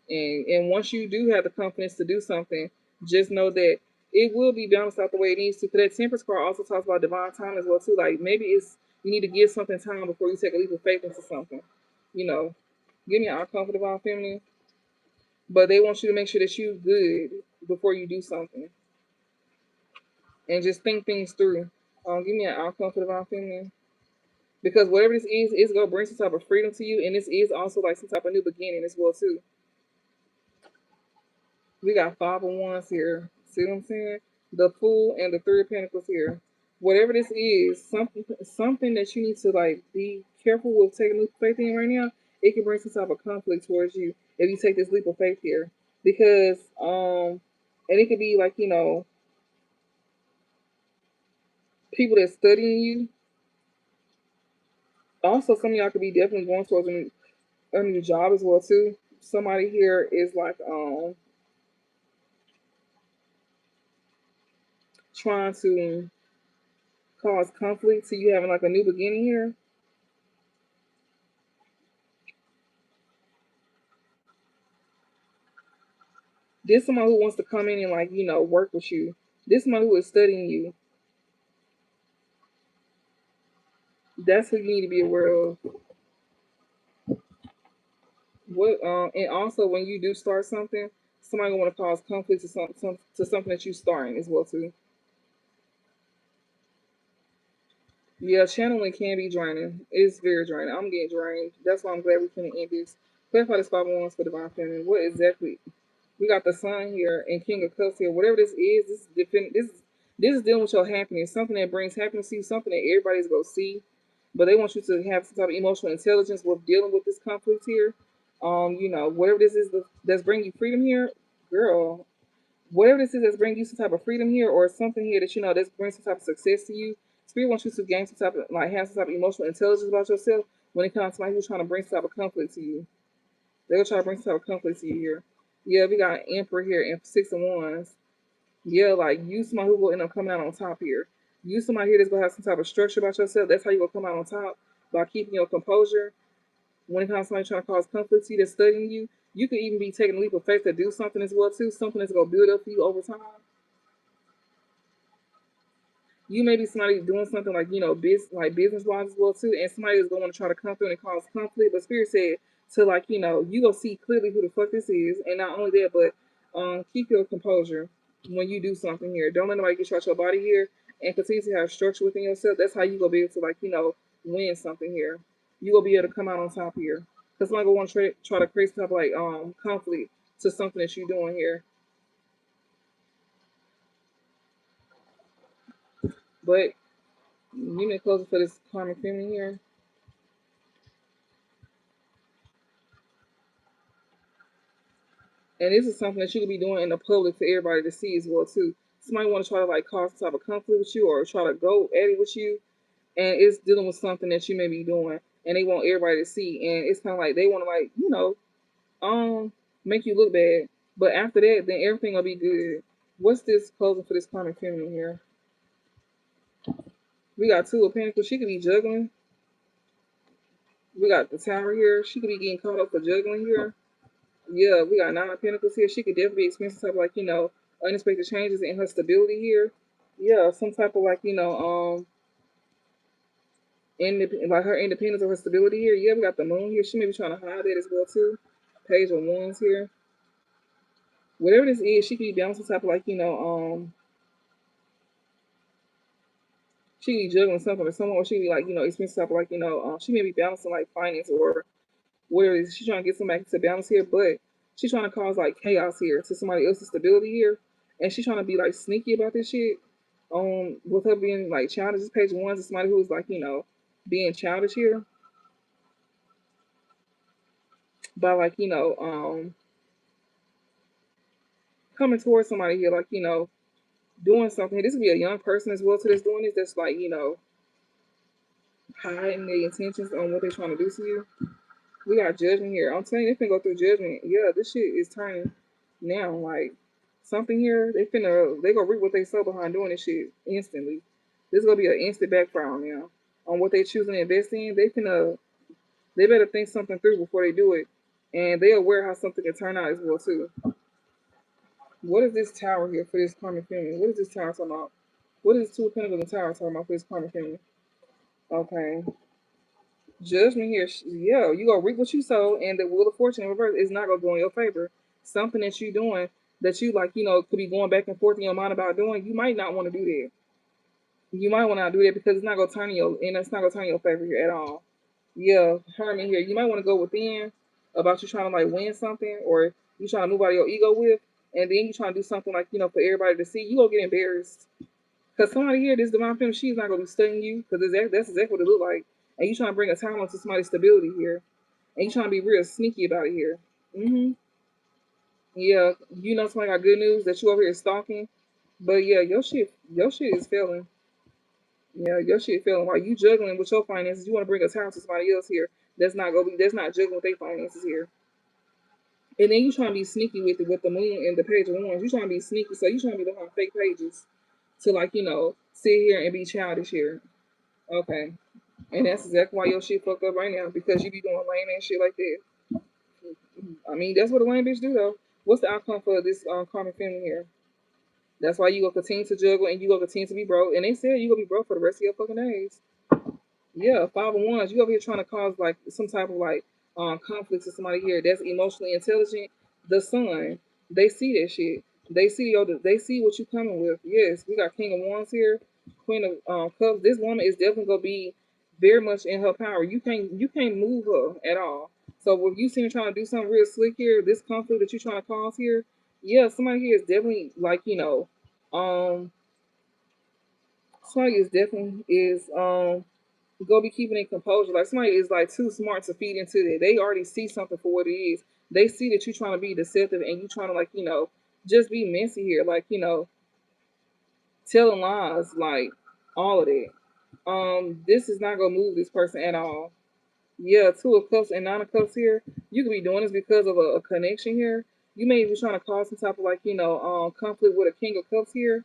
And once you do have the confidence to do something, just know that it will be balanced out the way it needs to. Because that Temperance card also talks about divine time as well too. Like maybe it's you need to give something time before you take a leap of faith into something. You know, give me an uncomfortable divine feminine, but they want you to make sure that you good before you do something, and just think things through. Give me an uncomfortable divine feminine. Because whatever this is, it's gonna bring some type of freedom to you, and this is also like some type of new beginning as well too. We got five of wands here. See what I'm saying? The Fool and the Three of Pentacles here. Whatever this is, something that you need to like be careful with taking leap of faith in right now. It can bring some type of conflict towards you if you take this leap of faith here, because and it could be like people that's studying you. Also, some of y'all could be definitely going towards a new job as well too. Somebody here is like trying to cause conflict, so you having like a new beginning here. This someone who wants to come in and like work with you. This someone who is studying you. That's who you need to be aware of. What and also when you do start something, somebody gonna want to cause conflict to something that you starting as well too. Yeah, channeling can be draining. It's very draining. I'm getting drained. That's why I'm glad we can end this. Clarify this 5 1 for divine feminine. What exactly? We got the Sun here and King of Cups here. Whatever this is, this is dealing with your happiness. Something that brings happiness to you. Something that everybody's gonna see. But they want you to have some type of emotional intelligence with dealing with this conflict here. Whatever this is that's bringing you freedom here, girl. Whatever this is that's bringing you some type of freedom here, or something here that that's bringing some type of success to you. Spirit wants you to gain some type of like have some type of emotional intelligence about yourself when it comes to somebody who's trying to bring some type of conflict to you. They'll try to bring some type of conflict to you here. Yeah, we got Emperor here and Six of Wands. Yeah, like you somebody who will end up coming out on top here. You somebody here that's gonna have some type of structure about yourself. That's how you gonna come out on top, by keeping your composure. When it comes to somebody trying to cause conflict to you that's studying you, you could even be taking a leap of faith to do something as well too. Something that's gonna build up for you over time. You may be somebody doing something like business wise as well too, and somebody is going to try to come through and cause conflict. But Spirit said to like you go see clearly who the fuck this is, and not only that, but keep your composure when you do something here. Don't let nobody get you out your body here, and continue to have structure within yourself. That's how you gonna be able to win something here. You gonna be able to come out on top here, because somebody gonna want to try to create some type of conflict to something that you're doing here. But you may close it for this karmic feminine here. And this is something that you could be doing in the public for everybody to see as well too. Somebody want to try to like cause some type of conflict with you or try to go at it with you, and it's dealing with something that you may be doing. and they want everybody to see, and it's kind of like they want to like make you look bad, but after that, then everything will be good. What's this closing for this karmic feminine here? We got Two of Pentacles. She could be juggling. We got the Tower here. She could be getting caught up for juggling here. Yeah, we got Nine of Pentacles here. She could definitely be experiencing something like, unexpected changes in her stability here. Yeah, some type of like, like her independence or her stability here. Yeah, we got the Moon here. She may be trying to hide that as well too. Page of Wands here. Whatever this is, she could be balancing some type of like, she could be juggling something or someone, or she could be like, expensive type of like, she may be balancing like finance or where is she's trying to get somebody to balance here, but she's trying to cause like chaos here to somebody else's stability here, and she's trying to be like sneaky about this shit. With her being like childish, this page one is somebody who's like being childish here by like coming towards somebody here like doing something. This could be a young person as well to this doing this. That's like hiding their intentions on what they're trying to do to you. We got judgment here. I'm telling you, they finna go through judgment. Yeah, this shit is turning now. Like something here, they gonna reap what they sow behind doing this shit instantly. This is gonna be an instant backfire on them on what they choosing to invest in. They better think something through before they do it, and they aware how something can turn out as well too. What is this tower here for this karmic feminine? What is this tower talking about? What is Two of Pentacles and Tower talking about for this karmic feminine? Okay. Judgment here, yeah, you gonna reap what you sow, and the wheel of fortune in reverse is not gonna go in your favor. Something that you doing that you like, could be going back and forth in your mind about doing. You might not want to do that. You might want to do that because it's not gonna turn your and it's not gonna turn in your favor here at all. Yeah, Herman here. You might want to go within about you trying to like win something, or you trying to move out of your ego with, and then you trying to do something like for everybody to see. You gonna get embarrassed. Because somebody here, this divine feminine, she's not going to be studying you because that's exactly what it look like. And you trying to bring a talent to somebody's stability here. And you trying to be real sneaky about it here. Yeah, somebody got good news that you over here stalking. But yeah, your shit is failing. Yeah, your shit failing. While you juggling with your finances, you want to bring a talent to somebody else here. That's not juggling with their finances here. And then you trying to be sneaky with it with the moon and the page of wands. You trying to be sneaky, so you trying to be behind fake pages to like, sit here and be childish here. Okay. And that's exactly why your shit fucked up right now, because you be doing lame ass shit like that. I mean, that's what a lame bitch do though. What's the outcome for this karmic family here? That's why you gonna continue to juggle and you gonna continue to be broke. And they said you gonna be broke for the rest of your fucking days. Yeah, 5 of Wands. You over here trying to cause like some type of like conflict to somebody here that's emotionally intelligent. The Sun, they see that shit. They see what you coming with. Yes, we got King of Wands here, Queen of Cups. This woman is definitely gonna be very much in her power. You can't move her at all. So if you see her trying to do something real slick here, this conflict that you're trying to cause here, yeah, somebody here is definitely like somebody is definitely is go be keeping it composure. Like somebody is like too smart to feed into that. They already see something for what it is. They see that you're trying to be deceptive and you trying to like, just be messy here. Like, telling lies, like all of that. This is not gonna move this person at all. Yeah, Two of Cups and Nine of Cups here. You could be doing this because of a connection here. You may be trying to cause some type of like, conflict with a King of Cups here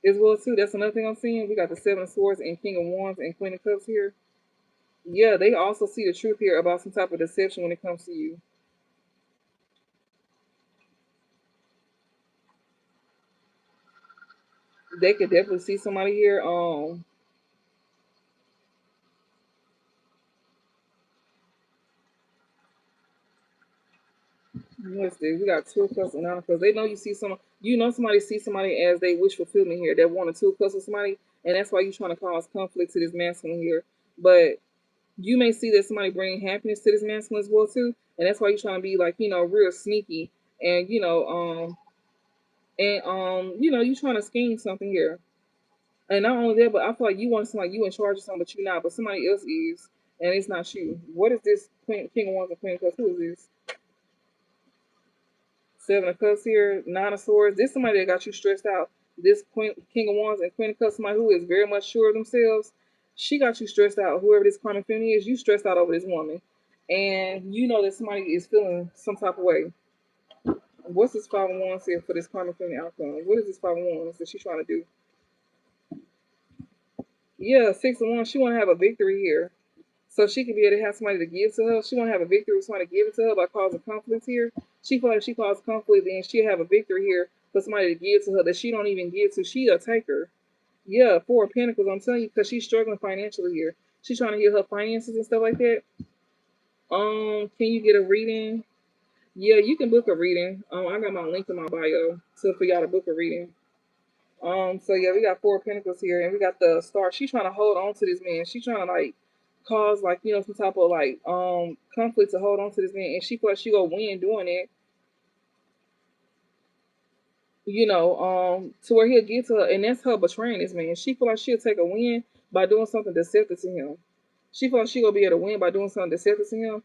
as well too. That's another thing I'm seeing. We got the Seven of Swords and King of Wands and Queen of Cups here. Yeah, they also see the truth here about some type of deception when it comes to you. They could definitely see somebody here. What's this? We got Two of Cups and Nine of Cups. They know you see someone. Somebody sees somebody as they wish fulfillment here. That want a Two of Cups with somebody, and that's why you're trying to cause conflict to this masculine here. But you may see that somebody bringing happiness to this masculine as well too, and that's why you're trying to be like real sneaky and you trying to scheme something here. And not only that, but I feel like you want somebody you in charge of something, but you're not. But somebody else is, and it's not you. What is this King of Wands and Queen of Cups? Who is this? Seven of Cups here, Nine of Swords. This is somebody that got you stressed out. This King of Wands and Queen of Cups, somebody who is very much sure of themselves. She got you stressed out. Whoever this karmic feminine is, you stressed out over this woman. And you know that somebody is feeling some type of way. What's this 5-1 here for this karmic feminine outcome? What is this 5-1 that she's trying to do? Yeah, 6-1. She want to have a victory here. So she could be able to have somebody to give to her. She want to have a victory with somebody to give it to her by causing conflict here. She feel like if she causes conflict, then she'll have a victory here for somebody to give to her that she don't even give to. She a taker. Yeah, 4 of Pentacles. I'm telling you, because she's struggling financially here. She's trying to get her finances and stuff like that. Can you get a reading? Yeah, you can book a reading. I got my link in my bio for y'all to book a reading. So yeah, we got 4 of Pentacles here, and we got the Star. She's trying to hold on to this man. She's trying to like cause like some type of like conflict to hold on to this man, and she feel like she gonna win doing it. To where he'll get to her, and that's her betraying this man. She feel like she'll take a win by doing something deceptive to him. She feel like she gonna be able to win by doing something deceptive to him,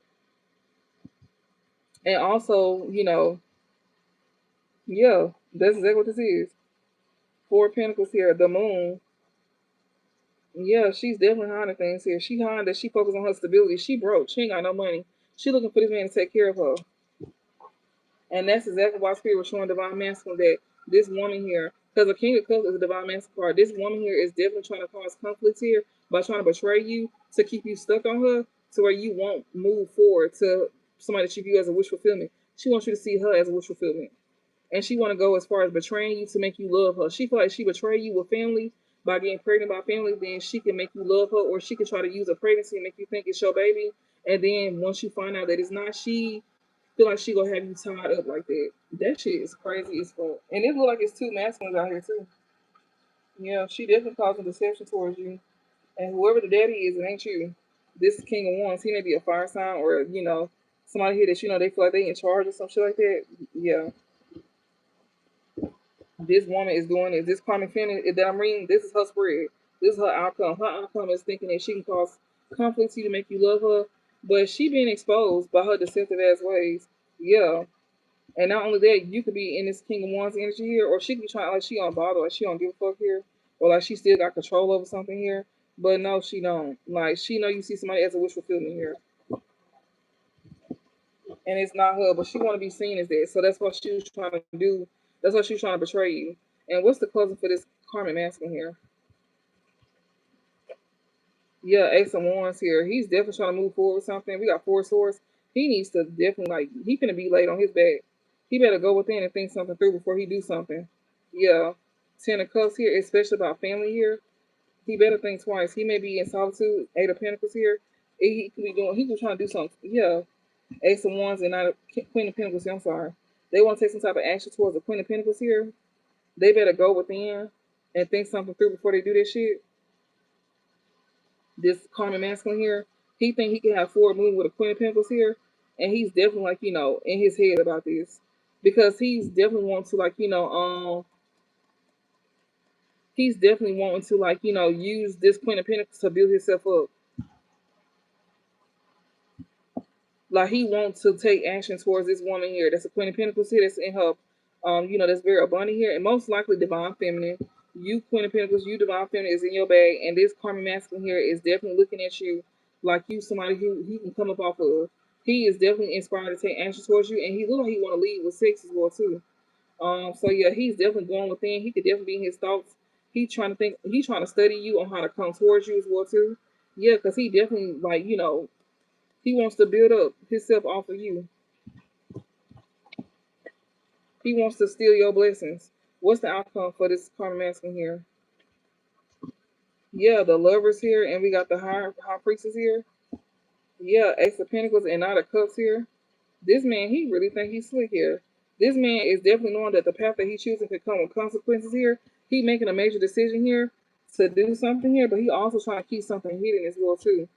and also, yeah, that's exactly what this is. 4 of Pentacles here, the Moon. Yeah, she's definitely hiding things here. She hiding that she focused on her stability. She broke. She ain't got no money. She looking for this man to take care of her. And that's exactly why Spirit was showing Divine Masculine that this woman here, because the King of Cups is a Divine Masculine card, this woman here is definitely trying to cause conflicts here by trying to betray you to keep you stuck on her to where you won't move forward to somebody that you view as a wish fulfillment. She wants you to see her as a wish fulfillment. And she want to go as far as betraying you to make you love her. She feel like she betrayed you with family by getting pregnant by family, then she can make you love her, or she can try to use a pregnancy and make you think it's your baby. And then once you find out that it's not, she feel like she gonna have you tied up like that. That shit is crazy as fuck. And it look like it's 2 masculines out here too. Yeah, she definitely causing deception towards you. And whoever the daddy is, it ain't you. This King of Wands, he may be a fire sign or somebody here that they feel like they in charge or some shit like that. Yeah. This woman is doing it. This karmic feminine that I'm reading, this is her spread. This is her outcome. Her outcome is thinking that she can cause conflict to you to make you love her, but she being exposed by her deceptive ass ways. Yeah. And not only that, you could be in this King of Wands energy here, or she could be trying like she don't bother, like she don't give a fuck here, or like she still got control over something here. But no, she don't. Like she know you see somebody as a wish fulfillment here, and it's not her, but she want to be seen as that. So that's what she was trying to do. That's what she was trying to betray you. And what's the closing for this karmic masculine here? Yeah, Ace of Wands here. He's definitely trying to move forward with something. We got 4 swords. He needs to definitely he finna be laid on his back. He better go within and think something through before he do something. Yeah. 10 of Cups here, especially about family here. He better think twice. He may be in solitude. 8 of Pentacles here. He could be doing. He could trying to do something. Yeah. Ace of Wands and Queen of Pentacles. I'm sorry. They want to take some type of action towards the Queen of Pentacles here. They better go within and think something through before they do this shit. This karmic masculine here, he think he can have forward movement with a Queen of Pentacles here, and he's definitely in his head about this because he's definitely wanting to he's definitely wanting to use this Queen of Pentacles to build himself up. Like he wants to take action towards this woman here. That's a Queen of Pentacles here. That's in her, that's very abundant here, and most likely Divine Feminine. You Queen of Pentacles, you Divine Feminine is in your bag, and this karmic masculine here is definitely looking at you like you somebody who he can come up off of. He is definitely inspired to take action towards you, and he look like he want to lead with sex as well too. So yeah, he's definitely going within. He could definitely be in his thoughts. He trying to think. He trying to study you on how to come towards you as well too. Yeah, because he definitely he wants to build up himself off of you. He wants to steal your blessings. What's the outcome for this karmic masculine here? Yeah, the lovers here, and we got the high priestess here. Yeah, Ace of Pentacles and Knight of Cups here. This man, he really think he's slick here. This man is definitely knowing that the path that he's choosing could come with consequences here. He making a major decision here to do something here, but he also trying to keep something hidden as well too.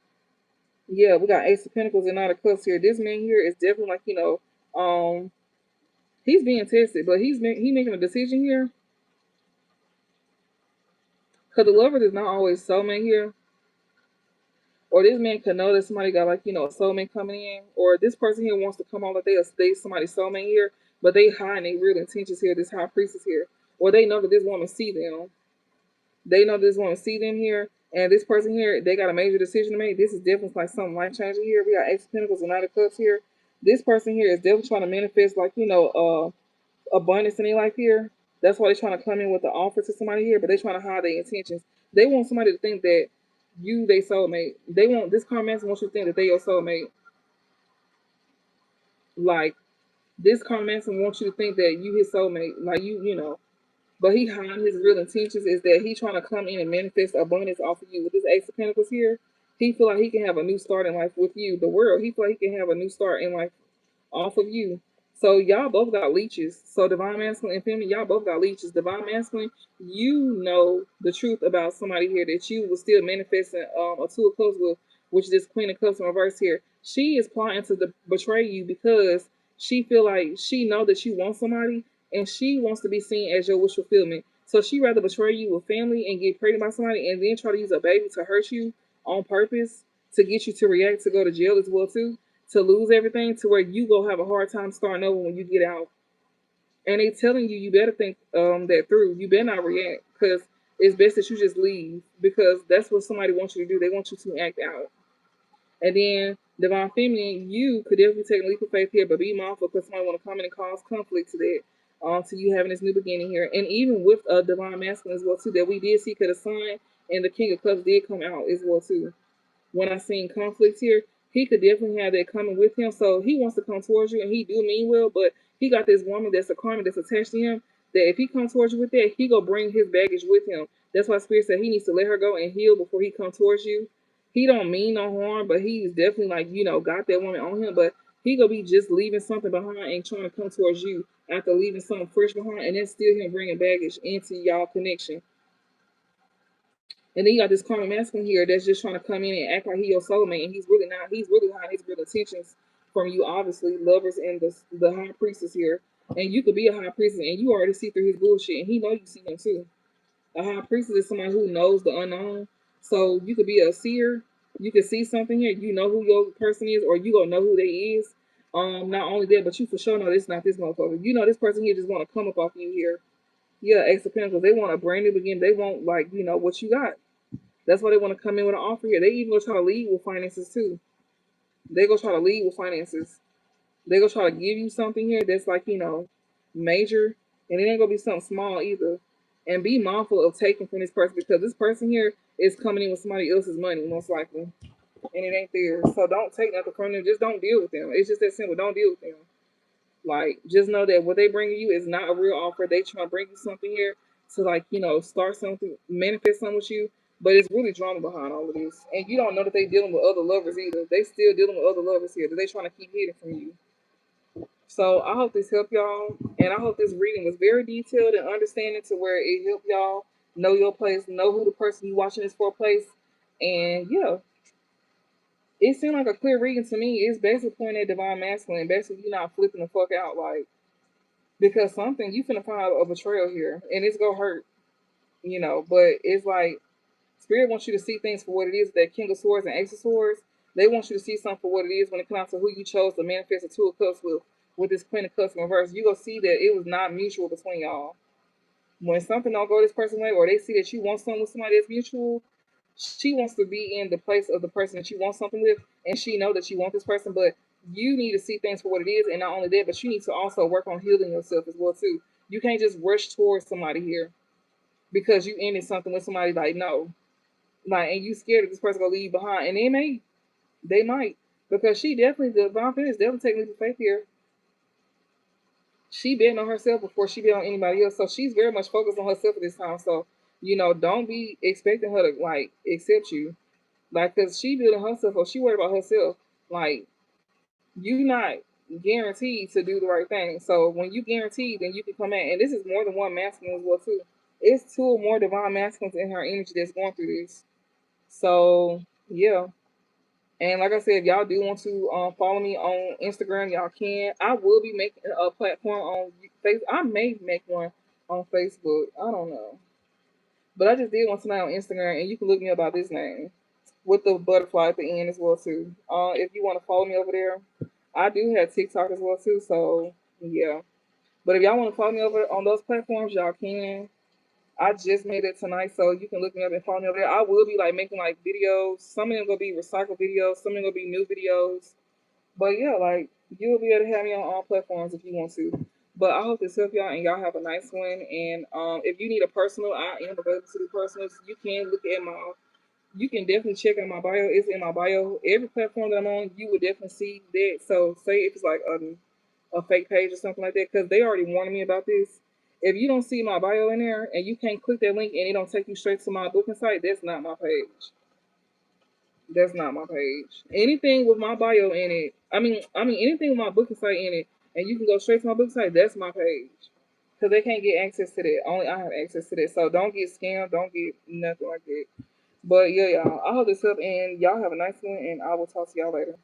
Yeah, we got Ace of Pentacles and Knight of Cups here. This man here is definitely he's being tested, but he making a decision here. Because the lover is not always soulmate here. Or this man could know that somebody got a soulmate coming in. Or this person here wants to come on that they somebody's soulmate here, but they hiding their real intentions here, this high priestess here. Or they know that this woman see them. They know this woman see them here, And this person here, they got a major decision to make. This is definitely like something life changing here. We got Ace of Pentacles and Knight of Cups here. This person here is definitely trying to manifest, like, abundance in their life here. That's why they're trying to come in with the offer to somebody here, but they're trying to hide their intentions. They want somebody to think that you, they soulmate. They want this karmic wants you to think that they your soulmate. Like, this karmic wants you to think that you his soulmate. Like, But he hiding his real intentions is that he trying to come in and manifest abundance off of you. With this Ace of Pentacles here, he feel like he can have a new start in life with you. The world, he feel like he can have a new start in life off of you. So y'all both got leeches. So divine masculine and feminine, y'all both got leeches. Divine masculine, you know the truth about somebody here that you will still manifesting a two of cups with, which is this Queen of Cups in reverse here. She is plotting to betray you because she feel like she know that you want somebody and she wants to be seen as your wish fulfillment. So she rather betray you with family and get pregnant by somebody and then try to use a baby to hurt you on purpose to get you to react to go to jail as well too, to lose everything to where you go have a hard time starting over when you get out. And they telling you better think that through. You better not react because it's best that you just leave because that's what somebody wants you to do. They want you to act out. And then divine feminine, you could definitely take a leap of faith here, but be mindful because somebody want to come in and cause conflict to that. To you having this new beginning here, and even with a divine masculine as well too, that we did see because the sun and the King of Cups did come out as well too. When I seen conflicts here, he could definitely have that coming with him. So he wants to come towards you, and he do mean well, but he got this woman that's a karma that's attached to him. That if he comes towards you with that, he gonna bring his baggage with him. That's why Spirit said he needs to let her go and heal before he come towards you. He don't mean no harm, but he's definitely like got that woman on him. But he gonna be just leaving something behind and trying to come towards you after leaving something fresh behind, and then still him bringing baggage into y'all connection. And then you got this karmic masculine here that's just trying to come in and act like he your soulmate, and he's really not. He's really hiding his real intentions from you, obviously. Lovers and the high priestess here. And you could be a high priestess and you already see through his bullshit, and he know you see him too. A high priestess is somebody who knows the unknown. So you could be a seer. You could see something here. You know who your person is, or you gonna know who they is. Not only that, but you for sure know this not this motherfucker. You know this person here just want to come up off you here. Yeah, Ace of Pentacles. They want a brand new beginning. They want like what you got. That's why they want to come in with an offer here. They even go try to lead with finances too. They go try to lead with finances. They go try to give you something here that's like, major. And it ain't gonna be something small either. And be mindful of taking from this person because this person here is coming in with somebody else's money, most likely. And it ain't theirs. So don't take nothing from them. Just don't deal with them. It's just that simple. Don't deal with them. Like, just know that what they bring you is not a real offer. They try to bring you something here to, like, start something, manifest something with you. But it's really drama behind all of this. And you don't know that they dealing with other lovers either. They still dealing with other lovers here that they trying to keep hidden from you. So I hope this helped y'all. And I hope this reading was very detailed and understanding to where it helped y'all know your place, know who the person you watching is for place. And yeah, it seemed like a clear reading to me. It's basically pointing at divine masculine. Basically, you're not flipping the fuck out. Like, because something you finna find a betrayal here and it's gonna hurt, but it's like spirit wants you to see things for what it is. That King of Swords and Ace of Swords, they want you to see something for what it is when it comes to who you chose to manifest the Two of Cups with this Queen of Cups in reverse. You gonna see that it was not mutual between y'all. When something don't go this person's way, or they see that you want something with somebody that's mutual, she wants to be in the place of the person that you want something with, and she know that you want this person, but you need to see things for what it is, and not only that, but you need to also work on healing yourself as well too. You can't just rush towards somebody here because you ended something with somebody like no, like, and you scared that this person gonna leave you behind, and they might, because she definitely the Von is definitely taking the faith here. She betting on herself before she bet on anybody else. So she's very much focused on herself at this time. So, don't be expecting her to like accept you. Like, cause she building herself or she worried about herself. Like, you not guaranteed to do the right thing. So when you guaranteed, then you can come in. And this is more than one masculine as well too. It's two or more divine masculines in her energy that's going through this. So yeah. And like I said, if y'all do want to follow me on Instagram, y'all can. I will be making a platform on Facebook. I may make one on Facebook. I don't know. But I just did one tonight on Instagram, and you can look me up by this name with the butterfly at the end as well too. If you want to follow me over there, I do have TikTok as well too. So yeah. But if y'all want to follow me over on those platforms, y'all can. I just made it tonight, so you can look me up and follow me over there. I will be like making like videos. Some of them gonna be recycled videos. Some of them gonna be new videos. But yeah, like you'll be able to have me on all platforms if you want to. But I hope this help y'all and y'all have a nice one. And if you need a personal, I am available to do personals. You can look at my. You can definitely check out my bio. It's in my bio. Every platform that I'm on, you would definitely see that. So say if it's like a fake page or something like that, because they already warned me about this. If you don't see my bio in there and you can't click that link and it don't take you straight to my booking site, that's not my page. That's not my page. Anything with my bio in it, I mean anything with my booking site in it, and you can go straight to my booking site. That's my page, because they can't get access to that. Only I have access to that. So don't get scammed. Don't get nothing like that. But yeah, y'all. I hope this help, and y'all have a nice one, and I will talk to y'all later.